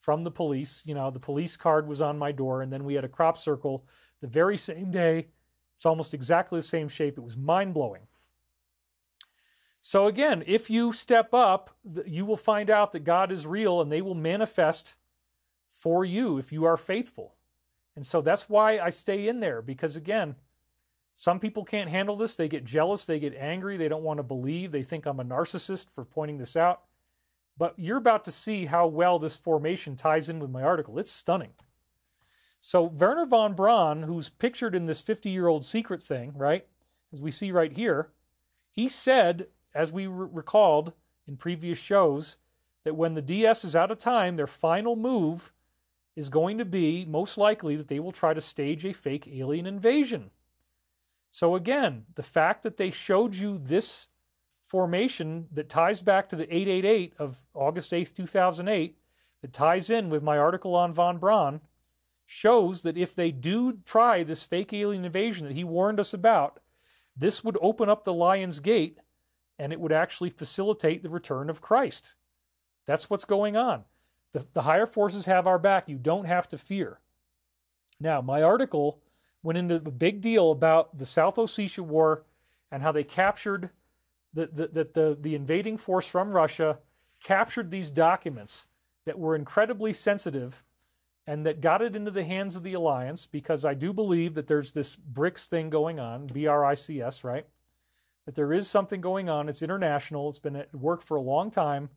from the police. The police card was on my door, and then we had a crop circle the very same day. It's almost exactly the same shape. It was mind-blowing. So again, if you step up, you will find out that God is real, and they will manifest for you if you are faithful. And so that's why I stay in there, because again, some people can't handle this. They get jealous. They get angry. They don't want to believe. They think I'm a narcissist for pointing this out. But you're about to see how well this formation ties in with my article. It's stunning. So Wernher von Braun, who's pictured in this 50-year-old secret thing, right, as we see right here, he said, as we recalled in previous shows, that when the DS is out of time, their final move is going to be, most likely, that they will try to stage a fake alien invasion. So again, the fact that they showed you this formation that ties back to the 888 of August 8th, 2008, that ties in with my article on von Braun, shows that if they do try this fake alien invasion that he warned us about, this would open up the Lion's Gate, and it would actually facilitate the return of Christ. That's what's going on. The higher forces have our back. You don't have to fear. Now, my article went into a big deal about the South Ossetia War and how they captured the invading force from Russia, captured these documents that were incredibly sensitive and that got it into the hands of the Alliance, because I do believe that there's this BRICS thing going on, BRICS, right? That there is something going on. It's international. It's been at work for a long time.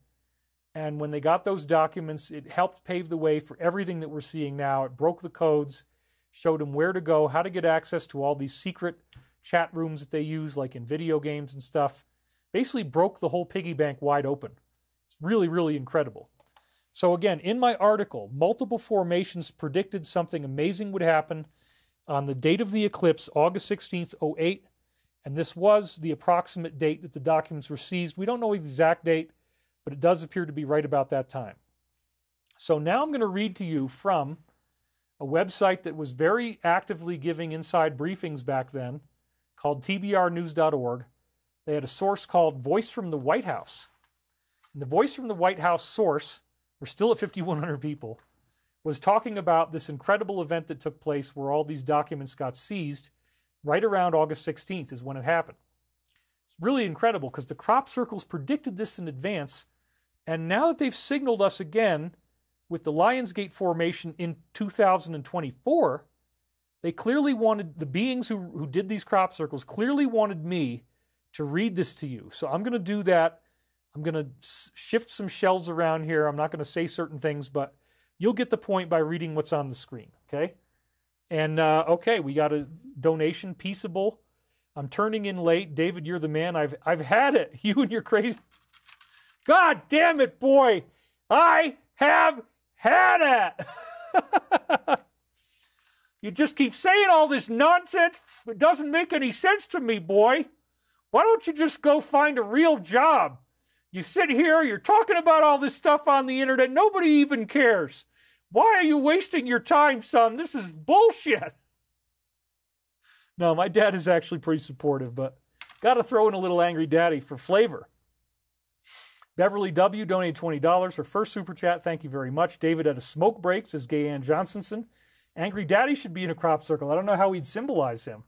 And when they got those documents, it helped pave the way for everything that we're seeing now. It broke the codes, showed them where to go, how to get access to all these secret chat rooms that they use, like in video games and stuff. Basically broke the whole piggy bank wide open. It's really, really incredible. So again, in my article, multiple formations predicted something amazing would happen on the date of the eclipse, August 16th, 08. And this was the approximate date that the documents were seized. We don't know the exact date, but it does appear to be right about that time. So now I'm going to read to you from a website that was very actively giving inside briefings back then, called tbrnews.org. They had a source called Voice from the White House. And the Voice from the White House source, we're still at 5,100 people, was talking about this incredible event that took place where all these documents got seized right around August 16th is when it happened. It's really incredible because the crop circles predicted this in advance. And now that they've signaled us again with the Lion's Gate formation in 2024, they clearly wanted, the beings who did these crop circles clearly wanted me to read this to you. So I'm going to do that. I'm going to shift some shells around here. I'm not going to say certain things, but you'll get the point by reading what's on the screen, okay? And, okay, we got a donation, Peaceable. I'm turning in late. David, you're the man. I've had it. You and your crazy... God damn it, boy. I have had it. You just keep saying all this nonsense. It doesn't make any sense to me, boy. Why don't you just go find a real job? You sit here, you're talking about all this stuff on the internet. Nobody even cares. Why are you wasting your time, son? This is bullshit. No, my dad is actually pretty supportive, but got to throw in a little angry daddy for flavor. Beverly W. donated $20. Her first super chat. Thank you very much. David at a smoke break, says Gay Ann Johnsonson. Angry Daddy should be in a crop circle. I don't know how we'd symbolize him.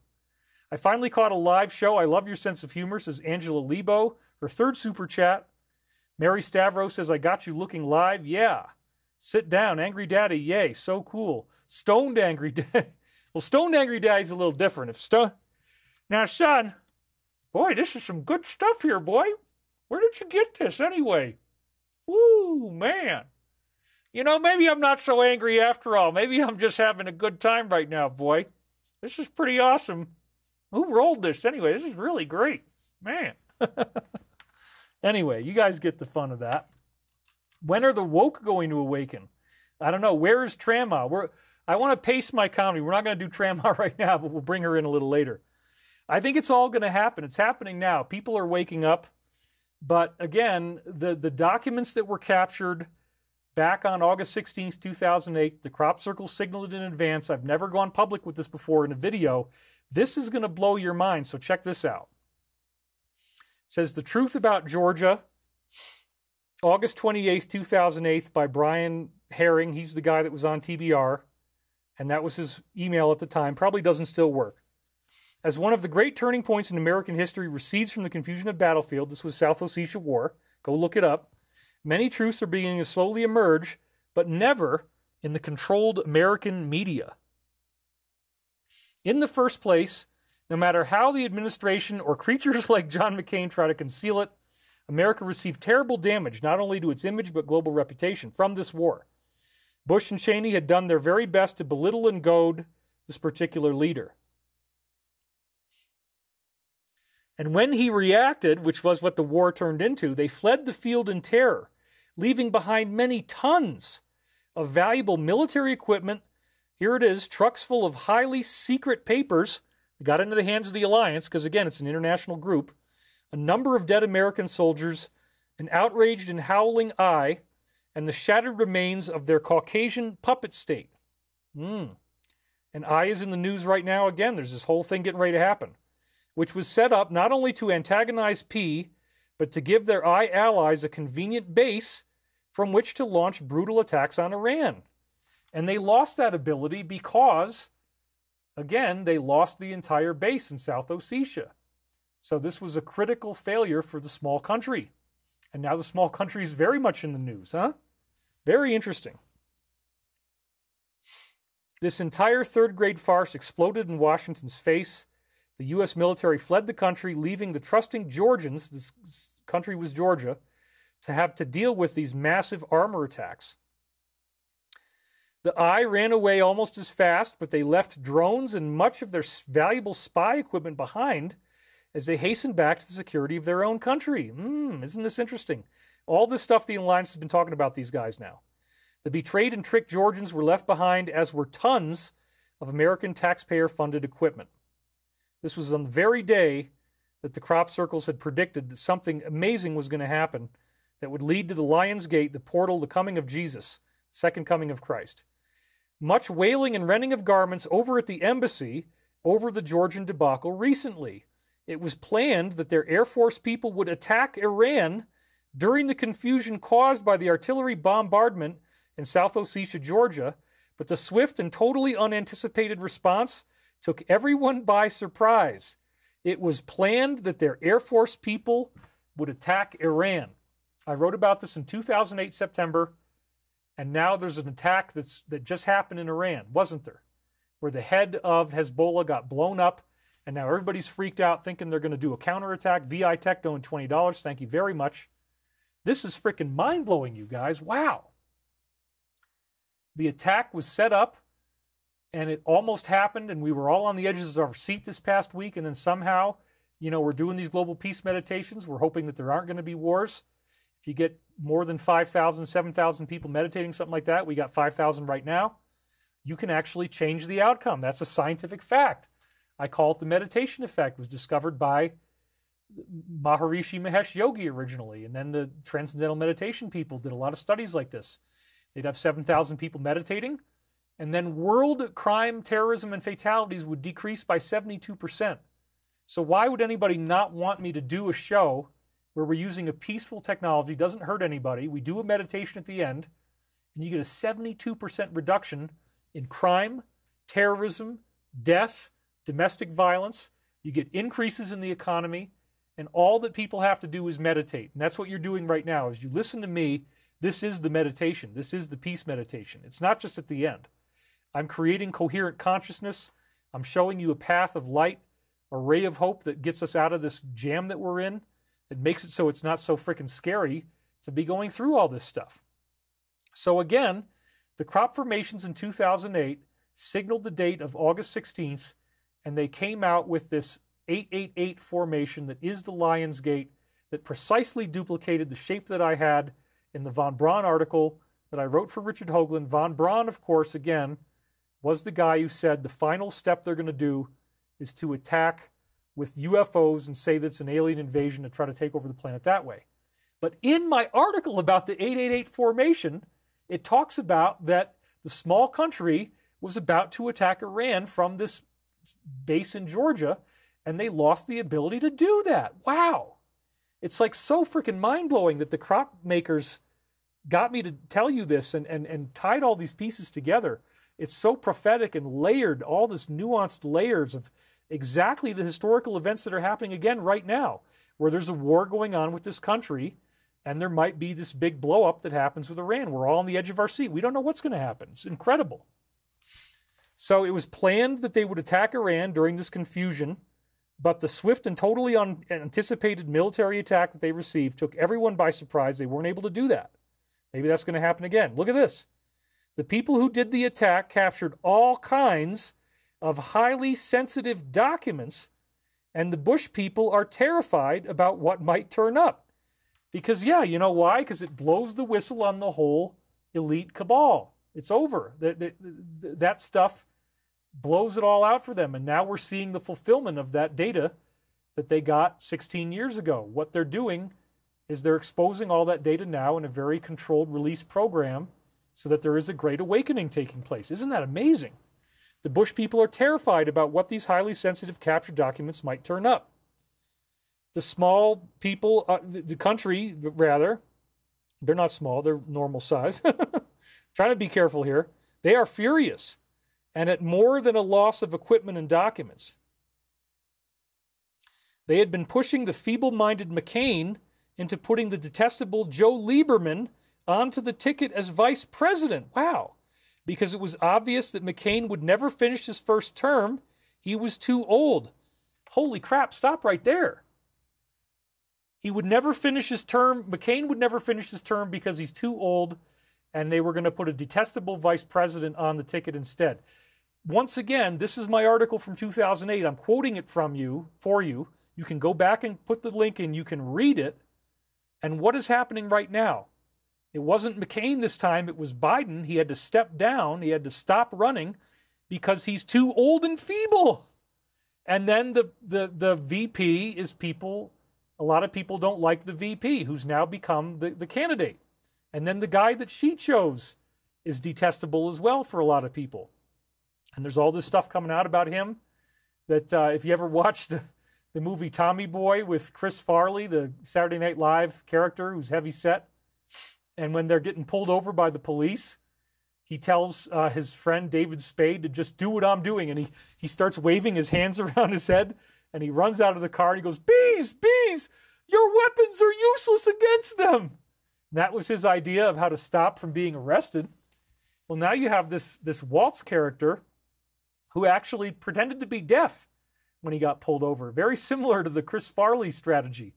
I finally caught a live show. I love your sense of humor, says Angela Lebo. Her third super chat. Mary Stavros says, I got you looking live. Yeah. Sit down. Angry Daddy. Yay. So cool. Stoned Angry Daddy. Well, Stoned Angry Daddy's a little different. Now, son, boy, this is some good stuff here, boy. Where did you get this anyway? Woo, man. You know, maybe I'm not so angry after all. Maybe I'm just having a good time right now, boy. This is pretty awesome. Who rolled this anyway? This is really great. Man. Anyway, you guys get the fun of that. When are the woke going to awaken? I don't know. Where is Trama? I want to pace my comedy. We're not going to do Trama right now, but we'll bring her in a little later. I think it's all going to happen. It's happening now. People are waking up. But again, the documents that were captured back on August 16th, 2008. The crop circle signaled it in advance. I've never gone public with this before in a video. This is going to blow your mind, so check this out. It says, The Truth About Georgia, August 28th, 2008, by Brian Herring. He's the guy that was on TBR, and that was his email at the time. Probably doesn't still work. As one of the great turning points in American history recedes from the confusion of battlefield, this was South Ossetia War, go look it up, many truths are beginning to slowly emerge, but never in the controlled American media. In the first place, no matter how the administration or creatures like John McCain try to conceal it, America received terrible damage, not only to its image but global reputation, from this war. Bush and Cheney had done their very best to belittle and goad this particular leader. And when he reacted, which was what the war turned into, they fled the field in terror, leaving behind many tons of valuable military equipment. Here it is, trucks full of highly secret papers that got into the hands of the alliance, because again, it's an international group, a number of dead American soldiers, an outraged and howling eye, and the shattered remains of their Caucasian puppet state. And I is in the news right now again. There's this whole thing getting ready to happen, which was set up not only to antagonize P, but to give their I allies a convenient base from which to launch brutal attacks on Iran. And they lost that ability because, again, they lost the entire base in South Ossetia. So this was a critical failure for the small country. And now the small country is very much in the news, huh? Very interesting. This entire third-grade farce exploded in Washington's face. The U.S. military fled the country, leaving the trusting Georgians, this country was Georgia, to have to deal with these massive armor attacks. The I ran away almost as fast, but they left drones and much of their valuable spy equipment behind as they hastened back to the security of their own country. Isn't this interesting? All this stuff the Alliance has been talking about these guys now. The betrayed and tricked Georgians were left behind, as were tons of American taxpayer-funded equipment. This was on the very day that the crop circles had predicted that something amazing was going to happen that would lead to the Lion's Gate, the portal, the coming of Jesus, second coming of Christ. Much wailing and rending of garments over at the embassy over the Georgian debacle recently. It was planned that their Air Force people would attack Iran during the confusion caused by the artillery bombardment in South Ossetia, Georgia, but the swift and totally unanticipated response took everyone by surprise. It was planned that their Air Force people would attack Iran. I wrote about this in 2008, September, and now there's an attack that just happened in Iran, wasn't there? Where the head of Hezbollah got blown up, and now everybody's freaked out thinking they're going to do a counterattack. VI Tech doing $20. Thank you very much. This is freaking mind-blowing, you guys. Wow. The attack was set up, and it almost happened, and we were all on the edges of our seat this past week, and then somehow, we're doing these global peace meditations. We're hoping that there aren't going to be wars. If you get more than 5,000, 7,000 people meditating, something like that, we got 5,000 right now, you can actually change the outcome. That's a scientific fact. I call it the meditation effect. It was discovered by Maharishi Mahesh Yogi originally, and then the Transcendental Meditation people did a lot of studies like this. They'd have 7,000 people meditating, and then world crime, terrorism, and fatalities would decrease by 72%. So why would anybody not want me to do a show where we're using a peaceful technology, doesn't hurt anybody, we do a meditation at the end, and you get a 72% reduction in crime, terrorism, death, domestic violence, you get increases in the economy, and all that people have to do is meditate. And that's what you're doing right now. As you listen to me, this is the meditation. This is the peace meditation. It's not just at the end. I'm creating coherent consciousness. I'm showing you a path of light, a ray of hope that gets us out of this jam that we're in. It makes it so it's not so freaking scary to be going through all this stuff. So again, the crop formations in 2008 signaled the date of August 16th, and they came out with this 888 formation that is the Lion's Gate that precisely duplicated the shape that I had in the von Braun article that I wrote for Richard Hoagland. Von Braun, of course, again, was the guy who said the final step they're going to do is to attack with UFOs and say that's an alien invasion to try to take over the planet that way. But in my article about the 888 formation, it talks about that the small country was about to attack Iran from this base in Georgia, and they lost the ability to do that. Wow. It's like so freaking mind-blowing that the crop makers got me to tell you this and tied all these pieces together. It's so prophetic and layered, all this nuanced layers of exactly the historical events that are happening again right now, where there's a war going on with this country, and there might be this big blow-up that happens with Iran. We're all on the edge of our seat. We don't know what's going to happen. It's incredible. So it was planned that they would attack Iran during this confusion, but the swift and totally unanticipated military attack that they received took everyone by surprise. They weren't able to do that. Maybe that's going to happen again. Look at this. The people who did the attack captured all kinds of highly sensitive documents, and the Bush people are terrified about what might turn up. Because, yeah, you know why? Because it blows the whistle on the whole elite cabal. It's over. That stuff blows it all out for them. And now we're seeing the fulfillment of that data that they got 16 years ago. What they're doing is they're exposing all that data now in a very controlled release program so that there is a great awakening taking place. Isn't that amazing? The Bush people are terrified about what these highly sensitive captured documents might turn up. The small people, the country, rather, they're not small, they're normal size. Trying to be careful here. They are furious, and at more than a loss of equipment and documents. They had been pushing the feeble-minded McCain into putting the detestable Joe Lieberman onto the ticket as vice president. Wow. Because it was obvious that McCain would never finish his first term. He was too old. Holy crap, stop right there. He would never finish his term. McCain would never finish his term because he's too old, and they were going to put a detestable vice president on the ticket instead. Once again, this is my article from 2008. I'm quoting it for you. You can go back and put the link in. You can read it. And what is happening right now? It wasn't McCain this time. It was Biden. He had to step down. He had to stop running because he's too old and feeble. And then the VP is people, a lot of people don't like the VP, who's now become the candidate. And then the guy that she chose is detestable as well for a lot of people. And there's all this stuff coming out about him that if you ever watched the movie Tommy Boy with Chris Farley, the Saturday Night Live character who's heavy set, and when they're getting pulled over by the police, he tells his friend David Spade to just do what I'm doing. And he starts waving his hands around his head, and he runs out of the car and he goes, "Bees, bees, your weapons are useless against them." And that was his idea of how to stop from being arrested. Well, now you have this Waltz character who actually pretended to be deaf when he got pulled over. Very similar to the Chris Farley strategy.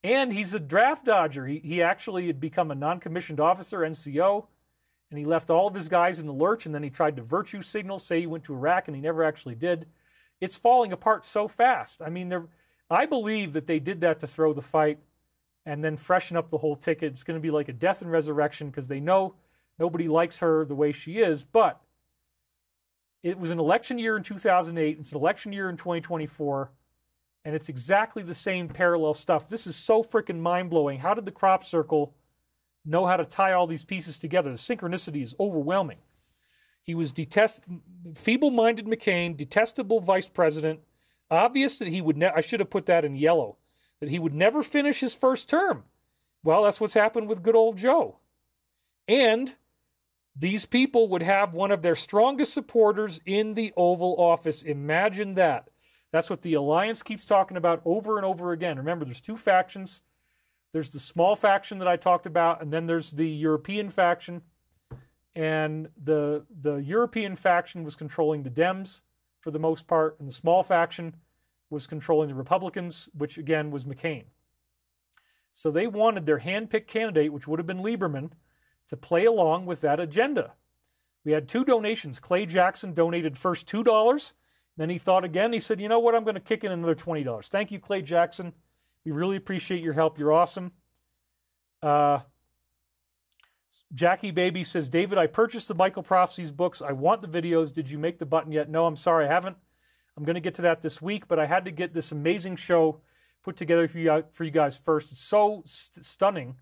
And he's a draft dodger. He actually had become a non-commissioned officer, NCO, and he left all of his guys in the lurch, and then he tried to virtue signal, say he went to Iraq, and he never actually did. It's falling apart so fast. I mean, I believe that they did that to throw the fight and then freshen up the whole ticket. It's going to be like a death and resurrection because they know nobody likes her the way she is, but it was an election year in 2008. It's an election year in 2024. And it's exactly the same parallel stuff. This is so freaking mind-blowing. How did the crop circle know how to tie all these pieces together? The synchronicity is overwhelming. He was feeble-minded McCain, detestable vice president. Obvious that he would I should have put that in yellow, that he would never finish his first term. Well, that's what's happened with good old Joe. And these people would have one of their strongest supporters in the Oval Office. Imagine that. That's what the alliance keeps talking about over and over again. Remember, there's two factions. There's the small faction that I talked about, and then there's the European faction. And the European faction was controlling the Dems for the most part, and the small faction was controlling the Republicans, which again was McCain. So they wanted their hand-picked candidate, which would have been Lieberman, to play along with that agenda. We had two donations. Clay Jackson donated first $2. Then he thought again. He said, you know what? I'm going to kick in another $20. Thank you, Clay Jackson. We really appreciate your help. You're awesome. Jackie Baby says, David, I purchased the Michael Prophecies books. I want the videos. Did you make the button yet? No, I'm sorry, I haven't. I'm going to get to that this week, but I had to get this amazing show put together for you guys first. It's so stunning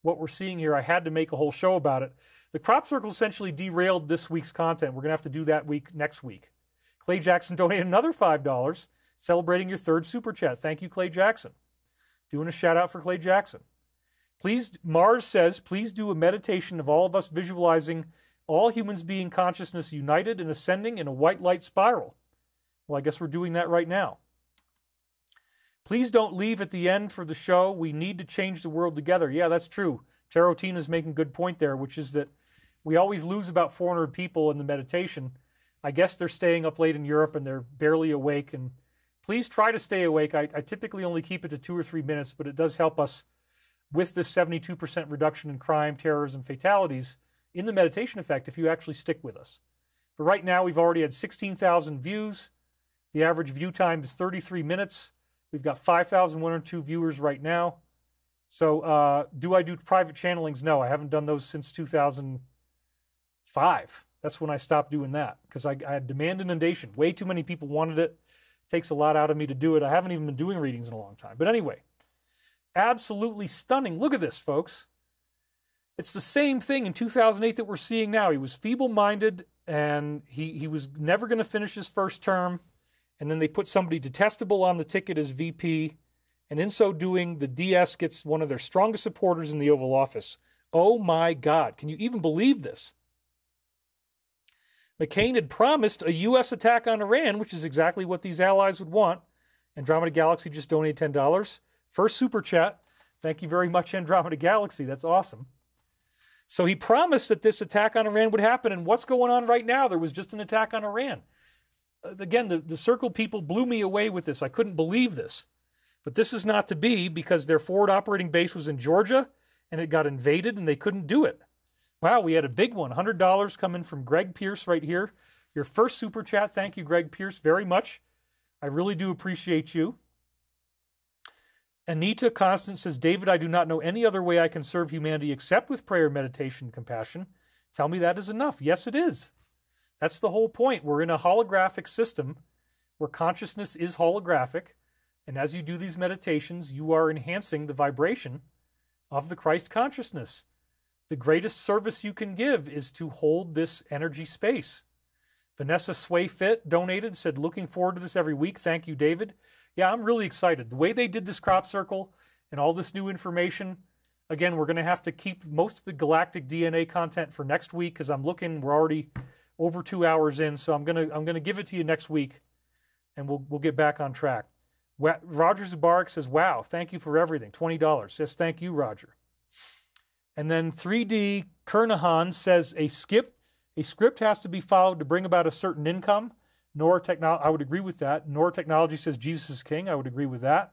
what we're seeing here. I had to make a whole show about it. The crop circle essentially derailed this week's content. We're going to have to do that next week. Clay Jackson donated another $5, celebrating your third super chat. Thank you, Clay Jackson. Doing a shout out for Clay Jackson. Please, Mars says, please do a meditation of all of us visualizing all humans being consciousness united and ascending in a white light spiral. Well, I guess we're doing that right now. Please don't leave at the end for the show. We need to change the world together. Yeah, that's true. Tarotina is making a good point there, which is that we always lose about 400 people in the meditation. I guess they're staying up late in Europe and they're barely awake. And please try to stay awake. I typically only keep it to 2 or 3 minutes, but it does help us with this 72% reduction in crime, terrorism, fatalities in the meditation effect if you actually stick with us. But right now, we've already had 16,000 views. The average view time is 33 minutes. We've got 5,102 viewers right now. So do I do private channelings? No, I haven't done those since 2005. That's when I stopped doing that because I had demand inundation. Way too many people wanted it. It takes a lot out of me to do it. I haven't even been doing readings in a long time. But anyway, absolutely stunning. Look at this, folks. It's the same thing in 2008 that we're seeing now. He was feeble-minded, and he was never going to finish his first term. And then they put somebody detestable on the ticket as VP. And in so doing, the DS gets one of their strongest supporters in the Oval Office. Oh, my God. Can you even believe this? McCain had promised a U.S. attack on Iran, which is exactly what these allies would want. Andromeda Galaxy just donated $10. First super chat. Thank you very much, Andromeda Galaxy. That's awesome. So he promised that this attack on Iran would happen. And what's going on right now? There was just an attack on Iran. Again, the Circle people blew me away with this. I couldn't believe this. But this is not to be because their forward operating base was in Georgia and it got invaded and they couldn't do it. Wow, we had a big one. $100 coming from Greg Pierce right here. Your first super chat. Thank you, Greg Pierce, very much. I really do appreciate you. Anita Constant says, David, I do not know any other way I can serve humanity except with prayer, meditation, and compassion. Tell me that is enough. Yes, it is. That's the whole point. We're in a holographic system where consciousness is holographic. And as you do these meditations, you are enhancing the vibration of the Christ consciousness. The greatest service you can give is to hold this energy space. Vanessa Swayfit donated, said, looking forward to this every week. Thank you, David. Yeah, I'm really excited. The way they did this crop circle and all this new information, again, we're going to have to keep most of the galactic DNA content for next week because I'm looking, we're already over 2 hours in, so I'm gonna give it to you next week, and we'll get back on track. Roger Zabarik says, wow, thank you for everything. $20. Yes, thank you, Roger. And then 3D Kernahan says, a script has to be followed to bring about a certain income. I would agree with that. Nor Technology says Jesus is king. I would agree with that.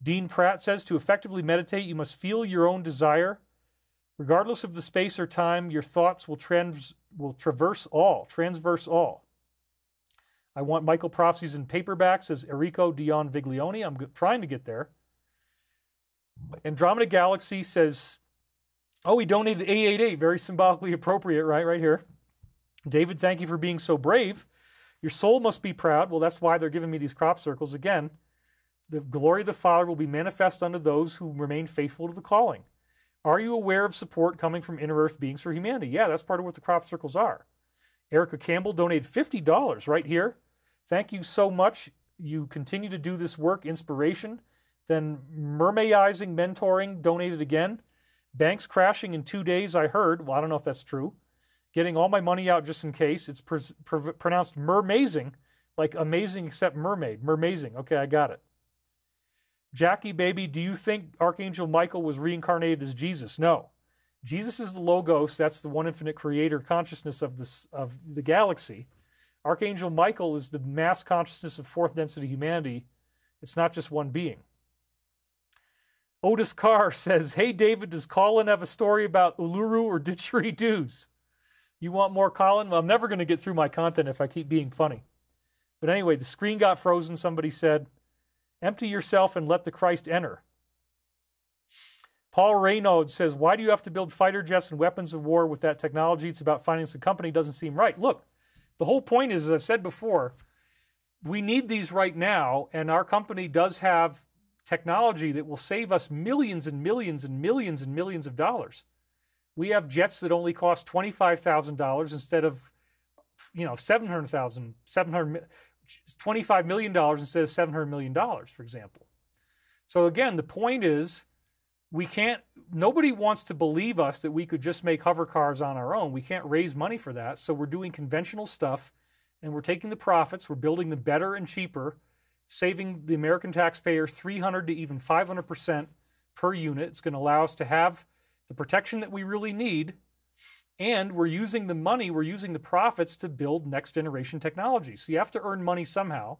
Dean Pratt says, to effectively meditate, you must feel your own desire. Regardless of the space or time, your thoughts will transverse all. I want Michael Prophecies in paperback, says Enrico Dion Viglione. I'm trying to get there. Andromeda Galaxy says, oh, he donated 888. Very symbolically appropriate, right here. David, thank you for being so brave. Your soul must be proud. Well, that's why they're giving me these crop circles. Again, the glory of the Father will be manifest unto those who remain faithful to the calling. Are you aware of support coming from inner earth beings for humanity? Yeah, that's part of what the crop circles are. Erica Campbell donated $50 right here. Thank you so much. You continue to do this work, inspiration. Then Mermaidizing Mentoring donated again. Banks crashing in 2 days, I heard. Well, I don't know if that's true. Getting all my money out just in case. It's pronounced mermazing, like amazing except mermaid. Mermazing. Okay, I got it. Jackie, baby, do you think Archangel Michael was reincarnated as Jesus? No. Jesus is the Logos. That's the one infinite creator consciousness of the galaxy. Archangel Michael is the mass consciousness of fourth density humanity. It's not just one being. Otis Carr says, hey, David, does Colin have a story about Uluru or didgeridoos? You want more, Colin? Well, I'm never going to get through my content if I keep being funny. But anyway, the screen got frozen, somebody said. Empty yourself and let the Christ enter. Paul Raynaud says, why do you have to build fighter jets and weapons of war with that technology? It's about financing the company. Doesn't seem right. Look, the whole point is, as I've said before, we need these right now, and our company does have technology that will save us millions and millions and millions and millions of dollars. We have jets that only cost $25,000 instead of, $25 million instead of $700 million, for example. So again, the point is, nobody wants to believe us that we could just make hover cars on our own. We can't raise money for that. So we're doing conventional stuff, and we're taking the profits, we're building them better and cheaper, saving the American taxpayer 300 to even 500% per unit. It's going to allow us to have the protection that we really need, and we're using the money, we're using the profits to build next generation technology. So you have to earn money somehow.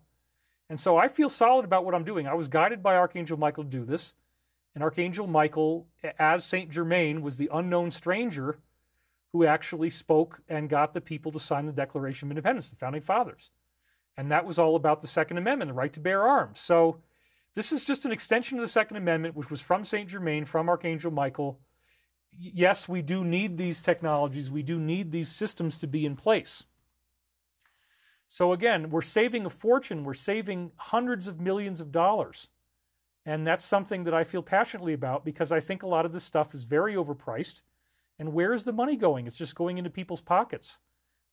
And so I feel solid about what I'm doing. I was guided by Archangel Michael to do this. And Archangel Michael, as Saint Germain, was the unknown stranger who actually spoke and got the people to sign the Declaration of Independence, the Founding Fathers. And that was all about the Second Amendment, the right to bear arms. So this is just an extension of the Second Amendment, which was from Saint Germain, from Archangel Michael. Yes, we do need these technologies. We do need these systems to be in place. So again, we're saving a fortune. We're saving hundreds of millions of dollars. And that's something that I feel passionately about, because I think a lot of this stuff is very overpriced. And where is the money going? It's just going into people's pockets.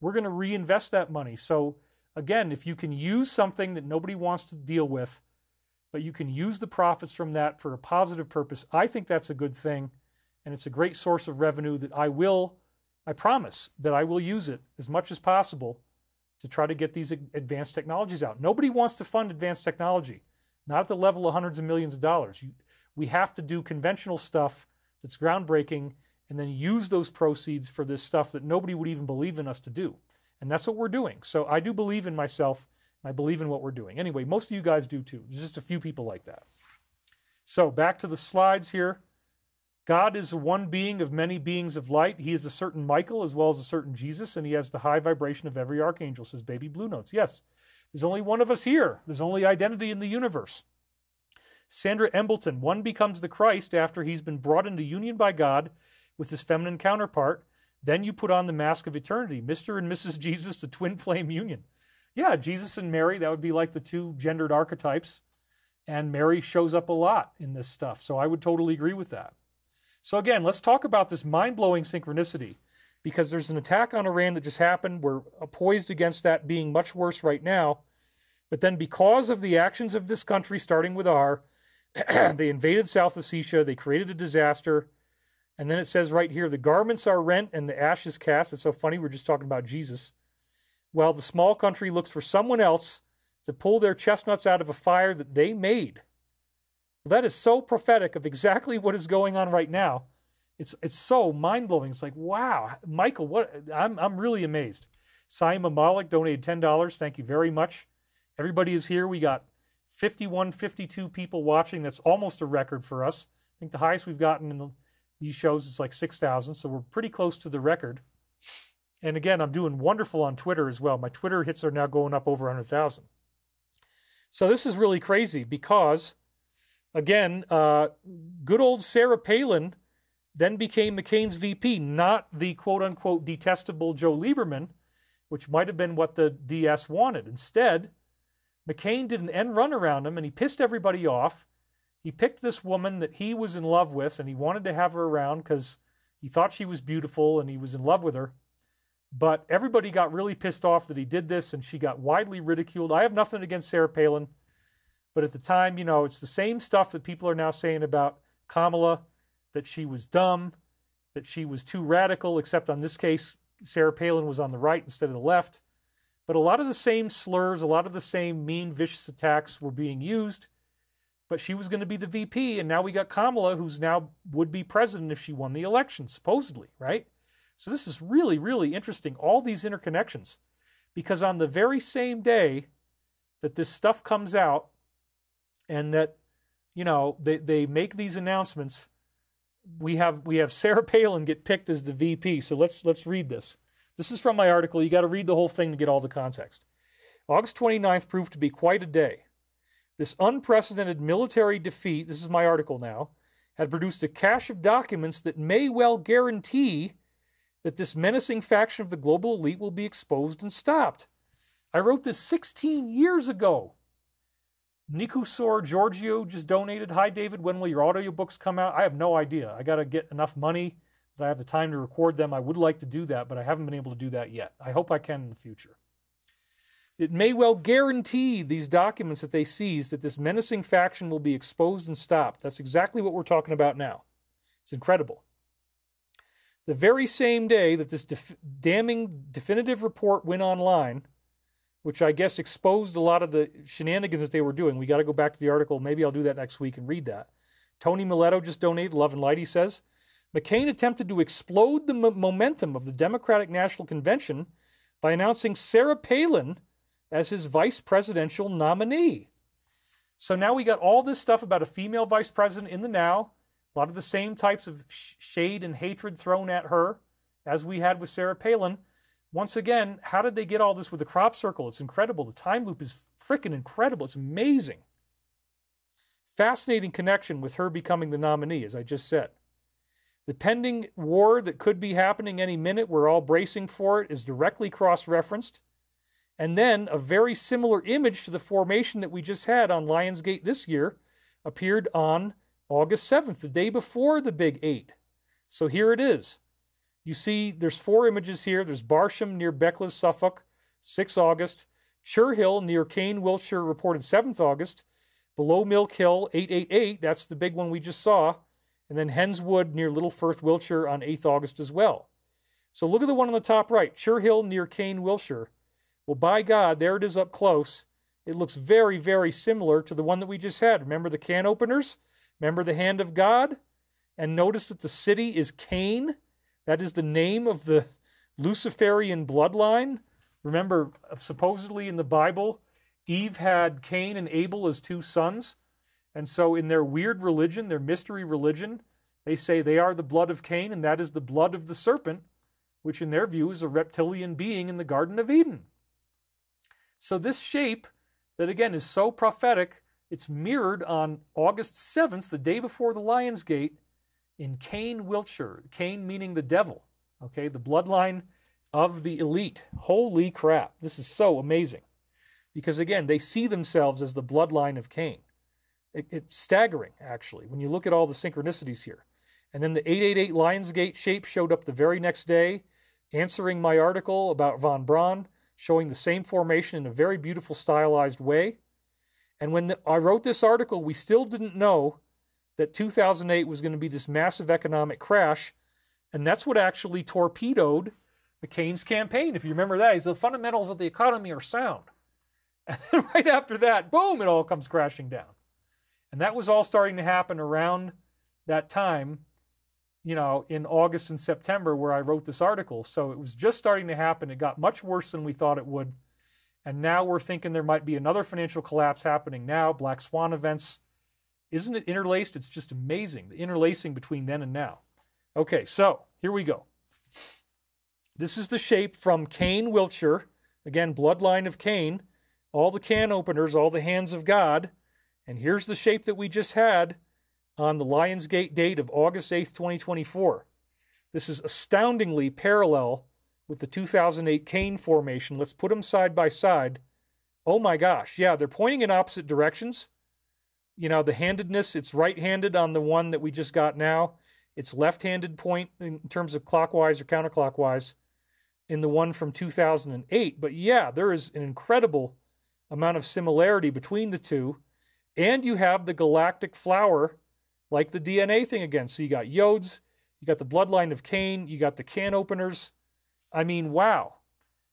We're going to reinvest that money. So again, if you can use something that nobody wants to deal with, but you can use the profits from that for a positive purpose, I think that's a good thing. And it's a great source of revenue that I promise that I will use it as much as possible to try to get these advanced technologies out. Nobody wants to fund advanced technology, not at the level of hundreds of millions of dollars. We have to do conventional stuff that's groundbreaking and then use those proceeds for this stuff that nobody would even believe in us to do. And that's what we're doing. So I do believe in myself, and I believe in what we're doing. Anyway, most of you guys do too. There's just a few people like that. So back to the slides here. God is one being of many beings of light. He is a certain Michael as well as a certain Jesus, and he has the high vibration of every archangel, says Baby Blue Notes. Yes, there's only one of us here. There's only identity in the universe. Sandra Embleton, one becomes the Christ after he's been brought into union by God with his feminine counterpart. Then you put on the mask of eternity. Mr. and Mrs. Jesus, the twin flame union. Yeah, Jesus and Mary, that would be like the two gendered archetypes. And Mary shows up a lot in this stuff. So I would totally agree with that. So again, let's talk about this mind-blowing synchronicity, because there's an attack on Iran that just happened. We're poised against that being much worse right now. But then because of the actions of this country, starting with R, they invaded South Ossetia, they created a disaster. And then it says right here, the garments are rent and the ashes cast. It's so funny, we're just talking about Jesus. While the small country looks for someone else to pull their chestnuts out of a fire that they made. That is so prophetic of exactly what is going on right now. It's so mind-blowing. It's like, wow, Michael, what? I'm really amazed. Saima Malik donated $10. Thank you very much. Everybody is here. We got 51, 52 people watching. That's almost a record for us. I think the highest we've gotten in these shows is like 6,000, so we're pretty close to the record. And again, I'm doing wonderful on Twitter as well. My Twitter hits are now going up over 100,000. So this is really crazy because, again, good old Sarah Palin then became McCain's VP, not the quote-unquote detestable Joe Lieberman, which might have been what the DS wanted. Instead, McCain did an end run around him, and he pissed everybody off. He picked this woman that he was in love with, and he wanted to have her around because he thought she was beautiful, and he was in love with her. But everybody got really pissed off that he did this, and she got widely ridiculed. I have nothing against Sarah Palin. But at the time, it's the same stuff that people are now saying about Kamala, that she was dumb, that she was too radical, except on this case, Sarah Palin was on the right instead of the left. But a lot of the same slurs, a lot of the same mean, vicious attacks were being used. But she was going to be the VP, and now we got Kamala, who's now would be president if she won the election, supposedly, right? So this is really, really interesting, all these interconnections. Because on the very same day that this stuff comes out, and that, they make these announcements, we have Sarah Palin get picked as the VP. So let's read this. This is from my article. You got to read the whole thing to get all the context. August 29th proved to be quite a day. This unprecedented military defeat, this is my article now, had produced a cache of documents that may well guarantee that this menacing faction of the global elite will be exposed and stopped. I wrote this 16 years ago. Nikusor Giorgio just donated. Hi, David. When will your audiobooks come out? I have no idea. I got to get enough money that I have the time to record them. I would like to do that, but I haven't been able to do that yet. I hope I can in the future. It may well guarantee these documents that they seized that this menacing faction will be exposed and stopped. That's exactly what we're talking about now. It's incredible. The very same day that this damning definitive report went online, which I guess exposed a lot of the shenanigans that they were doing. We got to go back to the article. Maybe I'll do that next week and read that. Tony Miletto just donated, love and light, he says. McCain attempted to explode the momentum of the Democratic National Convention by announcing Sarah Palin as his vice presidential nominee. So now we got all this stuff about a female vice president in the now, a lot of the same types of shade and hatred thrown at her as we had with Sarah Palin. Once again, how did they get all this with the crop circle? It's incredible. The time loop is freaking incredible. It's amazing. Fascinating connection with her becoming the nominee, as I just said. The pending war that could be happening any minute, we're all bracing for it, is directly cross-referenced. And then a very similar image to the formation that we just had on Lionsgate this year appeared on August 7th, the day before the Big 8. So here it is. You see there's 4 images here. There's Barsham near Beckless, Suffolk, 6 August. Churhill near Kane, Wiltshire, reported 7th August. Below Milk Hill, 888, that's the big one we just saw. And then Henswood near Little Firth, Wiltshire on 8th August as well. So look at the one on the top right, Churhill near Kane, Wiltshire. Well, by God, there it is up close. It looks very, very similar to the one that we just had. Remember the can openers? Remember the hand of God? And notice that the city is Cain. That is the name of the Luciferian bloodline. Remember, supposedly in the Bible, Eve had Cain and Abel as 2 sons. And so in their weird religion, their mystery religion, they say they are the blood of Cain, and that is the blood of the serpent, which in their view is a reptilian being in the Garden of Eden. So this shape that, again, is so prophetic, it's mirrored on August 7th, the day before the Lionsgate, in Kane, Wiltshire. Kane meaning the devil, okay? The bloodline of the elite. Holy crap. This is so amazing. Because, again, they see themselves as the bloodline of Cain. It's staggering, actually, when you look at all the synchronicities here. And then the 888 Lionsgate shape showed up the very next day, answering my article about von Braun, showing the same formation in a very beautiful stylized way. And when I wrote this article, we still didn't know that 2008 was going to be this massive economic crash, and that's what actually torpedoed McCain's campaign. If you remember that, the fundamentals of the economy are sound. And then right after that, boom, it all comes crashing down. And that was all starting to happen around that time, you know, in August and September where I wrote this article. So it was just starting to happen. It got much worse than we thought it would. And now we're thinking there might be another financial collapse happening now, Black Swan events. Isn't it interlaced? It's just amazing, the interlacing between then and now. Okay, so here we go. This is the shape from Kane, Wiltshire. Again, bloodline of Cain. All the can openers, all the hands of God. And here's the shape that we just had on the Lionsgate date of August 8th, 2024. This is astoundingly parallel with the 2008 Cain formation. Let's put them side by side. Oh my gosh, yeah, they're pointing in opposite directions. You know, the handedness, it's right-handed on the one that we just got now. It's left-handed point in terms of clockwise or counterclockwise in the one from 2008. But yeah, there is an incredible amount of similarity between the two. And you have the galactic flower, like the DNA thing again. So you got Yodes, you got the bloodline of Cain, you got the can openers. I mean, wow.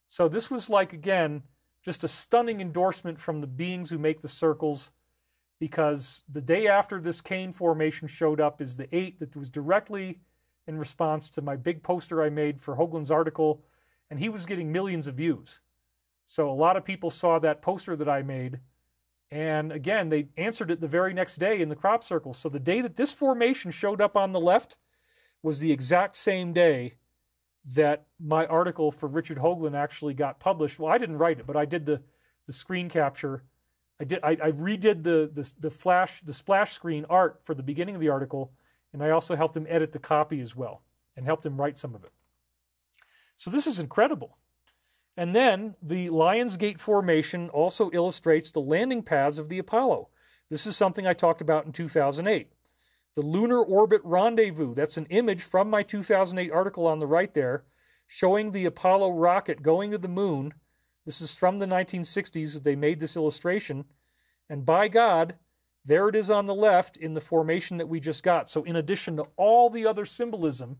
So this was like, again, just a stunning endorsement from the beings who make the circles, because the day after this Cain formation showed up is the 8 that was directly in response to my big poster I made for Hoagland's article, and he was getting millions of views. So a lot of people saw that poster that I made, and again, they answered it the very next day in the crop circle. So the day that this formation showed up on the left was the exact same day that my article for Richard Hoagland actually got published. Well, I didn't write it, but I did the screen capture. I redid the splash screen art for the beginning of the article, and I also helped him edit the copy as well and helped him write some of it. So this is incredible. And then the Lionsgate formation also illustrates the landing paths of the Apollo. This is something I talked about in 2008. The Lunar Orbit Rendezvous, that's an image from my 2008 article on the right there, showing the Apollo rocket going to the moon. This is from the 1960s. They made this illustration. And by God, there it is on the left in the formation that we just got. So in addition to all the other symbolism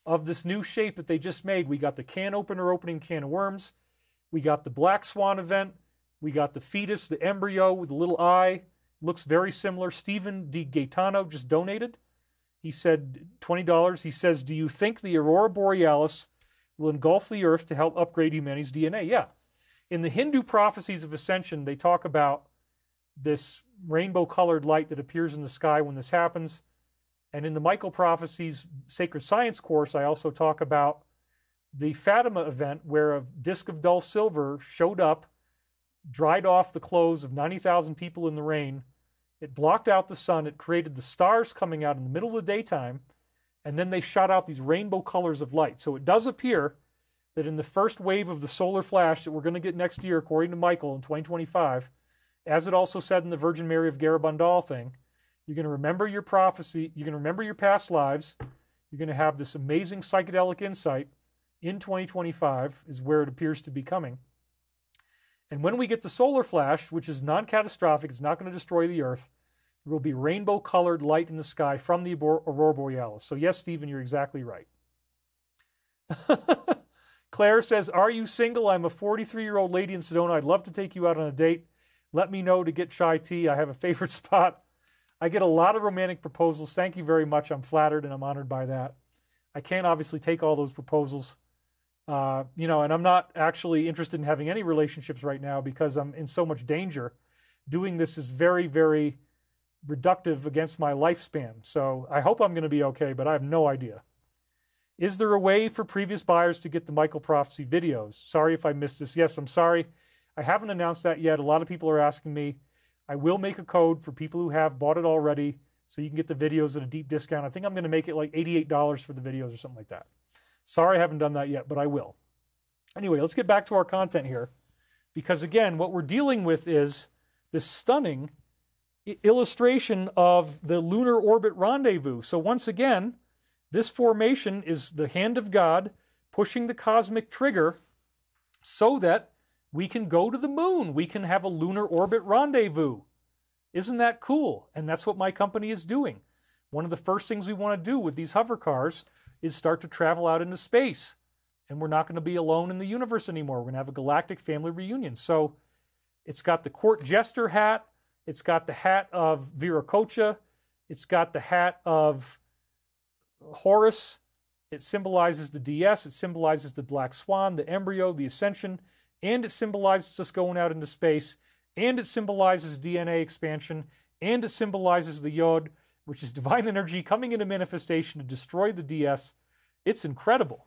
of this new shape that they just made, we got the can opener opening can of worms. We got the black swan event. We got the fetus, the embryo with the little eye. Looks very similar. Stephen D. Gaetano just donated. He said $20. He says, do you think the aurora borealis will engulf the earth to help upgrade humanity's DNA? Yeah. In the Hindu prophecies of ascension, they talk about this rainbow-colored light that appears in the sky when this happens. And in the Michael Prophecies Sacred Science course, I also talk about the Fatima event where a disk of dull silver showed up, dried off the clothes of 90,000 people in the rain. It blocked out the sun. It created the stars coming out in the middle of the daytime. And then they shot out these rainbow colors of light. So it does appear that in the first wave of the solar flash that we're going to get next year, according to Michael, in 2025, as it also said in the Virgin Mary of Garabandal thing, you're going to remember your prophecy, you're going to remember your past lives, you're going to have this amazing psychedelic insight in 2025 is where it appears to be coming. And when we get the solar flash, which is non-catastrophic, it's not going to destroy the Earth, there will be rainbow-colored light in the sky from the aurora borealis. So yes, Stephen, you're exactly right. Claire says, are you single? I'm a 43-year-old lady in Sedona. I'd love to take you out on a date. Let me know to get chai tea. I have a favorite spot. I get a lot of romantic proposals. Thank you very much. I'm flattered and I'm honored by that. I can't obviously take all those proposals. And I'm not actually interested in having any relationships right now because I'm in so much danger. Doing this is very, very reductive against my lifespan. So I hope I'm going to be okay, but I have no idea. Is there a way for previous buyers to get the Michael Prophecy videos? Sorry if I missed this. Yes, I'm sorry. I haven't announced that yet. A lot of people are asking me. I will make a code for people who have bought it already so you can get the videos at a deep discount. I think I'm going to make it like $88 for the videos or something like that. Sorry I haven't done that yet, but I will. Anyway, let's get back to our content here. Because again, what we're dealing with is this stunning illustration of the lunar orbit rendezvous. So once again, this formation is the hand of God pushing the cosmic trigger so that we can go to the moon. We can have a lunar orbit rendezvous. Isn't that cool? And that's what my company is doing. One of the first things we want to do with these hover cars is start to travel out into space. And we're not going to be alone in the universe anymore. We're going to have a galactic family reunion. So it's got the court jester hat. It's got the hat of Viracocha. It's got the hat of Horus. It symbolizes the DS. It symbolizes the black swan, the embryo, the ascension. And it symbolizes us going out into space. And it symbolizes DNA expansion. And it symbolizes the Yod, which is divine energy coming into manifestation to destroy the DS. It's incredible.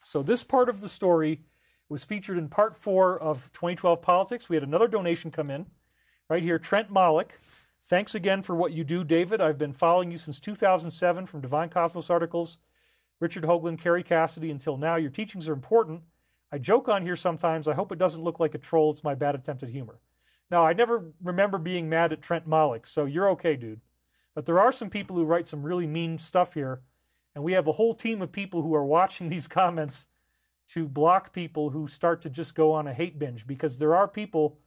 So this part of the story was featured in part 4 of 2012 Politics. We had another donation come in right here. Trent Malik. Thanks again for what you do, David. I've been following you since 2007 from Divine Cosmos articles, Richard Hoagland, Carrie Cassidy until now. Your teachings are important. I joke on here sometimes. I hope it doesn't look like a troll. It's my bad attempt at humor. Now, I never remember being mad at Trent Malik, so you're okay, dude. But there are some people who write some really mean stuff here, and we have a whole team of people who are watching these comments to block people who start to just go on a hate binge, because there are people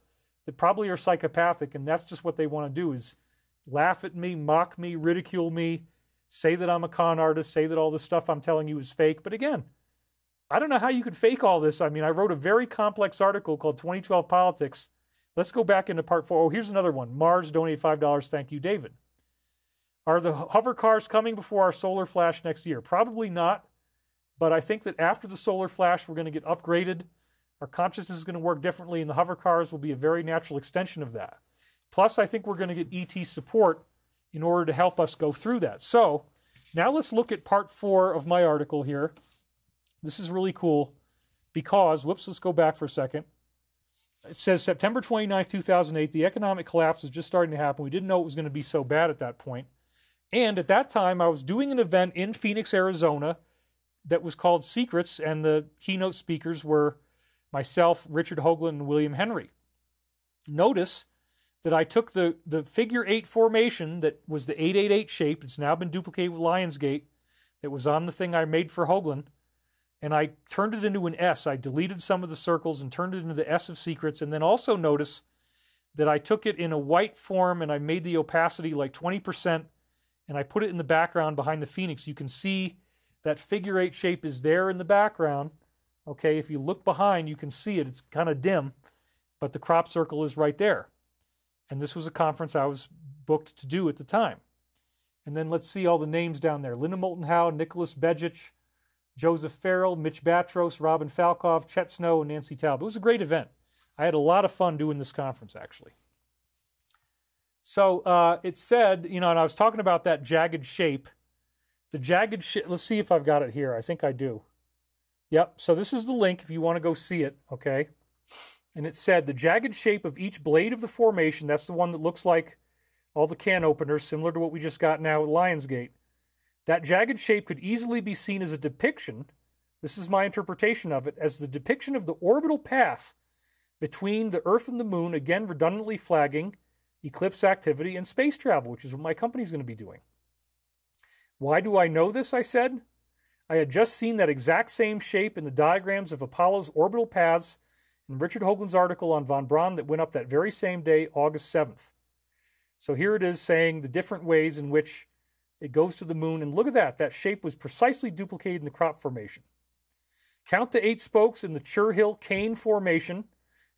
that probably are psychopathic, and that's just what they want to do is laugh at me, mock me, ridicule me, say that I'm a con artist, say that all this stuff I'm telling you is fake. But again, I don't know how you could fake all this. I mean, I wrote a very complex article called 2012 Politics. Let's go back into part 4. Oh, here's another one. Mars donated $5. Thank you, David. Are the hover cars coming before our solar flash next year? Probably not. But I think that after the solar flash, we're going to get upgraded. Our consciousness is going to work differently, and the hover cars will be a very natural extension of that. Plus, I think we're going to get ET support in order to help us go through that. So now let's look at part 4 of my article here. This is really cool because, whoops, let's go back for a second. It says September 29, 2008, the economic collapse was just starting to happen. We didn't know it was going to be so bad at that point. And at that time, I was doing an event in Phoenix, Arizona that was called Secrets, and the keynote speakers were myself, Richard Hoagland, and William Henry. Notice that I took the figure 8 formation that was the 888 shape. It's now been duplicated with Lionsgate. It was on the thing I made for Hoagland. And I turned it into an S. I deleted some of the circles and turned it into the S of secrets. And then also notice that I took it in a white form and I made the opacity like 20%. And I put it in the background behind the Phoenix. You can see that figure 8 shape is there in the background. Okay, if you look behind, you can see it. It's kind of dim, but the crop circle is right there. And this was a conference I was booked to do at the time. And then let's see all the names down there. Linda Moulton Howe, Nicholas Begich, Joseph Farrell, Mitch Batros, Robin Falkov, Chet Snow, and Nancy Talbot. It was a great event. I had a lot of fun doing this conference, actually. So it said, and I was talking about that jagged shape. The jagged shape, let's see if I've got it here. I think I do. Yep, so this is the link if you want to go see it, okay? And it said, the jagged shape of each blade of the formation, that's the one that looks like all the can openers, similar to what we just got now with Lionsgate. That jagged shape could easily be seen as a depiction, this is my interpretation of it, as the depiction of the orbital path between the Earth and the Moon, again redundantly flagging eclipse activity and space travel, which is what my company's going to be doing. Why do I know this, I said? I had just seen that exact same shape in the diagrams of Apollo's orbital paths in Richard Hoagland's article on von Braun that went up that very same day, August 7th. So here it is saying the different ways in which it goes to the moon. And look at that. That shape was precisely duplicated in the crop formation. Count the 8 spokes in the Churchill-Kane formation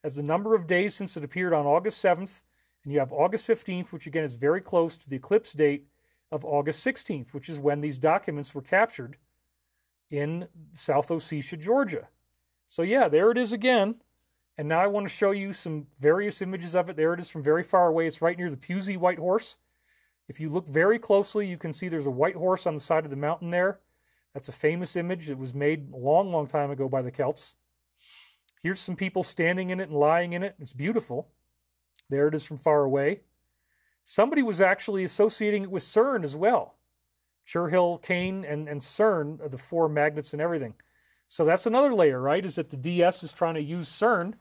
as the number of days since it appeared on August 7th. And you have August 15th, which again is very close to the eclipse date of August 16th, which is when these documents were captured in South Ossetia, Georgia. So yeah, there it is again. And now I want to show you some various images of it. There it is from very far away. It's right near the Pusey White Horse. If you look very closely, you can see there's a white horse on the side of the mountain there. That's a famous image that was made a long, long time ago by the Celts. Here's some people standing in it and lying in it. It's beautiful. There it is from far away. Somebody was actually associating it with CERN as well. Churchill, Kane, and CERN are the 4 magnets and everything. So that's another layer, right, is that the DS is trying to use CERN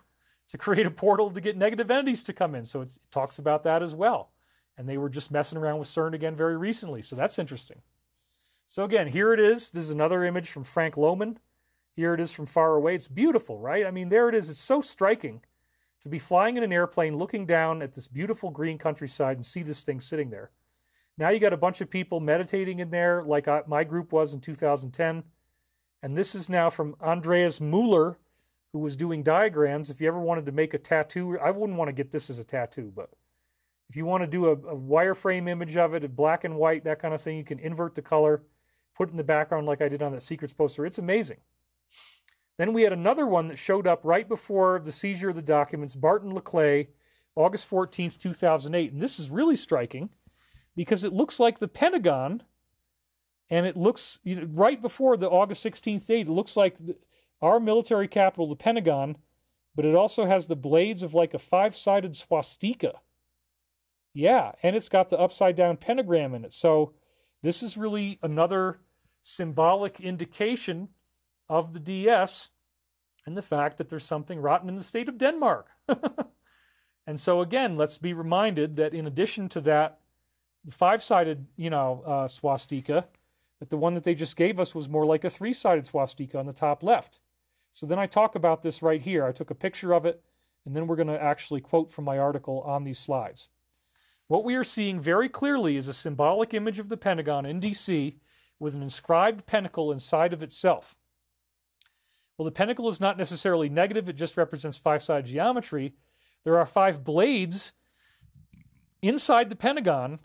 to create a portal to get negative entities to come in. So it talks about that as well. And they were just messing around with CERN again very recently. So that's interesting. So again, here it is. This is another image from Frank Lohman. Here it is from far away. It's beautiful, right? I mean, there it is. It's so striking to be flying in an airplane, looking down at this beautiful green countryside and see this thing sitting there. Now you got a bunch of people meditating in there like my group was in 2010. And this is now from Andreas Mueller, who was doing diagrams. If you ever wanted to make a tattoo, I wouldn't want to get this as a tattoo, but if you want to do a wireframe image of it, a black and white, that kind of thing, you can invert the color, put it in the background like I did on that Secrets poster. It's amazing. Then we had another one that showed up right before the seizure of the documents, Barton Leclay, August 14th, 2008. And this is really striking because it looks like the Pentagon, and it looks, right before the August 16th date, it looks like our military capital, the Pentagon, but it also has the blades of like a 5-sided swastika. Yeah, and it's got the upside-down pentagram in it. So this is really another symbolic indication of the DS and the fact that there's something rotten in the state of Denmark. And so again, let's be reminded that in addition to that, the 5-sided, swastika, that the one that they just gave us was more like a 3-sided swastika on the top left. So then I talk about this right here. I took a picture of it, and then we're going to actually quote from my article on these slides. What we are seeing very clearly is a symbolic image of the Pentagon in D.C. with an inscribed pentacle inside of itself. Well, the pentacle is not necessarily negative. It just represents 5-sided geometry. There are 5 blades inside the Pentagon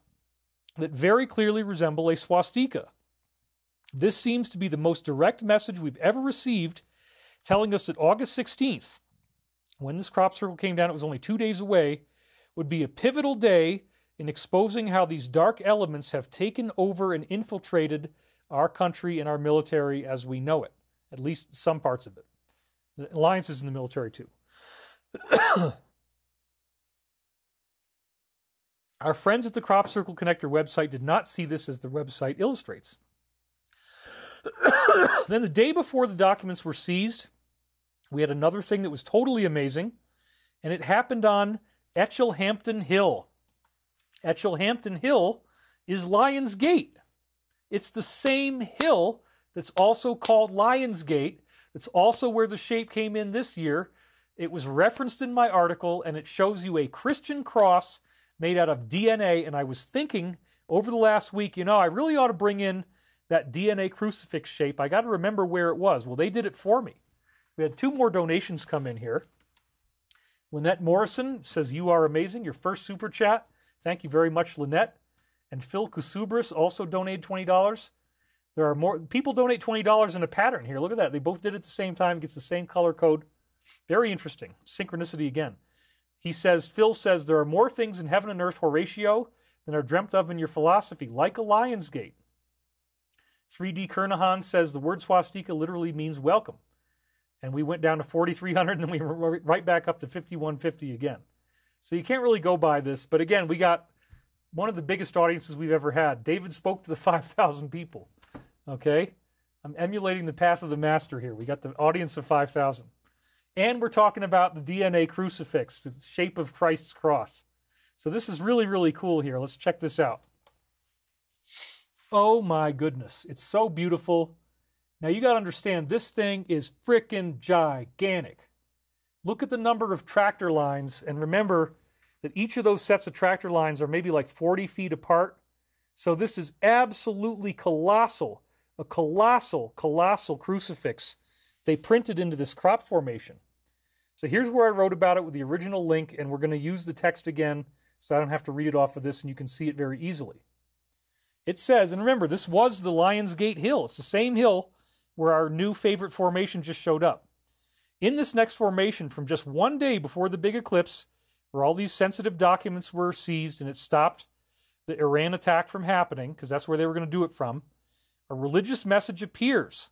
that very clearly resemble a swastika. This seems to be the most direct message we've ever received, telling us that August 16th, when this crop circle came down, it was only 2 days away, would be a pivotal day in exposing how these dark elements have taken over and infiltrated our country and our military as we know it, at least some parts of it. The alliances in the military, too. Our friends at the Crop Circle Connector website did not see this as the website illustrates. Then the day before the documents were seized, we had another thing that was totally amazing, and it happened on Etchelhampton Hill. Etchelhampton Hill is Lions Gate. It's the same hill that's also called Lions Gate. It's also where the shape came in this year. It was referenced in my article, and it shows you a Christian cross made out of DNA. And I was thinking over the last week, I really ought to bring in that DNA crucifix shape. I got to remember where it was. Well, they did it for me. We had 2 more donations come in here. Lynette Morrison says, "You are amazing." Your first super chat. Thank you very much, Lynette. And Phil Kusubris also donated $20. There are more people donate $20 in a pattern here. Look at that. They both did it at the same time. Gets the same color code. Very interesting. Synchronicity again. Phil says, "There are more things in heaven and earth, Horatio, than are dreamt of in your philosophy, like a Lion's Gate." 3D Kernahan says, "The word swastika literally means welcome." And we went down to 4,300 and we were right back up to 5,150 again. So you can't really go by this. But again, we got one of the biggest audiences we've ever had. David spoke to the 5,000 people. Okay? I'm emulating the path of the master here. We got the audience of 5,000. And we're talking about the DNA crucifix, the shape of Christ's cross. So this is really, really cool here. Let's check this out. Oh my goodness. It's so beautiful. Now you got to understand, this thing is frickin' gigantic. Look at the number of tractor lines, and remember that each of those sets of tractor lines are maybe like 40 feet apart. So this is absolutely colossal, a colossal, colossal crucifix they printed into this crop formation. So here's where I wrote about it with the original link, and we're going to use the text again so I don't have to read it off of this, and you can see it very easily. It says, and remember, this was the Lions Gate Hill. It's the same hill where our new favorite formation just showed up. In this next formation, from just one day before the big eclipse, where all these sensitive documents were seized and it stopped the Iran attack from happening, because that's where they were going to do it from, a religious message appears,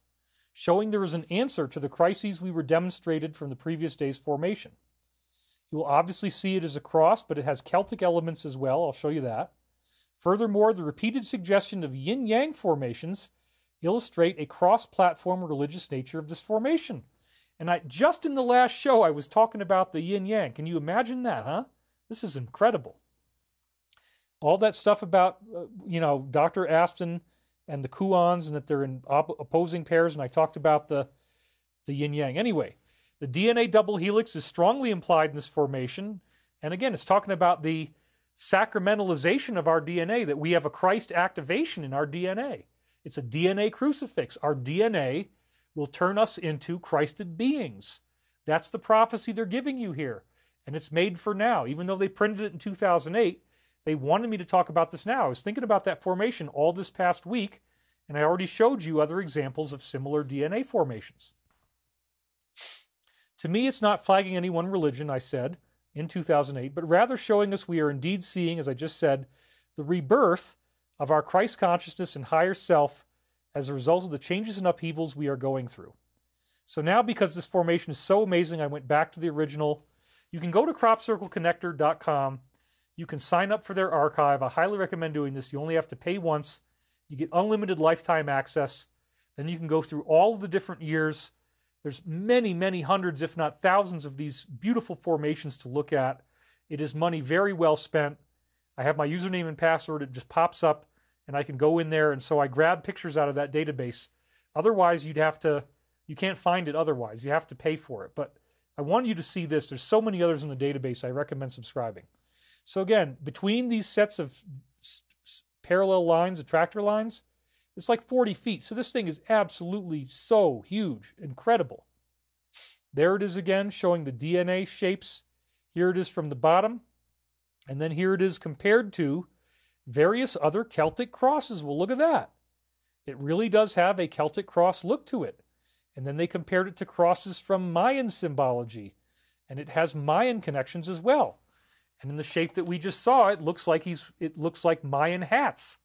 showing there is an answer to the crises we were demonstrated from the previous day's formation. You will obviously see it as a cross, but it has Celtic elements as well. I'll show you that. Furthermore, the repeated suggestion of yin-yang formations illustrate a cross-platform religious nature of this formation. And just in the last show, I was talking about the yin-yang. Can you imagine that, huh? This is incredible. All that stuff about, Dr. Aspen and the Kuans, and that they're in opposing pairs, and I talked about the yin-yang. Anyway, the DNA double helix is strongly implied in this formation. And again, it's talking about the sacramentalization of our DNA, that we have a Christ activation in our DNA. It's a DNA crucifix. Our DNA will turn us into Christed beings. That's the prophecy they're giving you here. And it's made for now. Even though they printed it in 2008, they wanted me to talk about this now. I was thinking about that formation all this past week, and I already showed you other examples of similar DNA formations. To me, it's not flagging any one religion, I said, in 2008, but rather showing us we are indeed seeing, as I just said, the rebirth of our Christ consciousness and higher self as a result of the changes and upheavals we are going through. So now, because this formation is so amazing, I went back to the original. You can go to cropcircleconnector.com. You can sign up for their archive. I highly recommend doing this. You only have to pay once. You get unlimited lifetime access. Then you can go through all of the different years. There's many, many hundreds, if not thousands, of these beautiful formations to look at. It is money very well spent. I have my username and password. It just pops up, and I can go in there. And so I grab pictures out of that database. Otherwise, you can't find it otherwise. You have to pay for it. But I want you to see this. There's so many others in the database. I recommend subscribing. So again, between these sets of parallel lines, attractor lines, it's like 40 feet. So this thing is absolutely so huge, incredible. There it is again, showing the DNA shapes. Here it is from the bottom. And then here it is compared to various other Celtic crosses. Well, look at that. It really does have a Celtic cross look to it. And then they compared it to crosses from Mayan symbology. And it has Mayan connections as well. And in the shape that we just saw, it looks like Mayan hats.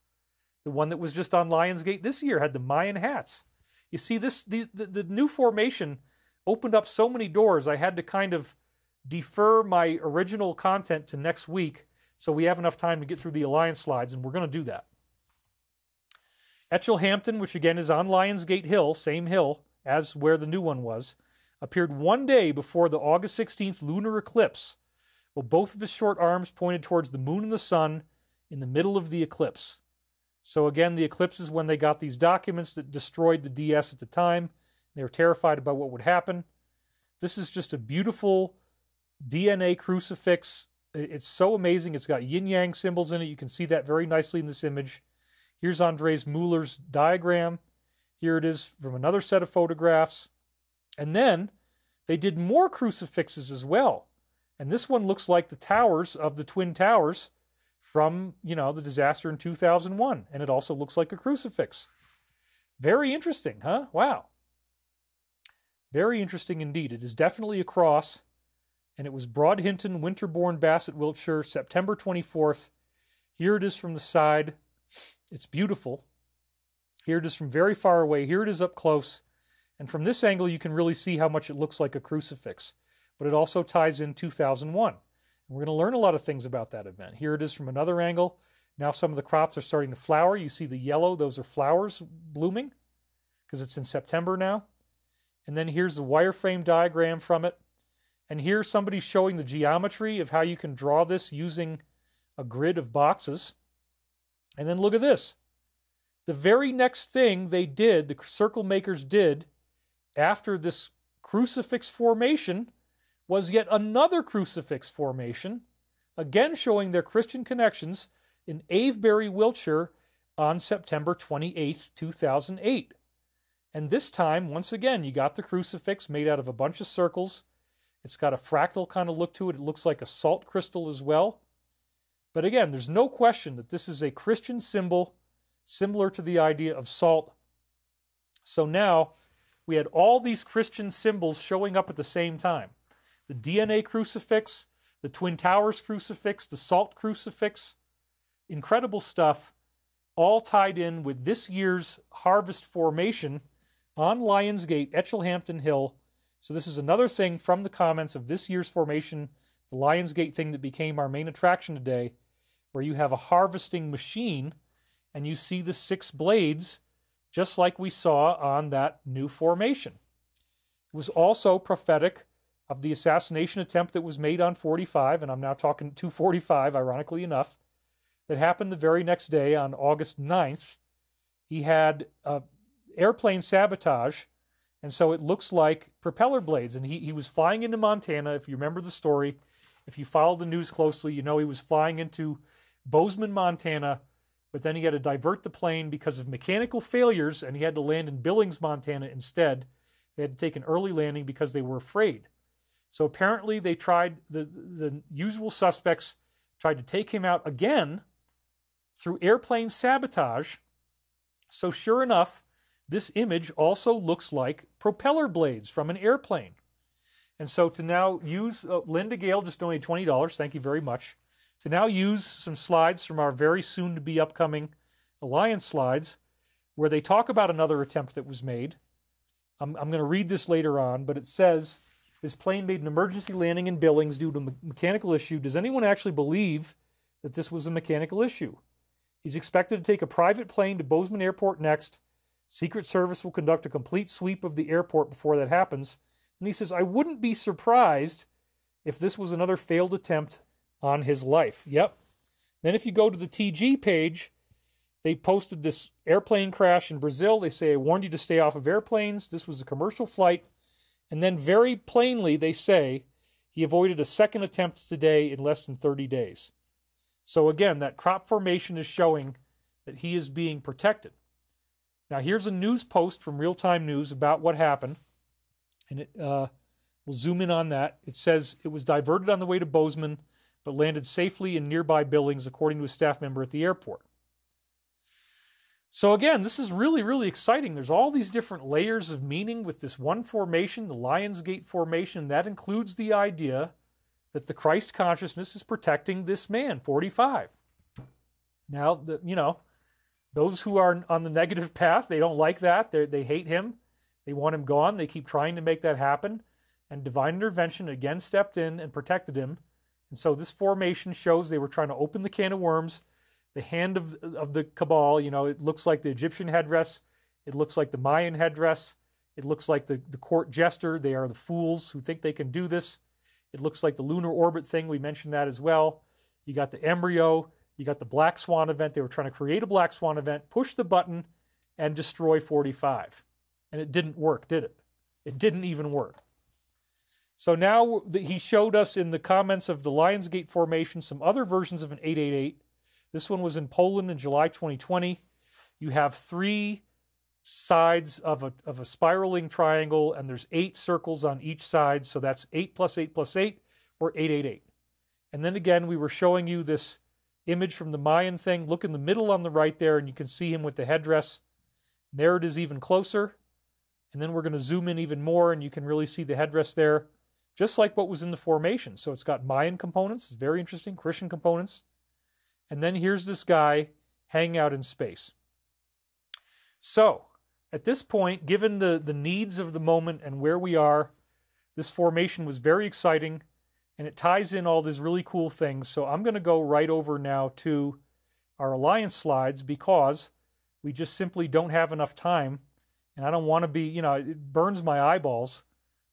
The one that was just on Lionsgate this year had the Mayan hats. You see, the new formation opened up so many doors, I had to kind of defer my original content to next week so we have enough time to get through the Alliance slides, and we're going to do that. Etchelhampton, which again is on Lionsgate Hill, same hill as where the new one was. appeared one day before the August 16th lunar eclipse, while both of his short arms pointed towards the moon and the sun in the middle of the eclipse. So again, the eclipse is when they got these documents that destroyed the DS at the time. They were terrified about what would happen. This is just a beautiful DNA crucifix. It's so amazing. It's got yin-yang symbols in it. You can see that very nicely in this image. Here's Andres Müller's diagram. Here it is from another set of photographs. And then they did more crucifixes as well. And this one looks like the towers of the Twin Towers from, the disaster in 2001. And it also looks like a crucifix. Very interesting, huh? Wow. Very interesting indeed. It is definitely a cross. And it was Broadhinton, Winterbourne, Bassett, Wiltshire, September 24th. Here it is from the side. It's beautiful. Here it is from very far away. Here it is up close. And from this angle, you can really see how much it looks like a crucifix. But it also ties in 2001. And we're going to learn a lot of things about that event. Here it is from another angle. Now some of the crops are starting to flower. You see the yellow. Those are flowers blooming because it's in September now. And then here's the wireframe diagram from it. And here somebody's showing the geometry of how you can draw this using a grid of boxes. And then look at this. The very next thing they did, the circle makers did, after this crucifix formation, was yet another crucifix formation, again showing their Christian connections in Avebury, Wiltshire, on September 28th, 2008. And this time, once again, you got the crucifix made out of a bunch of circles. It's got a fractal kind of look to it. It looks like a salt crystal as well. But again, there's no question that this is a Christian symbol similar to the idea of salt. So now we had all these Christian symbols showing up at the same time. The DNA crucifix, the Twin Towers crucifix, the salt crucifix. Incredible stuff, all tied in with this year's harvest formation on Lionsgate, Etchelhampton Hill. So this is another thing from the comments of this year's formation, the Lionsgate thing that became our main attraction today, where you have a harvesting machine and you see the 6 blades just like we saw on that new formation. It was also prophetic of the assassination attempt that was made on 45, and I'm now talking 245, ironically enough, that happened the very next day on August 9th. He had airplane sabotage, and so it looks like propeller blades. And he was flying into Montana, if you remember the story. If you follow the news closely, you know he was flying into Bozeman, Montana, but then he had to divert the plane because of mechanical failures, and he had to land in Billings, Montana instead. They had to take an early landing because they were afraid. So apparently they tried, the usual suspects tried to take him out again through airplane sabotage. So sure enough, this image also looks like propeller blades from an airplane. And so to now use, Linda Gale just donated $20, thank you very much, to now use some slides from our very soon-to-be upcoming Alliance slides, where they talk about another attempt that was made. I'm going to read this later on, but it says, his plane made an emergency landing in Billings due to a mechanical issue. Does anyone actually believe that this was a mechanical issue? He's expected to take a private plane to Bozeman Airport next. Secret Service will conduct a complete sweep of the airport before that happens. And he says, I wouldn't be surprised if this was another failed attempt on his life. Yep. Then if you go to the TG page, they posted this airplane crash in Brazil. They say, I warned you to stay off of airplanes. This was a commercial flight. And then very plainly they say he avoided a second attempt today in less than 30 days. So again, that crop formation is showing that he is being protected. Now here's a news post from Real Time News about what happened. And we'll zoom in on that. It says it was diverted on the way to Bozeman, but landed safely in nearby Billings, according to a staff member at the airport. So again, this is really, really exciting. There's all these different layers of meaning with this one formation, the Lionsgate formation. That includes the idea that the Christ consciousness is protecting this man, 45. Now, those who are on the negative path, they don't like that. They hate him. They want him gone. They keep trying to make that happen. And divine intervention again stepped in and protected him. And so this formation shows they were trying to open the can of worms. The hand of the cabal, it looks like the Egyptian headdress. It looks like the Mayan headdress. It looks like the court jester. They are the fools who think they can do this. It looks like the lunar orbit thing. We mentioned that as well. You got the embryo. You got the Black Swan event. They were trying to create a Black Swan event, push the button, and destroy 45. And it didn't work, did it? It didn't even work. So now he showed us in the comments of the Lionsgate formation some other versions of an 888. This one was in Poland in July 2020. You have 3 sides of a spiraling triangle, and there's 8 circles on each side. So that's 8 plus 8 plus 8, or 888. And then again, we were showing you this image from the Mayan thing. Look in the middle on the right there, and you can see him with the headdress. There it is even closer. And then we're going to zoom in even more, and you can really see the headdress there, just like what was in the formation. So it's got Mayan components. It's very interesting. Christian components. And then here's this guy hanging out in space. So at this point, given the needs of the moment and where we are, this formation was very exciting, and it ties in all these really cool things. So I'm going to go right over now to our Alliance slides, because we just simply don't have enough time. And I don't want to be, you know, it burns my eyeballs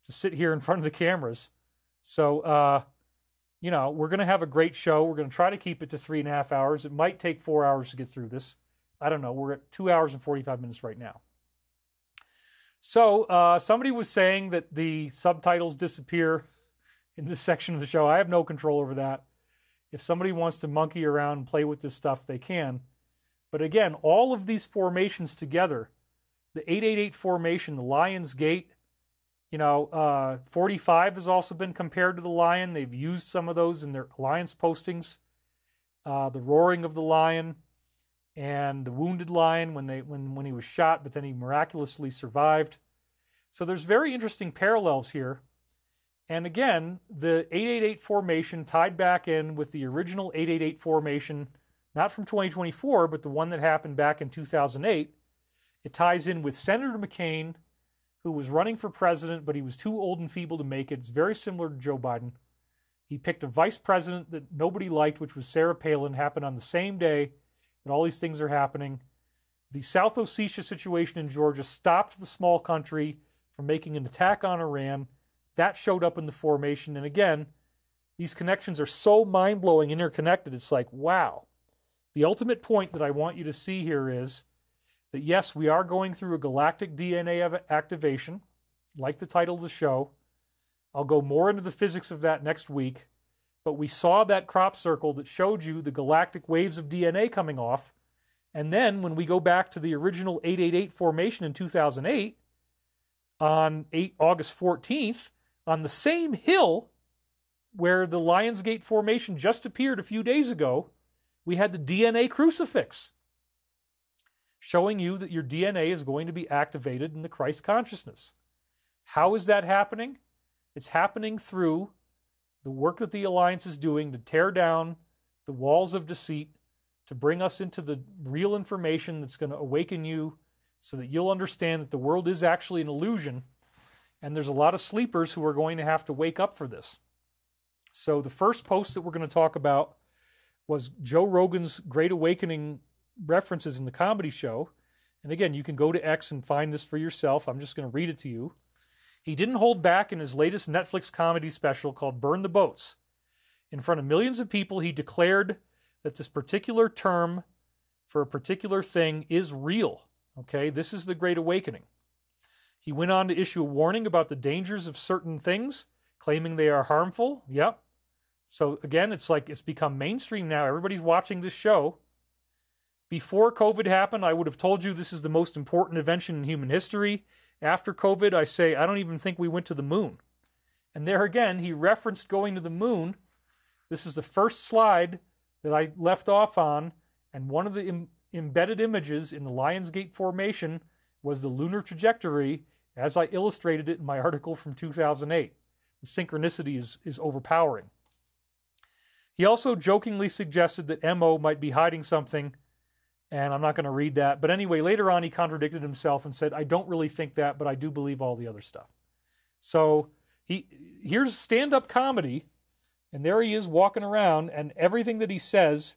to sit here in front of the cameras. So, you know, we're going to have a great show. We're going to try to keep it to 3.5 hours. It might take 4 hours to get through this. I don't know. We're at 2 hours and 45 minutes right now. So somebody was saying that the subtitles disappear in this section of the show. I have no control over that. If somebody wants to monkey around and play with this stuff, they can. But again, all of these formations together, the 888 formation, the Lion's Gate, you know, 45 has also been compared to the lion. They've used some of those in their Alliance postings. The roaring of the lion and the wounded lion when he was shot, but then he miraculously survived. So there's very interesting parallels here. And again, the 888 formation tied back in with the original 888 formation, not from 2024, but the one that happened back in 2008. It ties in with Senator McCain, who was running for president, but he was too old and feeble to make it. It's very similar to Joe Biden. He picked a vice president that nobody liked, which was Sarah Palin. Happened on the same day that all these things are happening. The South Ossetia situation in Georgia stopped the small country from making an attack on Iran. That showed up in the formation. And again, these connections are so mind-blowing, interconnected. It's like, wow. The ultimate point that I want you to see here is that, yes, we are going through a galactic DNA activation, like the title of the show. I'll go more into the physics of that next week. But we saw that crop circle that showed you the galactic waves of DNA coming off. And then when we go back to the original 888 formation in 2008, on August 14th, on the same hill where the Lionsgate formation just appeared a few days ago, we had the DNA crucifix, showing you that your DNA is going to be activated in the Christ consciousness. How is that happening? It's happening through the work that the Alliance is doing to tear down the walls of deceit, to bring us into the real information that's going to awaken you so that you'll understand that the world is actually an illusion. And there's a lot of sleepers who are going to have to wake up for this. So the first post that we're going to talk about was Joe Rogan's Great Awakening references in the comedy show. And again, you can go to X and find this for yourself. I'm just going to read it to you. He didn't hold back in his latest Netflix comedy special called Burn the Boats. In front of millions of people, he declared that this particular term for a particular thing is real. Okay, this is the Great Awakening. He went on to issue a warning about the dangers of certain things, claiming they are harmful. Yep. So again, it's like it's become mainstream now. Everybody's watching this show. Before COVID happened, I would have told you this is the most important invention in human history. After COVID, I say, I don't even think we went to the moon. And there again, he referenced going to the moon. This is the first slide that I left off on, and one of the embedded images in the Lionsgate formation was the lunar trajectory as I illustrated it in my article from 2008. The synchronicity is overpowering. He also jokingly suggested that MO might be hiding something, and I'm not going to read that. But anyway, later on he contradicted himself and said, I don't really think that, but I do believe all the other stuff. So here's stand-up comedy, and there he is walking around, and everything that he says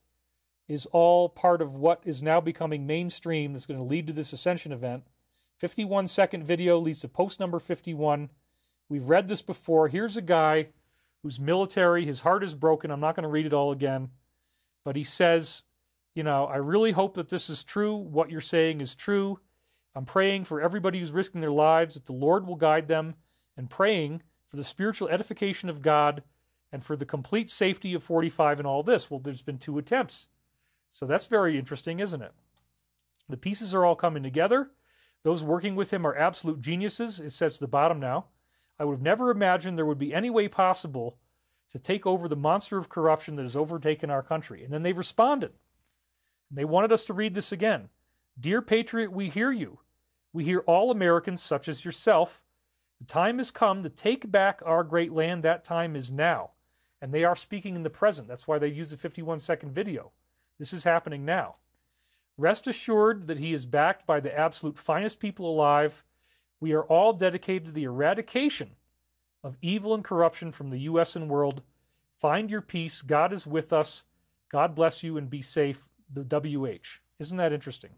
is all part of what is now becoming mainstream that's going to lead to this ascension event. 51-second video leads to post number 51. We've read this before. Here's a guy who's military. His heart is broken. I'm not going to read it all again. But he says, you know, I really hope that this is true. What you're saying is true. I'm praying for everybody who's risking their lives that the Lord will guide them, and praying for the spiritual edification of God and for the complete safety of 45 and all this. Well, there's been 2 attempts. So that's very interesting, isn't it? The pieces are all coming together. Those working with him are absolute geniuses. It says at the bottom now, I would have never imagined there would be any way possible to take over the monster of corruption that has overtaken our country. And then they responded. And they wanted us to read this again. Dear Patriot, we hear you. We hear all Americans such as yourself. The time has come to take back our great land. That time is now. And they are speaking in the present. That's why they use a 51-second video. This is happening now. Rest assured that he is backed by the absolute finest people alive. We are all dedicated to the eradication of evil and corruption from the U.S. and world. Find your peace. God is with us. God bless you and be safe. The WH. Isn't that interesting?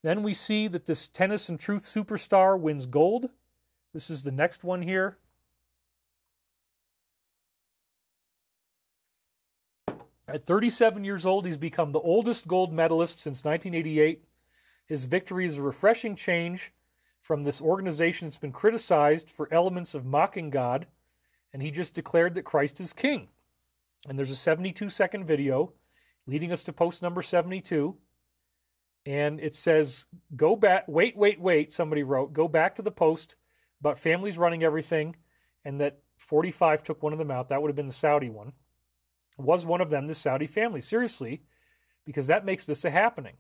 Then we see that this Tennis and Truth superstar wins gold. This is the next one here. At 37 years old, he's become the oldest gold medalist since 1988. His victory is a refreshing change from this organization that's been criticized for elements of mocking God, and he just declared that Christ is king. And there's a 72-second video leading us to post number 72. And it says, go back, wait, somebody wrote, go back to the post about families running everything, and that 45 took one of them out. That would have been the Saudi one. Was one of them the Saudi family? Seriously, because that makes this a happening.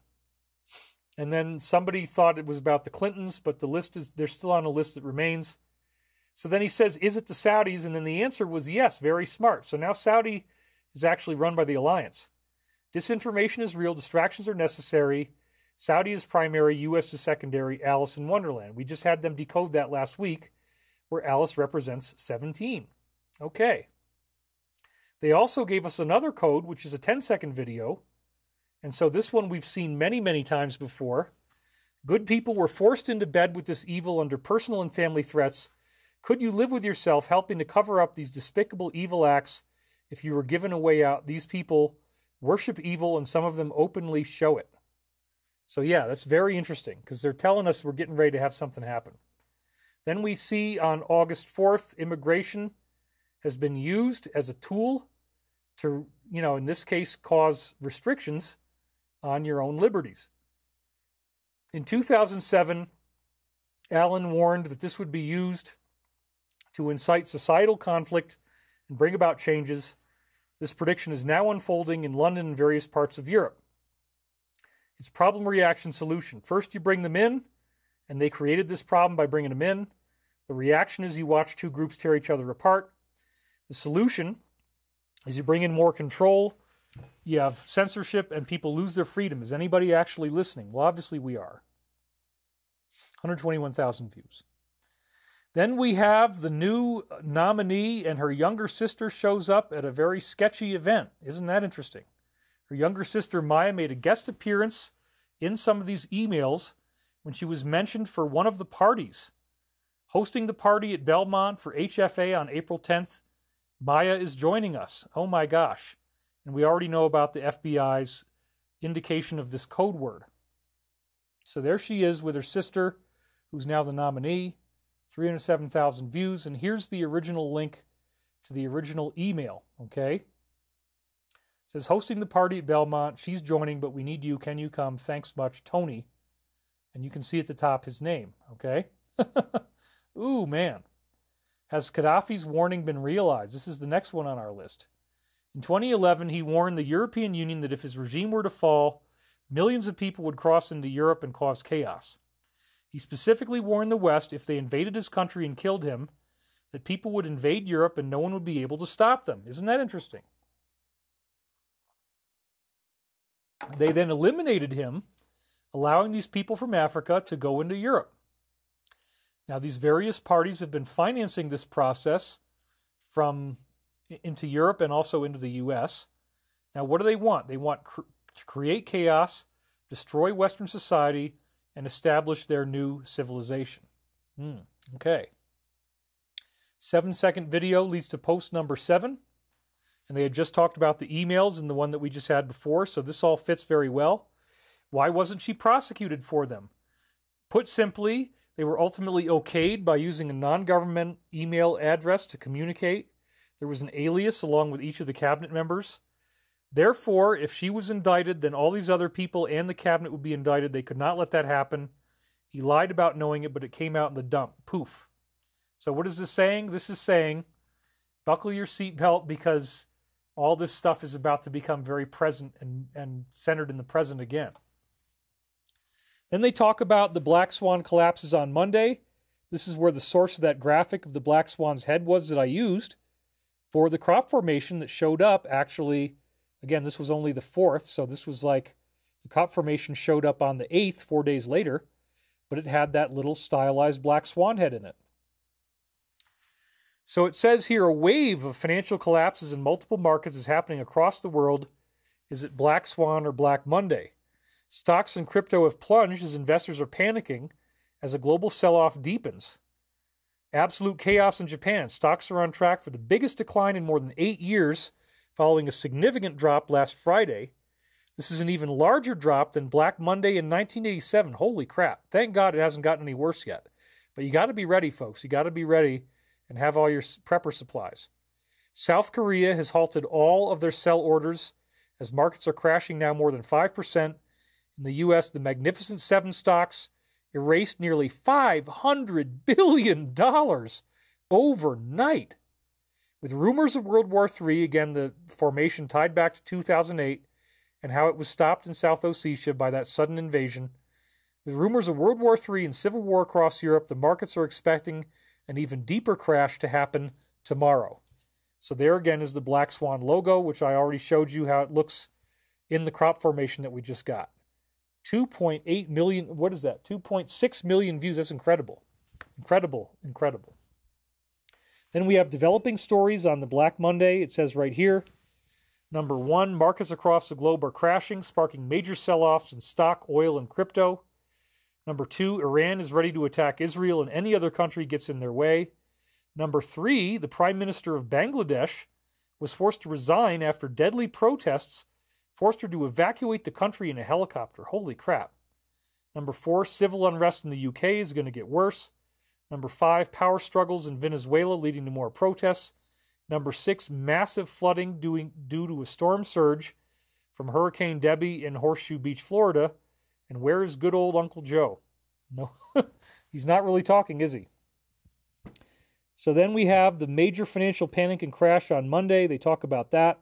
And then somebody thought it was about the Clintons, but the list is, they're still on a list that remains. So then he says, is it the Saudis? And then the answer was yes, very smart. So now Saudi is actually run by the alliance. Disinformation is real, distractions are necessary. Saudi is primary, U.S. is secondary, Alice in Wonderland. We just had them decode that last week, where Alice represents 17. Okay. They also gave us another code, which is a 10-second video. And so this one we've seen many, many times before. Good people were forced into bed with this evil under personal and family threats. Could you live with yourself helping to cover up these despicable evil acts if you were given a way out? These people worship evil, and some of them openly show it. So yeah, that's very interesting, because they're telling us we're getting ready to have something happen. Then we see on August 4th, immigration has been used as a tool to, you know, in this case, cause restrictions on your own liberties. In 2007, Allen warned that this would be used to incite societal conflict and bring about changes. This prediction is now unfolding in London and various parts of Europe. It's problem, reaction, solution. First, you bring them in, and they created this problem by bringing them in. The reaction is you watch 2 groups tear each other apart. The solution is you bring in more control, you have censorship, and people lose their freedom. Is anybody actually listening? Well, obviously we are. 121,000 views. Then we have the new nominee, and her younger sister shows up at a very sketchy event. Isn't that interesting? Her younger sister, Maya, made a guest appearance in some of these emails when she was mentioned for one of the parties. Hosting the party at Belmont for HFA on April 10th, Maya is joining us. Oh my gosh. And we already know about the FBI's indication of this code word. So there she is with her sister, who's now the nominee. 307,000 views. And here's the original link to the original email, okay? It says, hosting the party at Belmont. She's joining, but we need you. Can you come? Thanks much, Tony. And you can see at the top his name, okay? Ooh, man. Has Gaddafi's warning been realized? This is the next one on our list. In 2011, he warned the European Union that if his regime were to fall, millions of people would cross into Europe and cause chaos. He specifically warned the West if they invaded his country and killed him, that people would invade Europe and no one would be able to stop them. Isn't that interesting? They then eliminated him, allowing these people from Africa to go into Europe. Now, these various parties have been financing this process into Europe and also into the U.S. Now, what do they want? They want to create chaos, destroy Western society, and establish their new civilization. Okay. 7-second video leads to post number 7. And they had just talked about the emails and the one that we just had before, so this all fits very well. Why wasn't she prosecuted for them? Put simply, they were ultimately okayed by using a non-government email address to communicate. There was an alias along with each of the cabinet members. Therefore, if she was indicted, then all these other people and the cabinet would be indicted. They could not let that happen. He lied about knowing it, but it came out in the dump. Poof. So what is this saying? This is saying, buckle your seatbelt because all this stuff is about to become very present and centered in the present again. Then they talk about the black swan collapses on Monday. This is where the source of that graphic of the black swan's head was that I used for the crop formation that showed up. Actually, again, this was only the 4th, so this was like the crop formation showed up on the 8th, 4 days later, but it had that little stylized black swan head in it. So it says here, a wave of financial collapses in multiple markets is happening across the world. Is it Black Swan or Black Monday? Stocks and crypto have plunged as investors are panicking as a global sell-off deepens. Absolute chaos in Japan. Stocks are on track for the biggest decline in more than 8 years following a significant drop last Friday. This is an even larger drop than Black Monday in 1987. Holy crap. Thank God it hasn't gotten any worse yet. But you got to be ready, folks. You got to be ready and have all your prepper supplies. South Korea has halted all of their sell orders as markets are crashing now more than 5%. In the U.S., the Magnificent Seven stocks erased nearly $500 billion overnight. With rumors of World War III, again, the formation tied back to 2008 and how it was stopped in South Ossetia by that sudden invasion. With rumors of World War III and civil war across Europe, the markets are expecting an even deeper crash to happen tomorrow. So there again is the Black Swan logo, which I already showed you how it looks in the crop formation that we just got. 2.8 million, what is that? 2.6 million views. That's incredible. Incredible, incredible. Then we have developing stories on the Black Monday. It says right here, number 1, markets across the globe are crashing, sparking major sell-offs in stock, oil, and crypto. Number 2, Iran is ready to attack Israel and any other country gets in their way. Number 3, the Prime Minister of Bangladesh was forced to resign after deadly protests forced her to evacuate the country in a helicopter. Holy crap. Number 4, civil unrest in the UK is going to get worse. Number 5, power struggles in Venezuela leading to more protests. Number 6, massive flooding due to a storm surge from Hurricane Debbie in Horseshoe Beach, Florida. And where is good old Uncle Joe? No, he's not really talking, is he? So then we have the major financial panic and crash on Monday. They talk about that.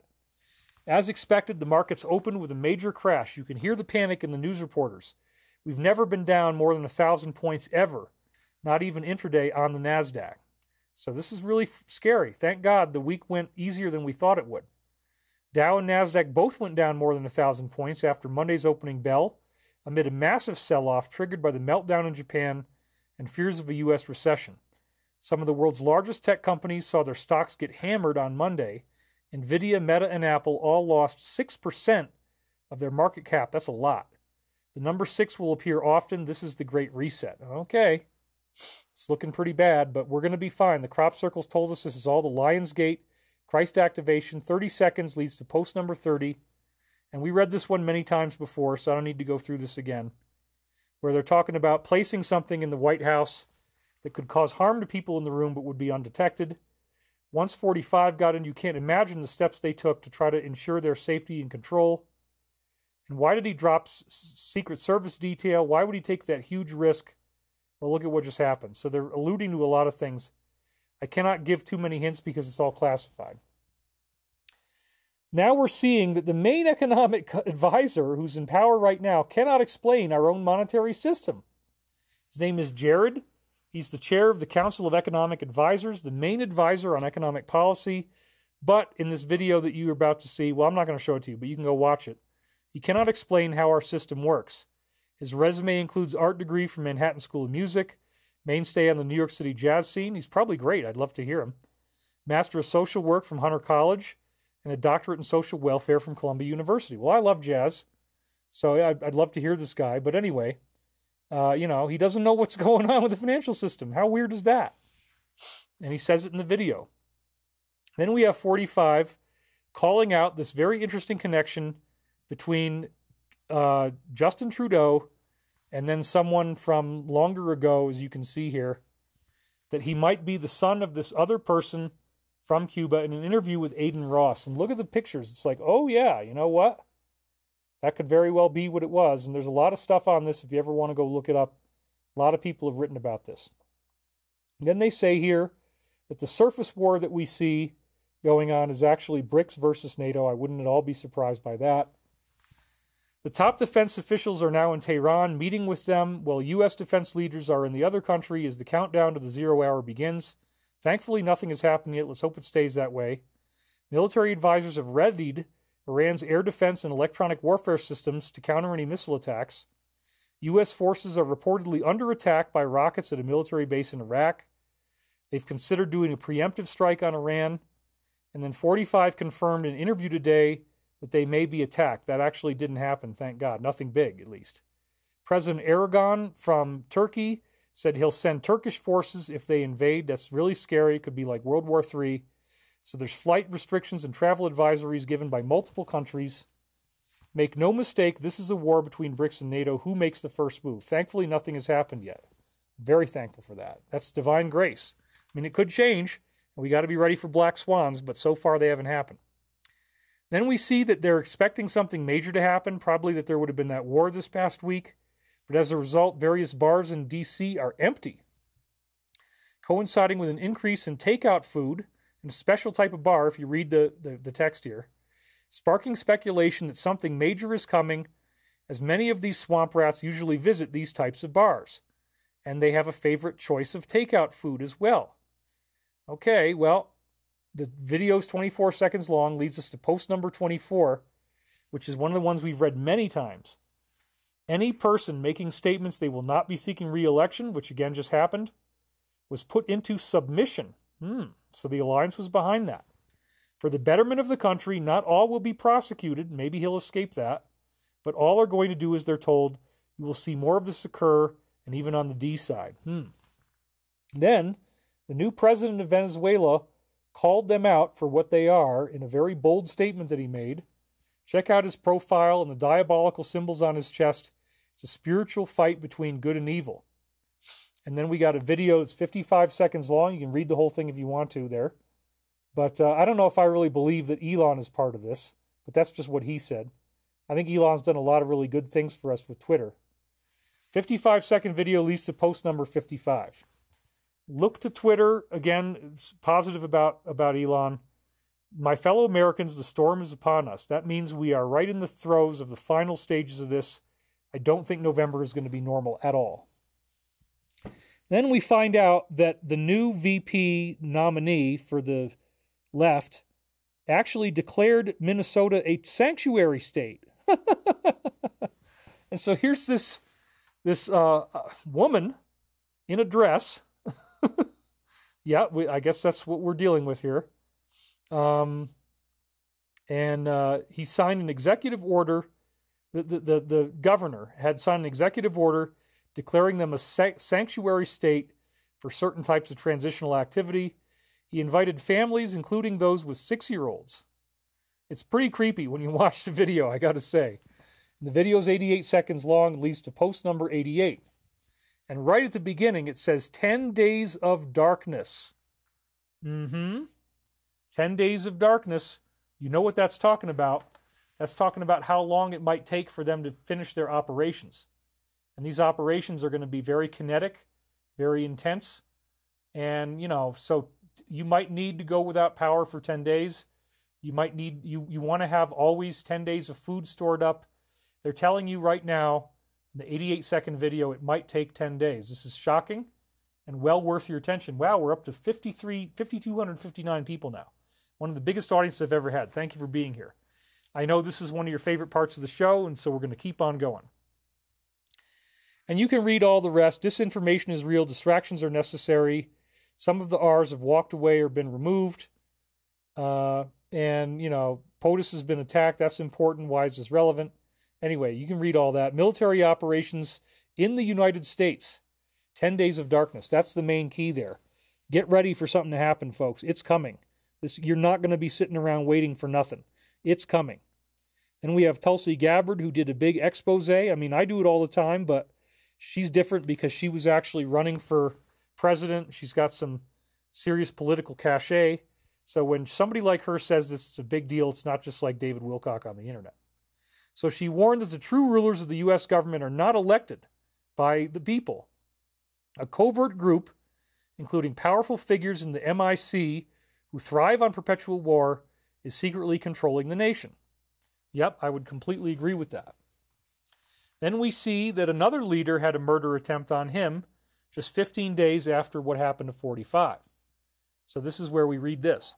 As expected, the markets opened with a major crash. You can hear the panic in the news reporters. We've never been down more than 1,000 points ever, not even intraday on the NASDAQ. So this is really scary. Thank God the week went easier than we thought it would. Dow and NASDAQ both went down more than 1,000 points after Monday's opening bell, amid a massive sell-off triggered by the meltdown in Japan and fears of a U.S. recession. Some of the world's largest tech companies saw their stocks get hammered on Monday. NVIDIA, Meta, and Apple all lost 6% of their market cap. That's a lot. The number 6 will appear often. This is the Great Reset. Okay, it's looking pretty bad, but we're going to be fine. The crop circles told us this is all the Lionsgate, Christ activation. 30 seconds leads to post number 30. And we read this one many times before, so I don't need to go through this again, where they're talking about placing something in the White House that could cause harm to people in the room but would be undetected. Once 45 got in, you can't imagine the steps they took to try to ensure their safety and control. And why did he drop Secret Service detail? Why would he take that huge risk? Well, look at what just happened. So they're alluding to a lot of things. I cannot give too many hints because it's all classified. Now we're seeing that the main economic advisor who's in power right now cannot explain our own monetary system. His name is Jared. He's the chair of the Council of Economic Advisors, the main advisor on economic policy. But in this video that you're about to see, well, I'm not going to show it to you, but you can go watch it. He cannot explain how our system works. His resume includes art degree from Manhattan School of Music, mainstay on the New York City jazz scene. He's probably great. I'd love to hear him. Master of Social Work from Hunter College, and a doctorate in social welfare from Columbia University. Well, I love jazz, so I'd love to hear this guy. But anyway, He doesn't know what's going on with the financial system. How weird is that? And he says it in the video. Then we have 45 calling out this very interesting connection between Justin Trudeau and then someone from longer ago, as you can see here, that he might be the son of this other person from Cuba in an interview with Aiden Ross. And look at the pictures. It's like, oh yeah, you know what? That could very well be what it was. And there's a lot of stuff on this if you ever want to go look it up. A lot of people have written about this. And then they say here that the surface war that we see going on is actually BRICS versus NATO. I wouldn't at all be surprised by that. The top defense officials are now in Tehran meeting with them while U.S. defense leaders are in the other country as the countdown to the 0 hour begins. Thankfully, nothing has happened yet. Let's hope it stays that way. Military advisors have readied Iran's air defense and electronic warfare systems to counter any missile attacks. U.S. forces are reportedly under attack by rockets at a military base in Iraq. They've considered doing a preemptive strike on Iran. And then 45 confirmed in an interview today that they may be attacked. That actually didn't happen, thank God. Nothing big, at least. President Erdogan from Turkey said he'll send Turkish forces if they invade. That's really scary. It could be like World War III. So there's flight restrictions and travel advisories given by multiple countries. Make no mistake, this is a war between BRICS and NATO. Who makes the first move? Thankfully, nothing has happened yet. Very thankful for that. That's divine grace. I mean, it could change, and we got to be ready for black swans, but so far they haven't happened. Then we see that they're expecting something major to happen, probably that there would have been that war this past week. But as a result, various bars in D.C. are empty, coinciding with an increase in takeout food and a special type of bar, if you read the text here, sparking speculation that something major is coming, as many of these swamp rats usually visit these types of bars, and they have a favorite choice of takeout food as well. Okay, well, the video's 24 seconds long, leads us to post number 24, which is one of the ones we've read many times. Any person making statements they will not be seeking re-election, which again just happened, was put into submission. So the alliance was behind that. For the betterment of the country, not all will be prosecuted. Maybe he'll escape that. But all are going to do as they're told. You will see more of this occur, and even on the D side. Then, the new president of Venezuela called them out for what they are in a very bold statement that he made. Check out his profile and the diabolical symbols on his chest. It's a spiritual fight between good and evil. And then we got a video that's 55 seconds long. You can read the whole thing if you want to there. But I don't know if I really believe that Elon is part of this, but that's just what he said. I think Elon's done a lot of really good things for us with Twitter. 55-second video leads to post number 55. Look to Twitter. Again, it's positive about Elon. My fellow Americans, the storm is upon us. That means we are right in the throes of the final stages of this. I don't think November is going to be normal at all. Then we find out that the new VP nominee for the left actually declared Minnesota a sanctuary state. And so here's this woman in a dress. Yeah, I guess that's what we're dealing with here. And he signed an executive order. The governor had signed an executive order declaring them a sanctuary state for certain types of transitional activity. He invited families, including those with 6-year-olds. It's pretty creepy when you watch the video, I got to say. The video is 88 seconds long, leads to post number 88. And right at the beginning, it says 10 days of darkness. 10 days of darkness. You know what that's talking about. That's talking about how long it might take for them to finish their operations. And these operations are going to be very kinetic, very intense. And, so you might need to go without power for 10 days. You might need, you want to have always 10 days of food stored up. They're telling you right now, in the 88-second video, it might take 10 days. This is shocking and well worth your attention. Wow, we're up to 5,259 people now. One of the biggest audiences I've ever had. Thank you for being here. I know this is one of your favorite parts of the show, and so we're going to keep on going. And you can read all the rest. Disinformation is real. Distractions are necessary. Some of the R's have walked away or been removed. And, POTUS has been attacked. That's important. Why is this relevant? Anyway, you can read all that. Military operations in the United States. 10 days of darkness. That's the main key there. Get ready for something to happen, folks. It's coming. You're not going to be sitting around waiting for nothing. It's coming. And we have Tulsi Gabbard, who did a big expose. I mean, I do it all the time, but she's different because she was actually running for president. She's got some serious political cachet. So when somebody like her says this is a big deal, it's not just like David Wilcock on the internet. So she warned that the true rulers of the U.S. government are not elected by the people. A covert group, including powerful figures in the MI6 who thrive on perpetual war, is secretly controlling the nation. Yep, I would completely agree with that. Then we see that another leader had a murder attempt on him just 15 days after what happened to 45. So this is where we read this.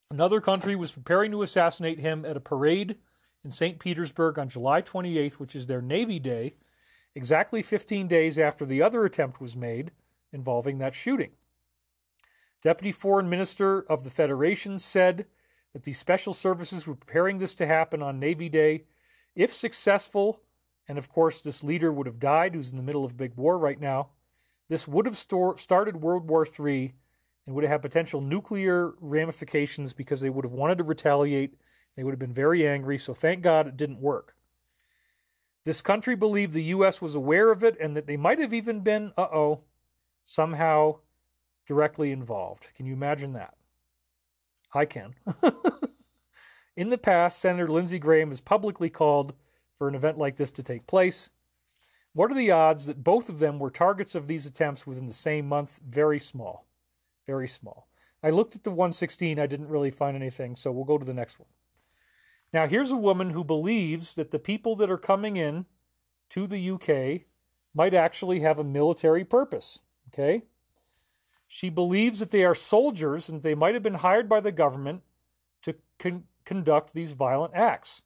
Another country was preparing to assassinate him at a parade in St. Petersburg on July 28th, which is their Navy Day, exactly 15 days after the other attempt was made involving that shooting. Deputy Foreign Minister of the Federation said that the special services were preparing this to happen on Navy Day. If successful, and of course this leader would have died, who's in the middle of a big war right now, this would have started World War III and would have had potential nuclear ramifications because they would have wanted to retaliate. They would have been very angry, so thank God it didn't work. This country believed the U.S. was aware of it and that they might have even been, somehow directly involved. Can you imagine that? I can. In the past, Senator Lindsey Graham has publicly called for an event like this to take place. What are the odds that both of them were targets of these attempts within the same month? Very small. Very small. I looked at the 116. I didn't really find anything, so we'll go to the next one. Now, here's a woman who believes that the people that are coming in to the UK might actually have a military purpose, okay? She believes that they are soldiers and they might have been hired by the government to conduct these violent acts.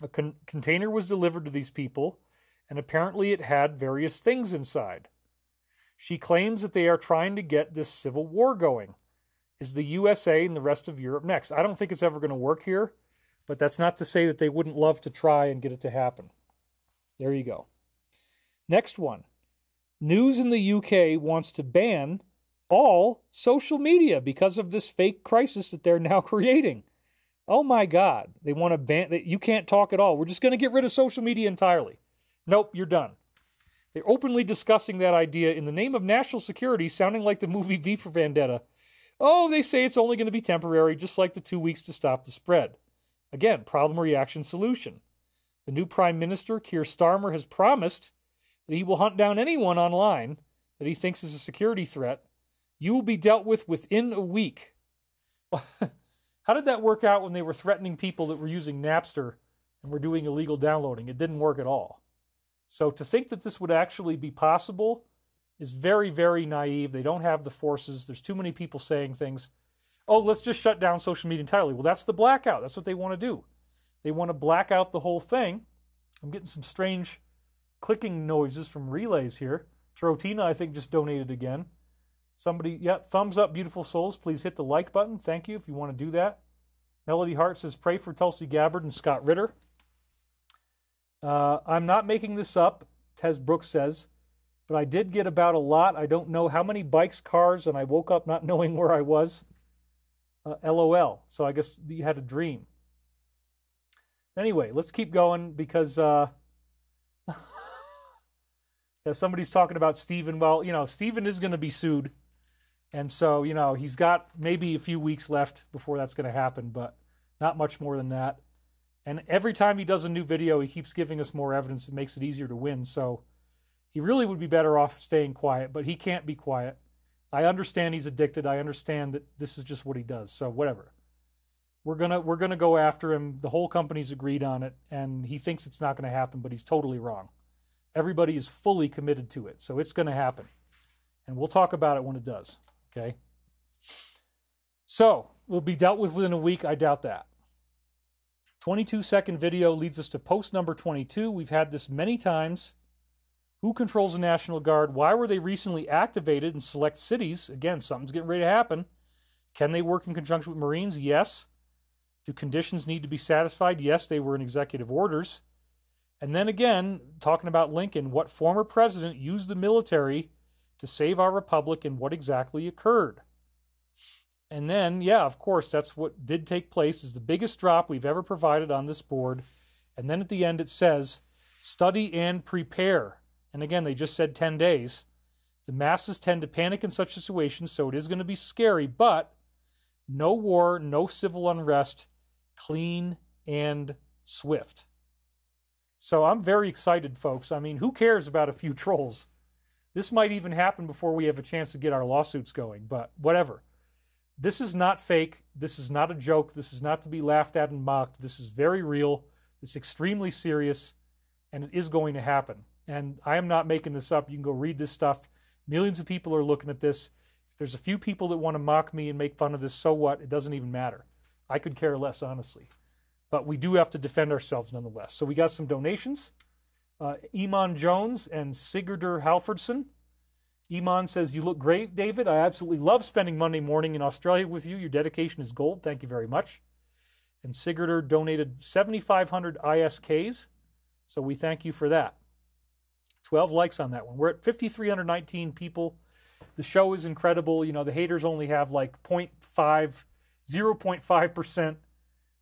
A container was delivered to these people, and apparently it had various things inside. She claims that they are trying to get this civil war going. Is the USA and the rest of Europe next? I don't think it's ever going to work here, but that's not to say that they wouldn't love to try and get it to happen. There you go. Next one. News in the UK wants to ban all social media because of this fake crisis that they're now creating. Oh my God. They want to ban that. You can't talk at all. We're just going to get rid of social media entirely. Nope, you're done. They're openly discussing that idea in the name of national security, sounding like the movie V for Vendetta. Oh, they say it's only going to be temporary, just like the 2 weeks to stop the spread. Again, problem, reaction, solution. The new Prime Minister, Keir Starmer, has promised that he will hunt down anyone online that he thinks is a security threat. You will be dealt with within a week. How did that work out when they were threatening people that were using Napster and were doing illegal downloading? It didn't work at all. So to think that this would actually be possible is very, very naive. They don't have the forces. There's too many people saying things. Oh, let's just shut down social media entirely. Well, that's the blackout. That's what they want to do. They want to black out the whole thing. I'm getting some strange clicking noises from relays here. Trotina, I think, just donated again. Somebody, yeah, thumbs up, beautiful souls. Please hit the like button. Thank you if you want to do that. Melody Hart says, pray for Tulsi Gabbard and Scott Ritter. I'm not making this up, Tez Brooks says, but I did get about a lot. I don't know how many bikes, cars, and I woke up not knowing where I was. LOL. So I guess you had a dream. Anyway, let's keep going because yeah, somebody's talking about Stephen. Well, Stephen is going to be sued. And so, he's got maybe a few weeks left before that's going to happen, but not much more than that. And every time he does a new video, he keeps giving us more evidence. It makes it easier to win. So he really would be better off staying quiet, but he can't be quiet. I understand he's addicted. I understand that this is just what he does. So whatever. We're gonna go after him. The whole company's agreed on it, and he thinks it's not going to happen, but he's totally wrong. Everybody is fully committed to it, so it's going to happen. And we'll talk about it when it does. Okay? So, we'll be dealt with within a week. I doubt that. 22-second video leads us to post number 22. We've had this many times. Who controls the National Guard? Why were they recently activated in select cities? Again, something's getting ready to happen. Can they work in conjunction with Marines? Yes. Do conditions need to be satisfied? Yes, they were in executive orders. And then again, talking about Lincoln, what former president used the military to save our republic and what exactly occurred. And then, yeah, of course, that's what did take place, is the biggest drop we've ever provided on this board. And then at the end it says, study and prepare. And again, they just said 10 days. The masses tend to panic in such situations, so it is going to be scary, but no war, no civil unrest, clean and swift. So I'm very excited, folks. I mean, who cares about a few trolls? This might even happen before we have a chance to get our lawsuits going, but whatever. This is not fake. This is not a joke. This is not to be laughed at and mocked. This is very real. It's extremely serious, and it is going to happen. And I am not making this up. You can go read this stuff. Millions of people are looking at this. If there's a few people that want to mock me and make fun of this, so what? It doesn't even matter. I could care less, honestly. But we do have to defend ourselves nonetheless. So we got some donations. Iman Jones and Sigurdur Halfordson. Iman says, you look great, David. I absolutely love spending Monday morning in Australia with you. Your dedication is gold. Thank you very much. And Sigurdur donated 7,500 ISKs. So we thank you for that. 12 likes on that one. We're at 5,319 people. The show is incredible. You know, the haters only have like 0.5%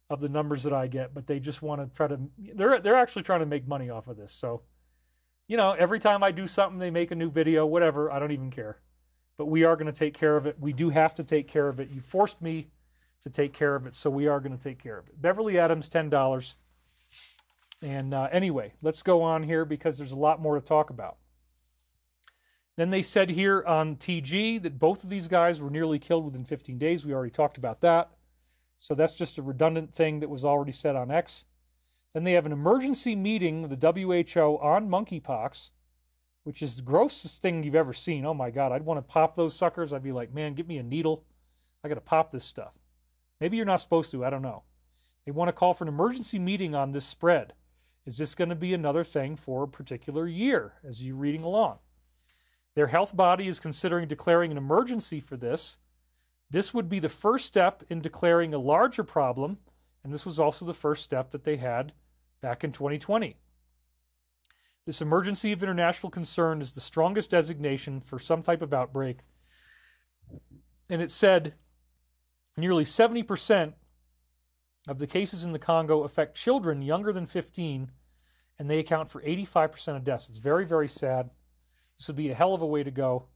of the numbers that I get, but they just want to try to, they're actually trying to make money off of this. So, you know, every time I do something, they make a new video, whatever, I don't even care. But we are going to take care of it. We do have to take care of it. You forced me to take care of it, so we are going to take care of it. Beverly Adams, $10. And anyway, let's go on here because there's a lot more to talk about. Then they said here on TG that both of these guys were nearly killed within 15 days. We already talked about that. So that's just a redundant thing that was already said on X. Then they have an emergency meeting with the WHO on monkeypox, which is the grossest thing you've ever seen. Oh my God, I'd want to pop those suckers. I'd be like, man, give me a needle. I got to pop this stuff. Maybe you're not supposed to. I don't know. They want to call for an emergency meeting on this spread. Is this going to be another thing for a particular year as you're reading along? Their health body is considering declaring an emergency for this. This would be the first step in declaring a larger problem, and this was also the first step that they had back in 2020. This emergency of international concern is the strongest designation for some type of outbreak. And it said nearly 70% of the cases in the Congo affect children younger than 15, and they account for 85% of deaths. It's very, very sad. This would be a hell of a way to go.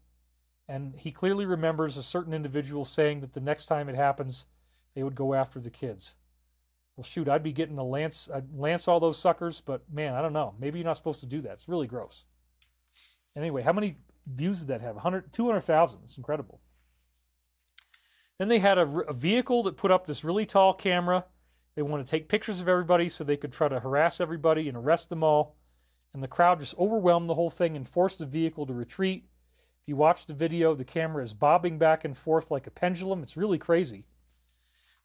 And he clearly remembers a certain individual saying that the next time it happens, they would go after the kids. Well, shoot, I'd be getting I'd lance all those suckers, but man, I don't know. Maybe you're not supposed to do that. It's really gross. Anyway, how many views did that have? 200,000. It's incredible. Then they had a vehicle that put up this really tall camera. They want to take pictures of everybody so they could try to harass everybody and arrest them all. And the crowd just overwhelmed the whole thing and forced the vehicle to retreat. If you watch the video, the camera is bobbing back and forth like a pendulum. It's really crazy.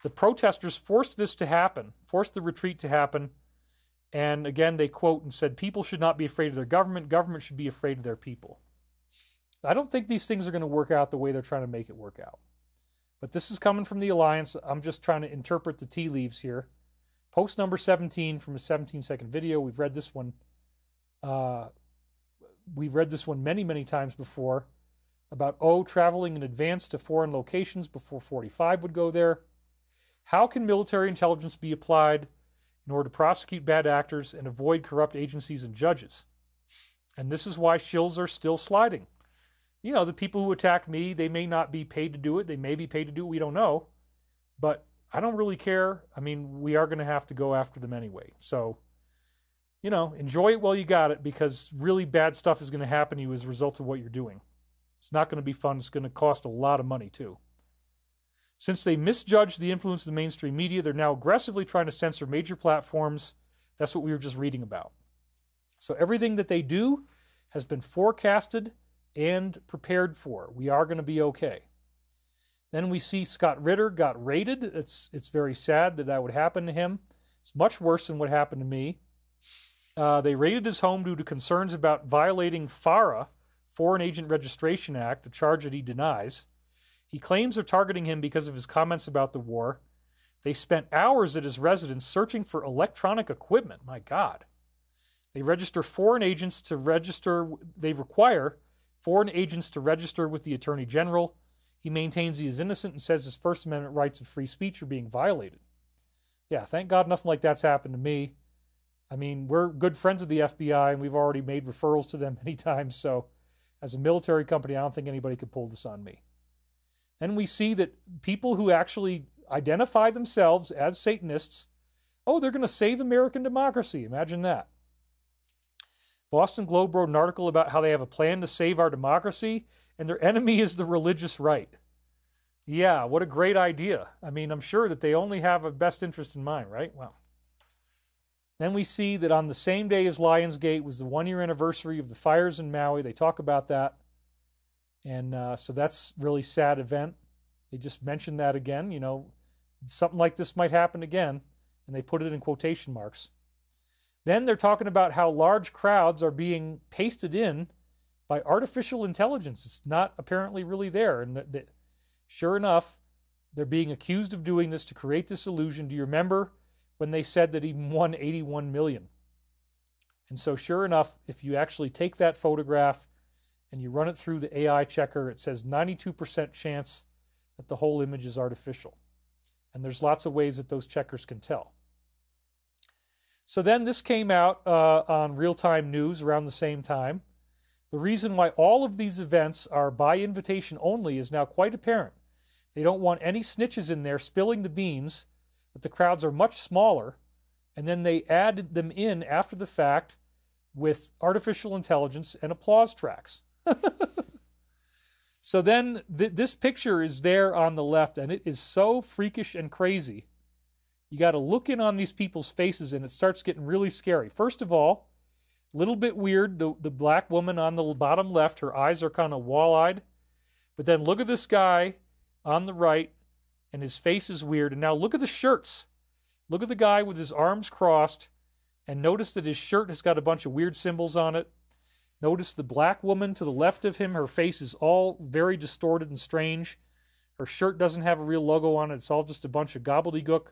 The protesters forced this to happen, forced the retreat to happen. And again, they quote and said, people should not be afraid of their government. Government should be afraid of their people. I don't think these things are going to work out the way they're trying to make it work out. But this is coming from the Alliance. I'm just trying to interpret the tea leaves here. Post number 17 from a 17-second video. We've read this one. We've read this one many, many times before about traveling in advance to foreign locations before 45 would go there. How can military intelligence be applied in order to prosecute bad actors and avoid corrupt agencies and judges? And this is why shills are still sliding. You know, the people who attack me, they may not be paid to do it. They may be paid to do it. We don't know. But I don't really care. I mean, we are going to have to go after them anyway. So, you know, enjoy it while you got it, because really bad stuff is going to happen to you as a result of what you're doing. It's not going to be fun. It's going to cost a lot of money, too. Since they misjudged the influence of the mainstream media, they're now aggressively trying to censor major platforms. That's what we were just reading about. So everything that they do has been forecasted and prepared for. We are going to be okay. Then we see Scott Ritter got raided. It's very sad that that would happen to him. It's much worse than what happened to me. They raided his home due to concerns about violating FARA, Foreign Agent Registration Act, a charge that he denies. He claims they're targeting him because of his comments about the war. They spent hours at his residence searching for electronic equipment. My God. They require foreign agents to register with the Attorney General. He maintains he is innocent and says his First Amendment rights of free speech are being violated. Yeah, thank God nothing like that's happened to me. I mean, we're good friends with the FBI, and we've already made referrals to them many times, so as a military company, I don't think anybody could pull this on me. And we see that people who actually identify themselves as Satanists, oh, they're going to save American democracy. Imagine that. Boston Globe wrote an article about how they have a plan to save our democracy, and their enemy is the religious right. Yeah, what a great idea. I mean, I'm sure that they only have a best interest in mind, right? Well, then we see that on the same day as Lionsgate was the one-year anniversary of the fires in Maui. They talk about that. And so that's a really sad event. They just mentioned that again. You know, something like this might happen again. And they put it in quotation marks. Then they're talking about how large crowds are being pasted in by artificial intelligence. It's not apparently really there. And sure enough, they're being accused of doing this to create this illusion. Do you remember when they said that he won 81 million? And so sure enough, if you actually take that photograph and you run it through the AI checker, it says 92% chance that the whole image is artificial. And there's lots of ways that those checkers can tell. So then this came out on Real-Time News around the same time. The reason why all of these events are by invitation only is now quite apparent. They don't want any snitches in there spilling the beans, that the crowds are much smaller, and then they added them in after the fact with artificial intelligence and applause tracks. So then this picture is there on the left, and it is so freakish and crazy. You got to look in on these people's faces, and it starts getting really scary. First of all, a little bit weird, the black woman on the bottom left, her eyes are kind of wall-eyed. But then look at this guy on the right, and his face is weird. And now look at the shirts. Look at the guy with his arms crossed, and notice that his shirt has got a bunch of weird symbols on it. Notice the black woman to the left of him, her face is all very distorted and strange. Her shirt doesn't have a real logo on it. It's all just a bunch of gobbledygook.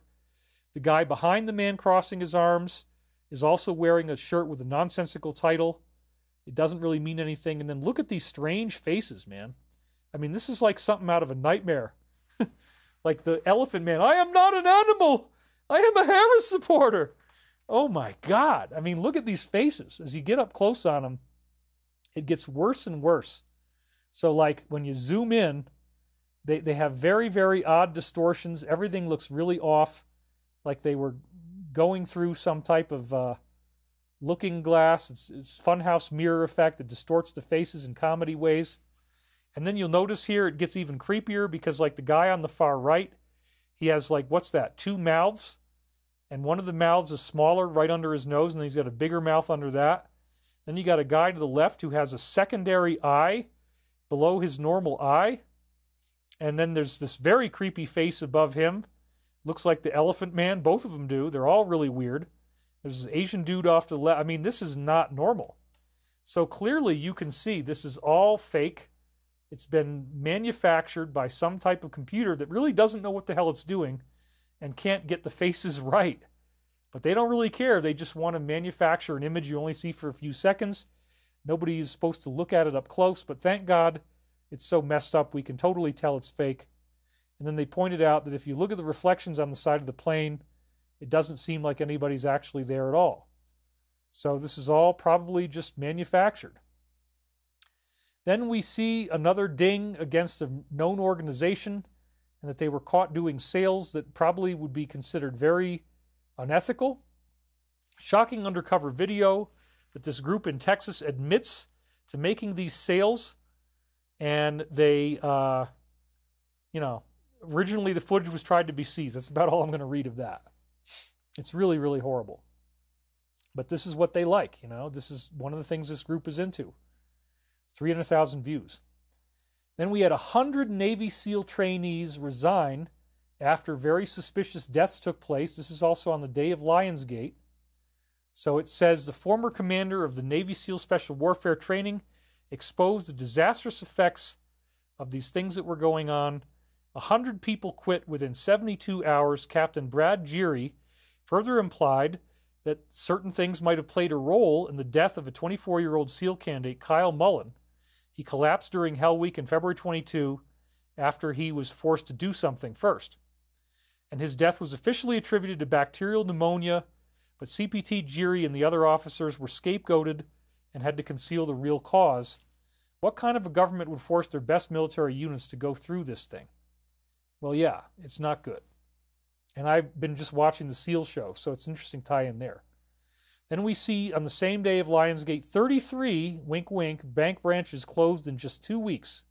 The guy behind the man crossing his arms is also wearing a shirt with a nonsensical title. It doesn't really mean anything. And then look at these strange faces, man. I mean, this is like something out of a nightmare. Like the Elephant Man. I am not an animal. I am a Harris supporter. Oh my God. I mean, look at these faces. As you get up close on them, it gets worse and worse. So like when you zoom in, they have very, very odd distortions. Everything looks really off, like they were going through some type of looking glass. It's funhouse mirror effect. It distorts the faces in comedy ways. And then you'll notice here it gets even creepier because like the guy on the far right, he has like, what's that, 2 mouths? And one of the mouths is smaller right under his nose, and then he's got a bigger mouth under that. Then you got a guy to the left who has a secondary eye below his normal eye. And then there's this very creepy face above him. Looks like the Elephant Man. Both of them do. They're all really weird. There's this Asian dude off to the left. I mean, this is not normal. So clearly you can see this is all fake. It's been manufactured by some type of computer that really doesn't know what the hell it's doing and can't get the faces right. But they don't really care. They just want to manufacture an image you only see for a few seconds. Nobody is supposed to look at it up close, but thank God it's so messed up we can totally tell it's fake. And then they pointed out that if you look at the reflections on the side of the plane, it doesn't seem like anybody's actually there at all. So this is all probably just manufactured. Then we see another ding against a known organization, and that they were caught doing sales that probably would be considered very unethical. Shocking undercover video that this group in Texas admits to making these sales, and they, originally the footage was tried to be seized. That's about all I'm going to read of that. It's really, really horrible. But this is what they like, This is one of the things this group is into. 300,000 views. Then we had 100 Navy SEAL trainees resign after very suspicious deaths took place. This is also on the day of Lionsgate. So it says the former commander of the Navy SEAL Special Warfare Training exposed the disastrous effects of these things that were going on. 100 people quit within 72 hours. Captain Brad Geary further implied that certain things might have played a role in the death of a 24-year-old SEAL candidate, Kyle Mullen. He collapsed during Hell Week on February 22 after he was forced to do something first. And his death was officially attributed to bacterial pneumonia, but CPT Geary and the other officers were scapegoated and had to conceal the real cause. What kind of a government would force their best military units to go through this thing? Well, yeah, it's not good. And I've been just watching the SEAL show, so it's an interesting tie-in there. Then we see on the same day of Lionsgate, 33, wink wink, bank branches closed in just 2 weeks.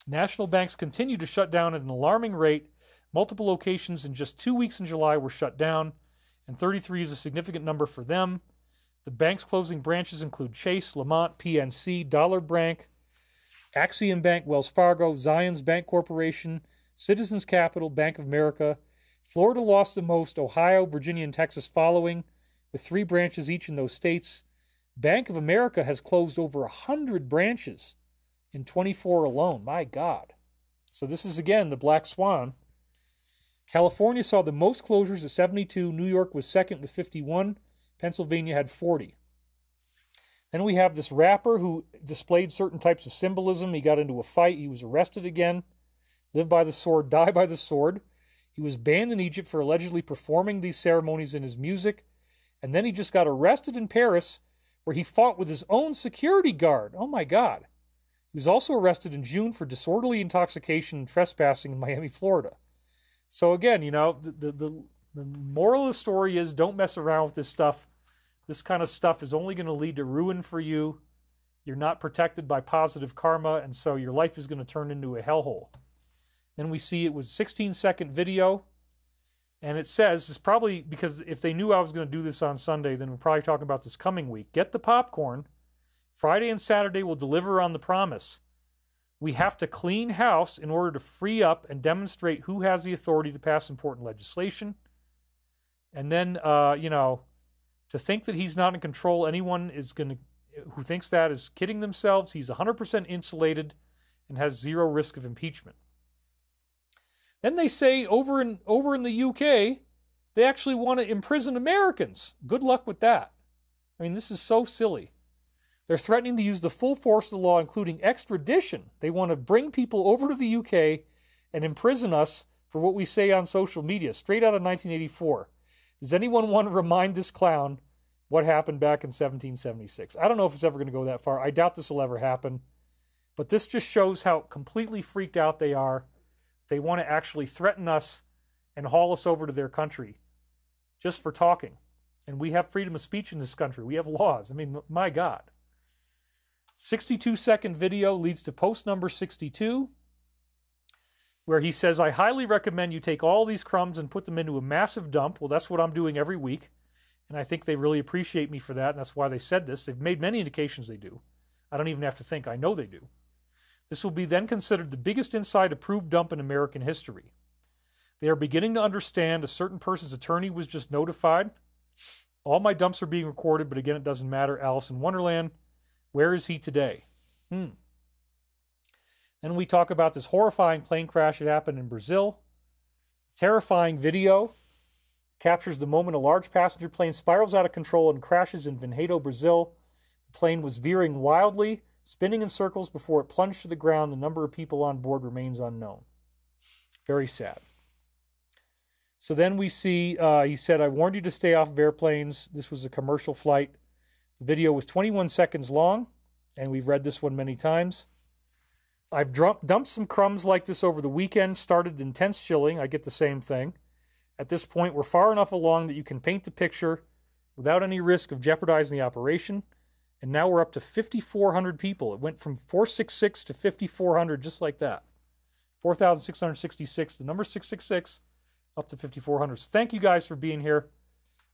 National banks continue to shut down at an alarming rate. Multiple locations in just 2 weeks in July were shut down, and 33 is a significant number for them. The banks closing branches include Chase, Lamont, PNC, Dollar Bank, Axiom Bank, Wells Fargo, Zions Bank Corporation, Citizens Capital, Bank of America. Florida lost the most, Ohio, Virginia, and Texas following, with 3 branches each in those states. Bank of America has closed over 100 branches in 24 alone. My God. So this is, again, the black swan. California saw the most closures at 72. New York was second with 51. Pennsylvania had 40. Then we have this rapper who displayed certain types of symbolism. He got into a fight. He was arrested again. Live by the sword, die by the sword. He was banned in Egypt for allegedly performing these ceremonies in his music. And then he just got arrested in Paris, where he fought with his own security guard. Oh, my God. He was also arrested in June for disorderly intoxication and trespassing in Miami, Florida. So again, you know, the moral of the story is don't mess around with this stuff. This kind of stuff is only going to lead to ruin for you. You're not protected by positive karma, and so your life is going to turn into a hellhole. Then we see it was a 16-second video, and it says, it's probably because if they knew I was going to do this on Sunday, then we're probably talking about this coming week. Get the popcorn. Friday and Saturday will deliver on the promise. We have to clean house in order to free up and demonstrate who has the authority to pass important legislation. And then, you know, to think that he's not in control, anyone is who thinks that is kidding themselves. He's 100% insulated and has zero risk of impeachment. Then they say over in the UK, they actually want to imprison Americans. Good luck with that. I mean, this is so silly. They're threatening to use the full force of the law, including extradition. They want to bring people over to the UK and imprison us for what we say on social media, straight out of 1984. Does anyone want to remind this clown what happened back in 1776? I don't know if it's ever going to go that far. I doubt this will ever happen. But this just shows how completely freaked out they are. They want to actually threaten us and haul us over to their country just for talking. And we have freedom of speech in this country. We have laws. I mean, my God. 62-second video leads to post number 62, where he says, I highly recommend you take all these crumbs and put them into a massive dump. Well, that's what I'm doing every week. And I think they really appreciate me for that. And that's why they said this. They've made many indications they do. I don't even have to think. I know they do. This will be then considered the biggest inside-approved dump in American history. They are beginning to understand a certain person's attorney was just notified. All my dumps are being recorded, but again, it doesn't matter. Alice in Wonderland. Where is he today? Then we talk about this horrifying plane crash that happened in Brazil. Terrifying video captures the moment a large passenger plane spirals out of control and crashes in Vinhedo, Brazil. The plane was veering wildly, spinning in circles before it plunged to the ground. The number of people on board remains unknown. Very sad. So then we see, he said, I warned you to stay off of airplanes. This was a commercial flight. The video was 21 seconds long, and we've read this one many times. I've dumped some crumbs like this over the weekend, started intense chilling. I get the same thing. At this point, we're far enough along that you can paint the picture without any risk of jeopardizing the operation. And now we're up to 5,400 people. It went from 466 to 5,400 just like that. 4,666, the number 666, up to 5,400. So thank you guys for being here.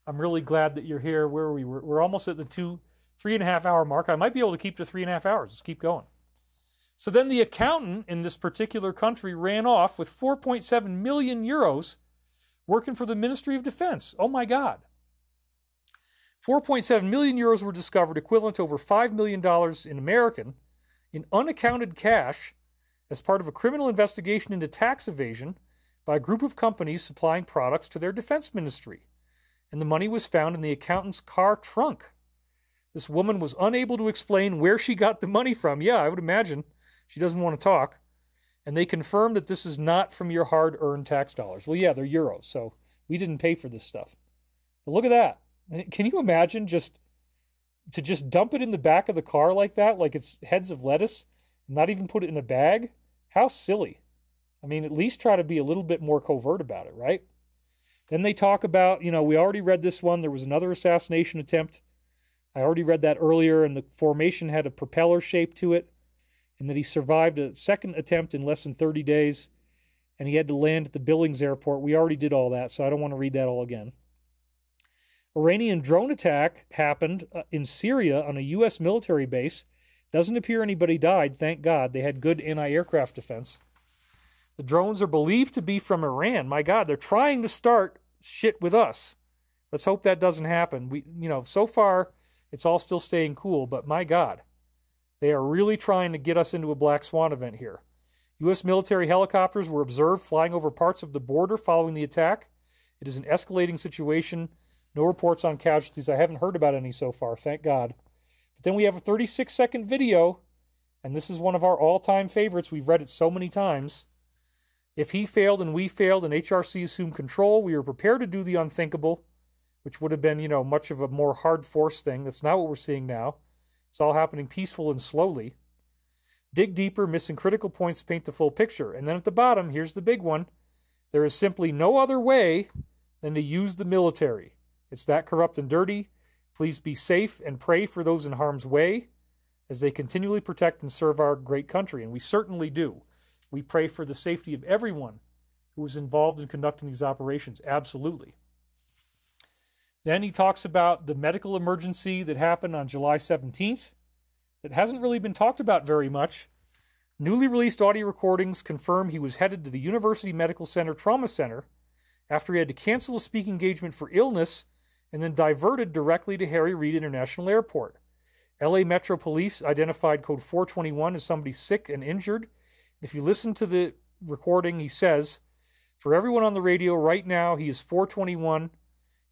I'm really glad that you're here. Where are we? We're almost at the 3.5 hour mark. I might be able to keep to 3.5 hours. Let's keep going. So then the accountant in this particular country ran off with 4.7 million euros working for the Ministry of Defense. Oh my God. 4.7 million euros were discovered, equivalent to over $5 million in American, in unaccounted cash as part of a criminal investigation into tax evasion by a group of companies supplying products to their defense ministry. and the money was found in the accountant's car trunk. This woman was unable to explain where she got the money from. Yeah, I would imagine she doesn't want to talk. And they confirmed that this is not from your hard-earned tax dollars. Well, yeah, they're euros, so we didn't pay for this stuff. But look at that. Can you imagine just dump it in the back of the car like that, like it's heads of lettuce, and not even put it in a bag? How silly. I mean, at least try to be a little bit more covert about it, right? Then they talk about, we already read this one. There was another assassination attempt. I already read that earlier, and the formation had a propeller shape to it, and that he survived a second attempt in less than 30 days, and he had to land at the Billings airport. We already did all that, so I don't want to read that all again. Iranian drone attack happened in Syria on a U.S. military base. Doesn't appear anybody died, thank God. They had good anti-aircraft defense. The drones are believed to be from Iran. My God, they're trying to start shit with us. Let's hope that doesn't happen. So far, it's all still staying cool, but my God, they are really trying to get us into a black swan event here. U.S. military helicopters were observed flying over parts of the border following the attack. It is an escalating situation. No reports on casualties. I haven't heard about any so far, thank God. But then we have a 36-second video, and this is one of our all-time favorites. We've read it so many times. If he failed and we failed and HRC assumed control, we were prepared to do the unthinkable, which would have been, much of a more hard force thing. That's not what we're seeing now. It's all happening peaceful and slowly. Dig deeper, missing critical points to paint the full picture. And then at the bottom, here's the big one. There is simply no other way than to use the military. It's that corrupt and dirty. Please be safe and pray for those in harm's way as they continually protect and serve our great country. And we certainly do. We pray for the safety of everyone who is involved in conducting these operations. Absolutely. Then he talks about the medical emergency that happened on July 17th that hasn't really been talked about very much. Newly released audio recordings confirm he was headed to the University Medical Center Trauma Center after he had to cancel a speaking engagement for illness and then diverted directly to Harry Reid International Airport. LA Metro Police identified code 421 as somebody sick and injured. If you listen to the recording, he says, for everyone on the radio right now, he is 421.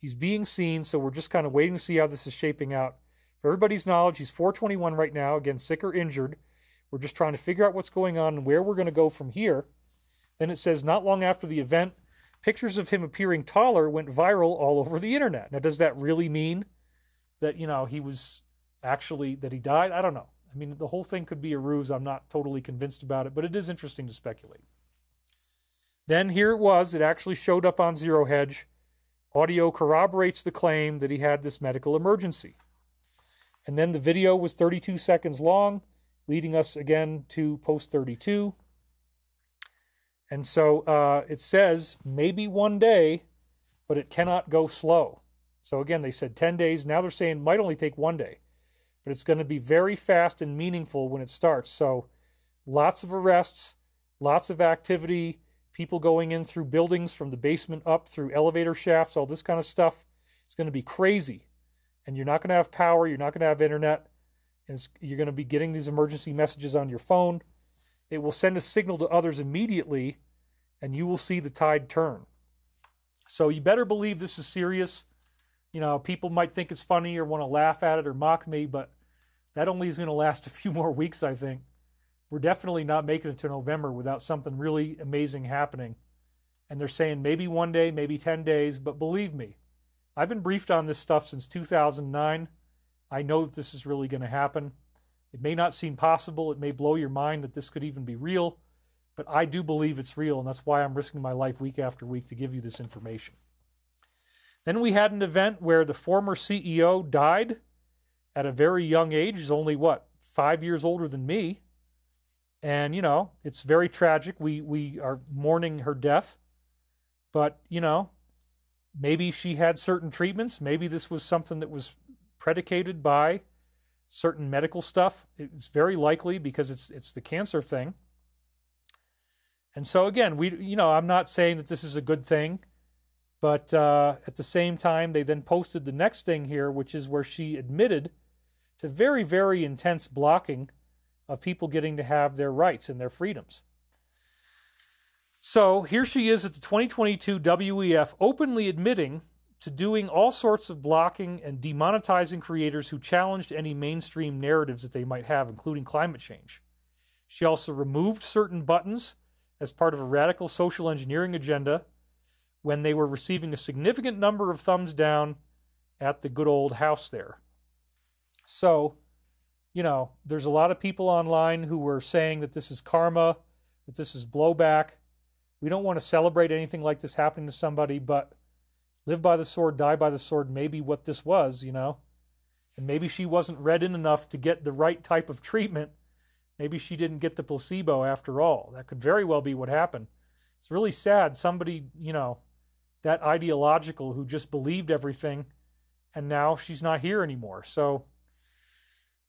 He's being seen, so we're just kind of waiting to see how this is shaping out. For everybody's knowledge, he's 421 right now, again, sick or injured. We're just trying to figure out what's going on and where we're going to go from here. Then it says, not long after the event, pictures of him appearing taller went viral all over the internet. Now, does that really mean that, he was actually, that he died? I don't know. I mean, the whole thing could be a ruse. I'm not totally convinced about it, but it is interesting to speculate. Then here it was. It actually showed up on Zero Hedge. Audio corroborates the claim that he had this medical emergency. And then the video was 32 seconds long, leading us again to post 32. And so it says, maybe one day, but it cannot go slow. So again, they said 10 days. Now they're saying it might only take one day. But it's going to be very fast and meaningful when it starts. So lots of arrests, lots of activity, people going in through buildings from the basement up through elevator shafts, all this kind of stuff. It's going to be crazy. And you're not going to have power. You're not going to have internet. And you're going to be getting these emergency messages on your phone. It will send a signal to others immediately, and you will see the tide turn. So you better believe this is serious. People might think it's funny or want to laugh at it or mock me, but that only is going to last a few more weeks, I think. We're definitely not making it to November without something really amazing happening. And they're saying maybe one day, maybe 10 days, but believe me, I've been briefed on this stuff since 2009. I know that this is really going to happen. It may not seem possible. It may blow your mind that this could even be real, but I do believe it's real, and that's why I'm risking my life week after week to give you this information. Then we had an event where the former CEO died at a very young age. He's only, 5 years older than me. And, it's very tragic. We are mourning her death. But, maybe she had certain treatments. Maybe this was something that was predicated by certain medical stuff. It's very likely because it's the cancer thing. And so, again, I'm not saying that this is a good thing. But at the same time, they then posted the next thing here, which is where she admitted to very, very intense blocking of people getting to have their rights and their freedoms. So here she is at the 2022 WEF openly admitting to doing all sorts of blocking and demonetizing creators who challenged any mainstream narratives that they might have, including climate change. She also removed certain buttons as part of a radical social engineering agenda when they were receiving a significant number of thumbs down at the good old house there. So, you know, there's a lot of people online who were saying that this is karma, that this is blowback. We don't want to celebrate anything like this happening to somebody, but live by the sword, die by the sword, maybe what this was, you know. And maybe she wasn't read in enough to get the right type of treatment. Maybe she didn't get the placebo after all. That could very well be what happened. It's really sad. Somebody, you know, that ideological who just believed everything, and now she's not here anymore. So,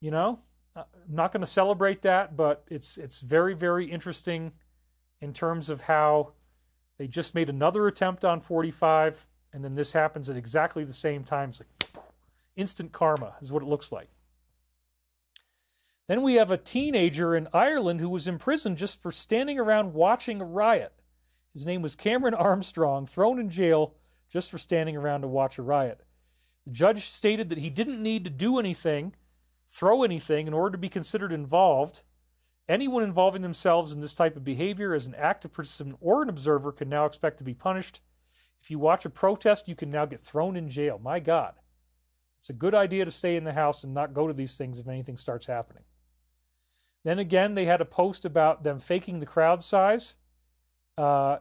you know, I'm not going to celebrate that, but it's very, very interesting in terms of how they just made another attempt on 45, and then this happens at exactly the same time. It's like instant karma is what it looks like. Then we have a teenager in Ireland who was imprisoned just for standing around watching a riot. His name was Cameron Armstrong, thrown in jail just for standing around to watch a riot. The judge stated that he didn't need to do anything, throw anything, in order to be considered involved. Anyone involving themselves in this type of behavior as an active participant or an observer can now expect to be punished. If you watch a protest, you can now get thrown in jail. My God. It's a good idea to stay in the house and not go to these things if anything starts happening. Then again, they had a post about them faking the crowd size. They've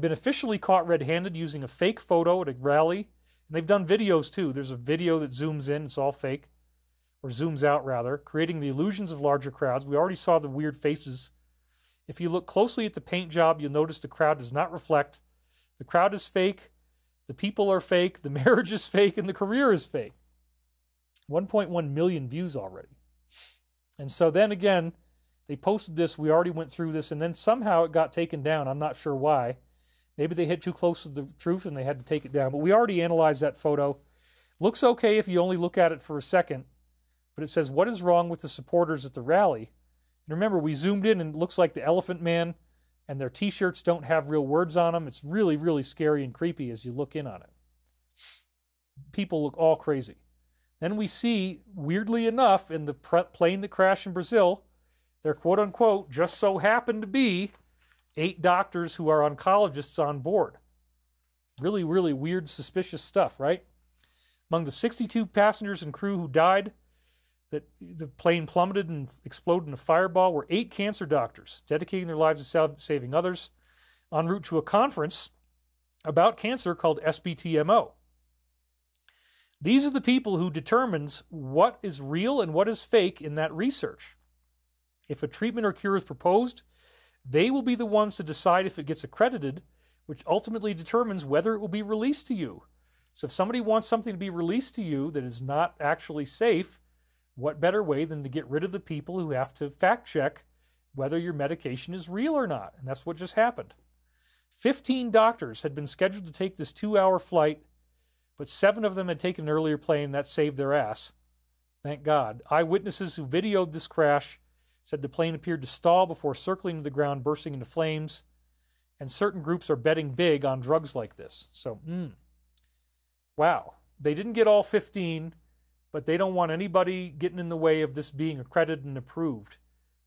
been officially caught red-handed using a fake photo at a rally. And they've done videos too. There's a video that zooms in. It's all fake. Or zooms out, rather, creating the illusions of larger crowds. We already saw the weird faces. If you look closely at the paint job, you'll notice the crowd does not reflect. The crowd is fake. The people are fake. The marriage is fake. And the career is fake. 1.1 million views already. And so then again, they posted this. We already went through this. And then somehow it got taken down. I'm not sure why. Maybe they hit too close to the truth and they had to take it down. But we already analyzed that photo. Looks okay if you only look at it for a second. But it says, what is wrong with the supporters at the rally? And remember, we zoomed in and it looks like the Elephant Man, and their t-shirts don't have real words on them. It's really, really scary and creepy as you look in on it. People look all crazy. Then we see, weirdly enough, in the plane that crashed in Brazil, there quote-unquote just so happened to be 8 doctors who are oncologists on board. Really, really weird, suspicious stuff, right? Among the 62 passengers and crew who died, that the plane plummeted and exploded in a fireball, were 8 cancer doctors dedicating their lives to saving others en route to a conference about cancer called SBTMO. These are the people who determines what is real and what is fake in that research. If a treatment or cure is proposed, they will be the ones to decide if it gets accredited, which ultimately determines whether it will be released to you. So if somebody wants something to be released to you that is not actually safe, what better way than to get rid of the people who have to fact check whether your medication is real or not? And that's what just happened. 15 doctors had been scheduled to take this 2-hour flight, but 7 of them had taken an earlier plane. That saved their ass. Thank God. Eyewitnesses who videoed this crash said the plane appeared to stall before circling to the ground, bursting into flames. And certain groups are betting big on drugs like this. So, wow. They didn't get all 15, but they don't want anybody getting in the way of this being accredited and approved.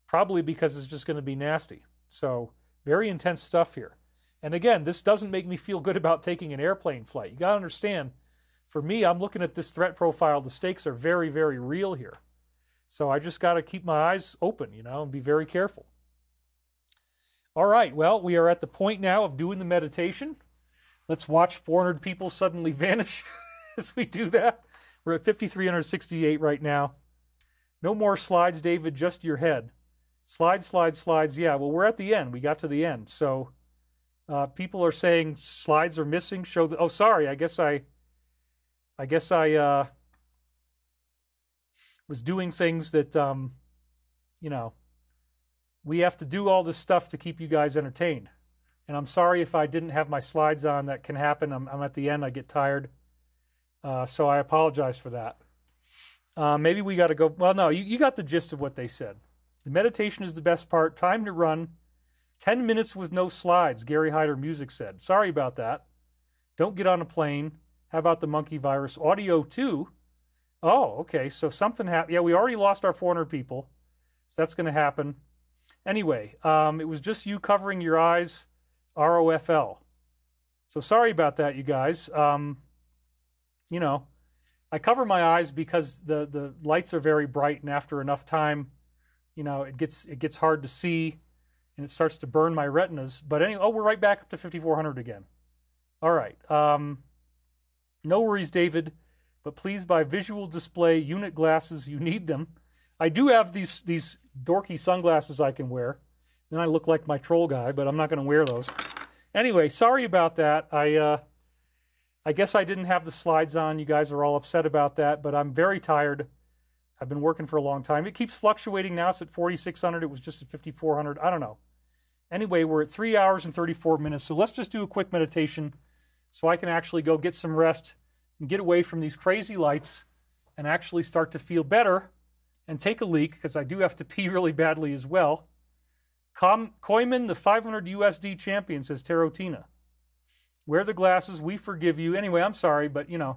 Probably because it's just going to be nasty. So, very intense stuff here. And again, this doesn't make me feel good about taking an airplane flight. You got to understand, for me, I'm looking at this threat profile. The stakes are very, very real here. So I just got to keep my eyes open, you know, and be very careful. All right, well, we are at the point now of doing the meditation. Let's watch 400 people suddenly vanish as we do that. We're at 5,368 right now. No more slides, David, just your head. Slides, slides, slides. Yeah, well, we're at the end. We got to the end. So people are saying slides are missing. Show the, oh, sorry. I guess I was doing things that, you know, we have to do all this stuff to keep you guys entertained. And I'm sorry if I didn't have my slides on. That can happen. I'm at the end. I get tired. So I apologize for that. Maybe we got to go. Well, no, you got the gist of what they said. The meditation is the best part. Time to run. 10 minutes with no slides, Gary Hyder Music said. Sorry about that. Don't get on a plane. How about the monkey virus? Audio too. Oh, okay. So something happened. Yeah, we already lost our 400 people. So that's going to happen. Anyway, it was just you covering your eyes, ROFL. So sorry about that, you guys. You know, I cover my eyes because the lights are very bright, and after enough time, you know, it gets hard to see, and it starts to burn my retinas. But anyway, oh, we're right back up to 5,400 again. All right. No worries, David, but please buy visual display unit glasses. You need them. I do have these dorky sunglasses I can wear. Then I look like my troll guy, but I'm not going to wear those. Anyway, sorry about that. I guess I didn't have the slides on. You guys are all upset about that, but I'm very tired. I've been working for a long time. It keeps fluctuating now. It's at 4,600. It was just at 5,400. I don't know. Anyway, we're at 3 hours and 34 minutes, so let's just do a quick meditation so I can actually go get some rest and get away from these crazy lights and actually start to feel better and take a leak, because I do have to pee really badly as well. Koyman, the 500 USD champion, says Tarotina. Wear the glasses. We forgive you. Anyway, I'm sorry, but, you know,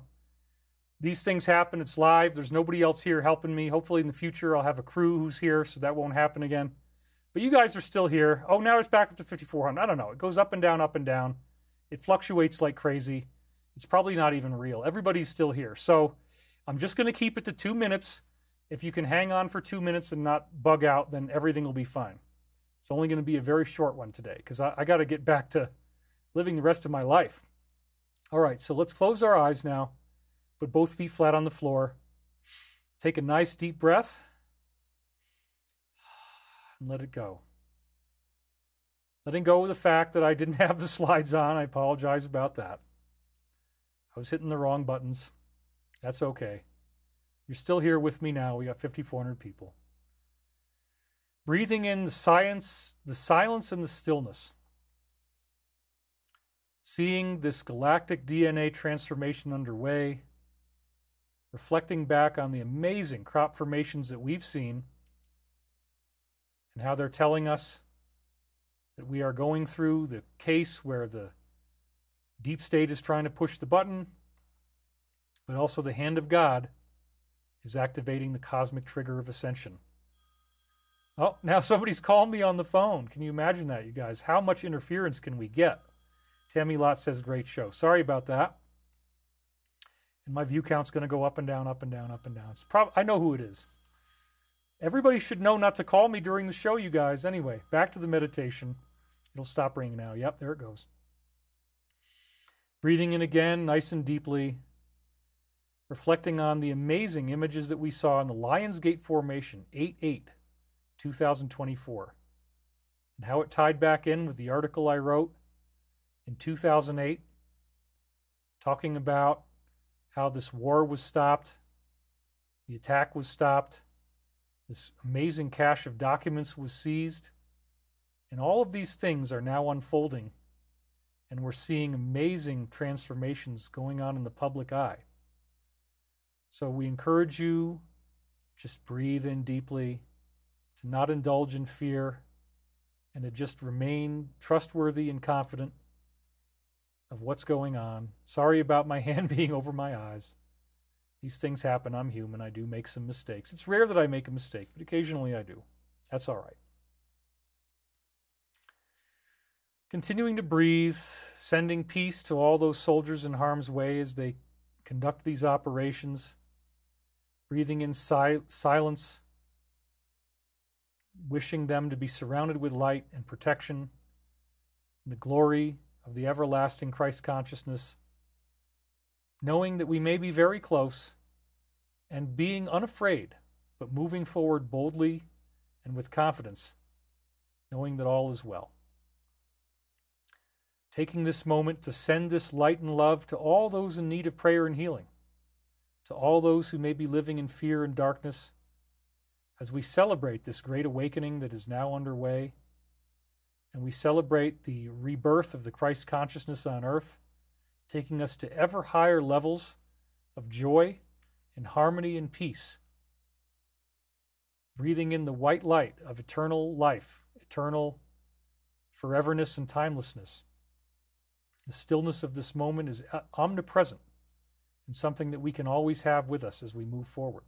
these things happen. It's live. There's nobody else here helping me. Hopefully in the future I'll have a crew who's here, so that won't happen again. But you guys are still here. Oh, now it's back up to 5,400. I don't know. It goes up and down, up and down. It fluctuates like crazy. It's probably not even real. Everybody's still here. So I'm just going to keep it to 2 minutes. If you can hang on for 2 minutes and not bug out, then everything will be fine. It's only going to be a very short one today, because I got to get back to living the rest of my life. All right, so let's close our eyes now. Put both feet flat on the floor. Take a nice deep breath. And let it go. Letting go of the fact that I didn't have the slides on. I apologize about that. I was hitting the wrong buttons. That's okay. You're still here with me now. We got 5,400 people. Breathing in the silence and the stillness. Seeing this galactic DNA transformation underway. Reflecting back on the amazing crop formations that we've seen and how they're telling us that we are going through the case where the deep state is trying to push the button, but also the hand of God is activating the cosmic trigger of ascension. Oh, now somebody's calling me on the phone. Can you imagine that, you guys? How much interference can we get? Tammy Lott says, great show. Sorry about that. And my view count's going to go up and down, up and down, up and down. I know who it is. Everybody should know not to call me during the show, you guys. Anyway, back to the meditation. It'll stop ringing now. Yep, there it goes. Breathing in again, nice and deeply. Reflecting on the amazing images that we saw in the Lionsgate Formation, 8/8/2024. And how it tied back in with the article I wrote in 2008, talking about how this war was stopped, the attack was stopped, this amazing cache of documents was seized, and all of these things are now unfolding, and we're seeing amazing transformations going on in the public eye. So we encourage you, just breathe in deeply, to not indulge in fear, and to just remain trustworthy and confident of what's going on. Sorry about my hand being over my eyes. These things happen. I'm human. I do make some mistakes. It's rare that I make a mistake, but occasionally I do. That's all right. Continuing to breathe, sending peace to all those soldiers in harm's way as they conduct these operations. Breathing in silence, wishing them to be surrounded with light and protection, the glory of the everlasting Christ consciousness, knowing that we may be very close, and being unafraid, but moving forward boldly and with confidence, knowing that all is well. Taking this moment to send this light and love to all those in need of prayer and healing, to all those who may be living in fear and darkness, as we celebrate this great awakening that is now underway, and we celebrate the rebirth of the Christ consciousness on earth, taking us to ever higher levels of joy and harmony and peace. Breathing in the white light of eternal life, eternal foreverness and timelessness. The stillness of this moment is omnipresent and something that we can always have with us as we move forward.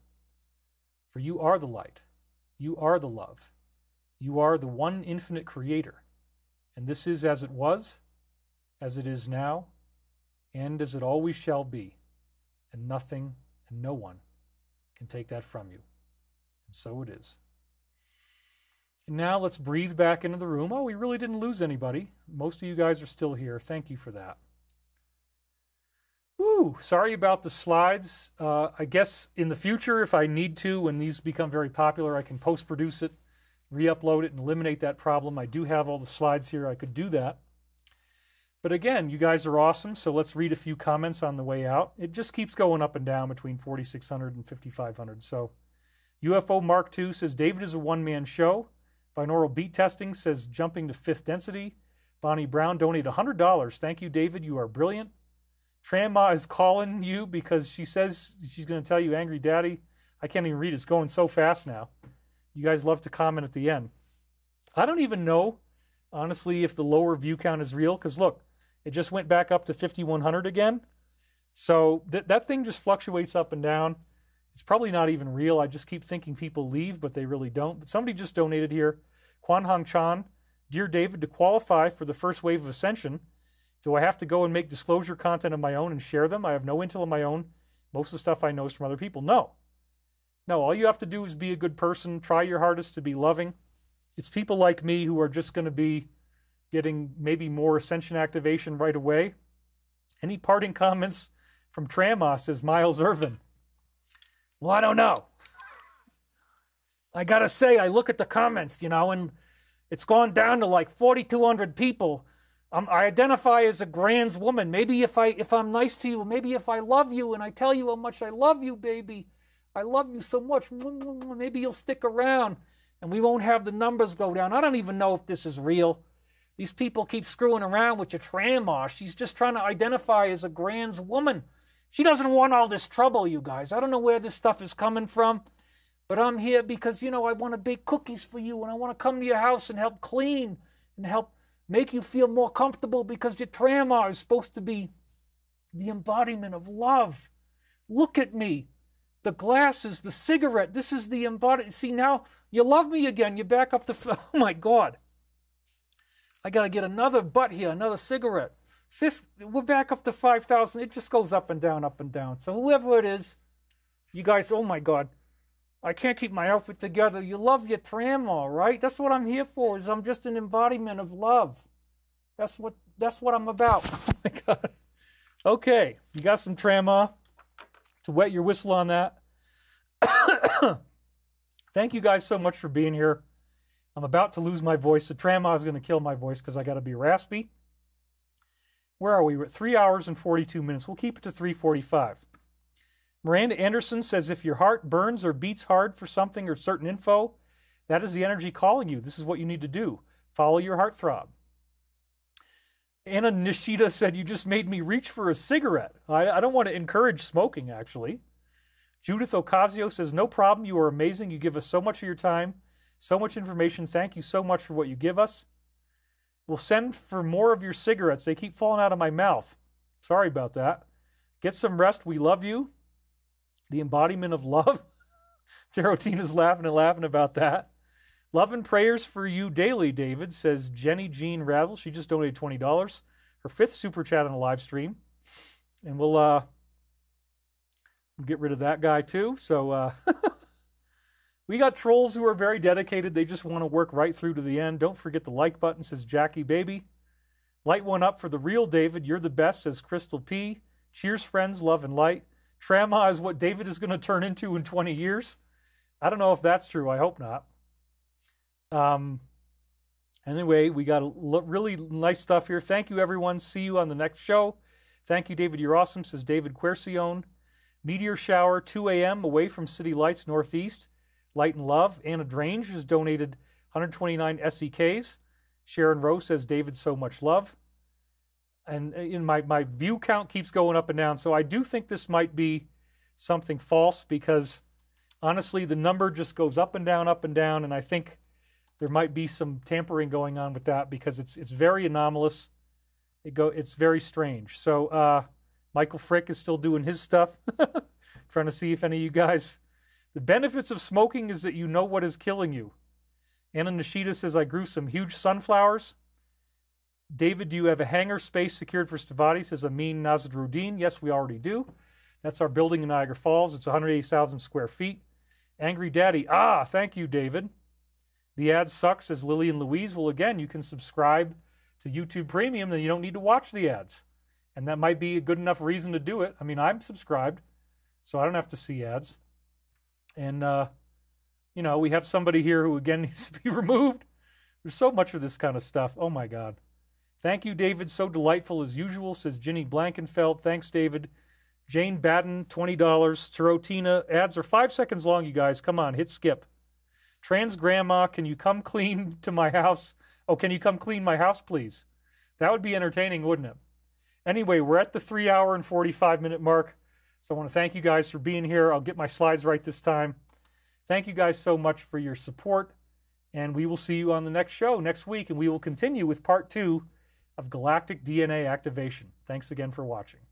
For you are the light. You are the love. You are the one infinite creator. And this is as it was, as it is now, and as it always shall be. And nothing and no one can take that from you. And so it is. And now let's breathe back into the room. Oh, we really didn't lose anybody. Most of you guys are still here. Thank you for that. Ooh, sorry about the slides. I guess in the future, if I need to, when these become very popular, I can post-produce it, re-upload it, and eliminate that problem. I do have all the slides here. I could do that. But again, you guys are awesome, so let's read a few comments on the way out. It just keeps going up and down between 4,600 and 5,500. So UFO Mark II says, David is a one-man show. Binaural Beat Testing says, jumping to 5th density. Bonnie Brown donated $100. Thank you, David. You are brilliant. Tramma is calling you because she says she's going to tell you, Angry Daddy. I can't even read. It's going so fast now. You guys love to comment at the end. I don't even know, honestly, if the lower view count is real. Because look, it just went back up to 5,100 again. So that thing just fluctuates up and down. It's probably not even real. I just keep thinking people leave, but they really don't. But somebody just donated here. Kwan Hong Chan, Dear David, to qualify for the first wave of ascension, do I have to go and make disclosure content of my own and share them? I have no intel of my own. Most of the stuff I know is from other people. No. No, all you have to do is be a good person. Try your hardest to be loving. It's people like me who are just going to be getting maybe more ascension activation right away. Any parting comments from Tramma, says Miles Irvin? Well, I don't know. I got to say, I look at the comments, and it's gone down to like 4,200 people. I identify as a trans woman. Maybe if I'm nice to you, maybe if I love you and I tell you how much I love you, baby, I love you so much, maybe you'll stick around and we won't have the numbers go down. I don't even know if this is real. These people keep screwing around with your Tramma. She's just trying to identify as a trans woman. She doesn't want all this trouble, you guys. I don't know where this stuff is coming from, but I'm here because, I want to bake cookies for you and I want to come to your house and help clean and help make you feel more comfortable because your Tramma is supposed to be the embodiment of love. Look at me. The glasses, the cigarette, this is the embodiment. See, now you love me again. You're back up to, oh my God. I got to get another butt here, another cigarette. We're back up to 5,000. It just goes up and down, up and down. So whoever it is, you guys, oh my God. I can't keep my outfit together. You love your Tramma, right? That's what I'm here for, is I'm just an embodiment of love. That's what I'm about. Oh my God. Okay, you got some Tramma to wet your whistle on that. Thank you guys so much for being here. I'm about to lose my voice. The Tramma is going to kill my voice because I got to be raspy. Where are we? We're at 3 hours and 42 minutes. We'll keep it to 3:45. Miranda Anderson says, if your heart burns or beats hard for something or certain info, that is the energy calling you. This is what you need to do. Follow your heartthrob. Anna Nishida said, you just made me reach for a cigarette. I don't want to encourage smoking, actually. Judith Ocasio says, no problem. You are amazing. You give us so much of your time, so much information. Thank you so much for what you give us. We'll send for more of your cigarettes. They keep falling out of my mouth. Sorry about that. Get some rest. We love you. The embodiment of love. Tarotina's laughing and laughing about that. Love and prayers for you daily, David, says Jenny Jean Razzle. She just donated $20. Her 5th super chat on a live stream. And we'll get rid of that guy too. So we got trolls who are very dedicated. They just want to work right through to the end. Don't forget the like button, says Jackie Baby. Light one up for the real David. You're the best, says Crystal P. Cheers, friends. Love and light. Tramma is what David is going to turn into in 20 years. I don't know if that's true. I hope not. Anyway, we got really nice stuff here. Thank you, everyone. See you on the next show. Thank you, David. You're awesome, says David Quercione. Meteor shower, 2 a.m. away from City Lights Northeast. Light and love. Anna Drange has donated 129 SEKs. Sharon Rose says, David, so much love. And in my view count keeps going up and down. So I do think this might be something false because, honestly, the number just goes up and down, and I think there might be some tampering going on with that because it's very anomalous. It's very strange. So Michael Frick is still doing his stuff. Trying to see if any of you guys... The benefits of smoking is that you know what is killing you. Anna Nishida says, I grew some huge sunflowers. David, do you have a hangar space secured for Stavati? Says Amin Nazruddin. Yes, we already do. That's our building in Niagara Falls. It's 180,000 square feet. Angry Daddy. Thank you, David. The ad sucks, says Lillian Louise. Well, again, you can subscribe to YouTube Premium, then you don't need to watch the ads. And that might be a good enough reason to do it. I mean, I'm subscribed, so I don't have to see ads. And, you know, we have somebody here who, again, needs to be removed. There's so much of this kind of stuff. Oh, my God. Thank you, David. So delightful as usual, says Ginny Blankenfeld. Thanks, David. Jane Batten, $20. Tarotina. Ads are 5 seconds long, you guys. Come on, hit skip. Trans Grandma, can you come clean to my house? Oh, can you come clean my house, please? That would be entertaining, wouldn't it? Anyway, we're at the 3 hour and 45-minute mark. So I want to thank you guys for being here. I'll get my slides right this time. Thank you guys so much for your support. And we will see you on the next show next week. And we will continue with part 2 of Galactic DNA Activation. Thanks again for watching.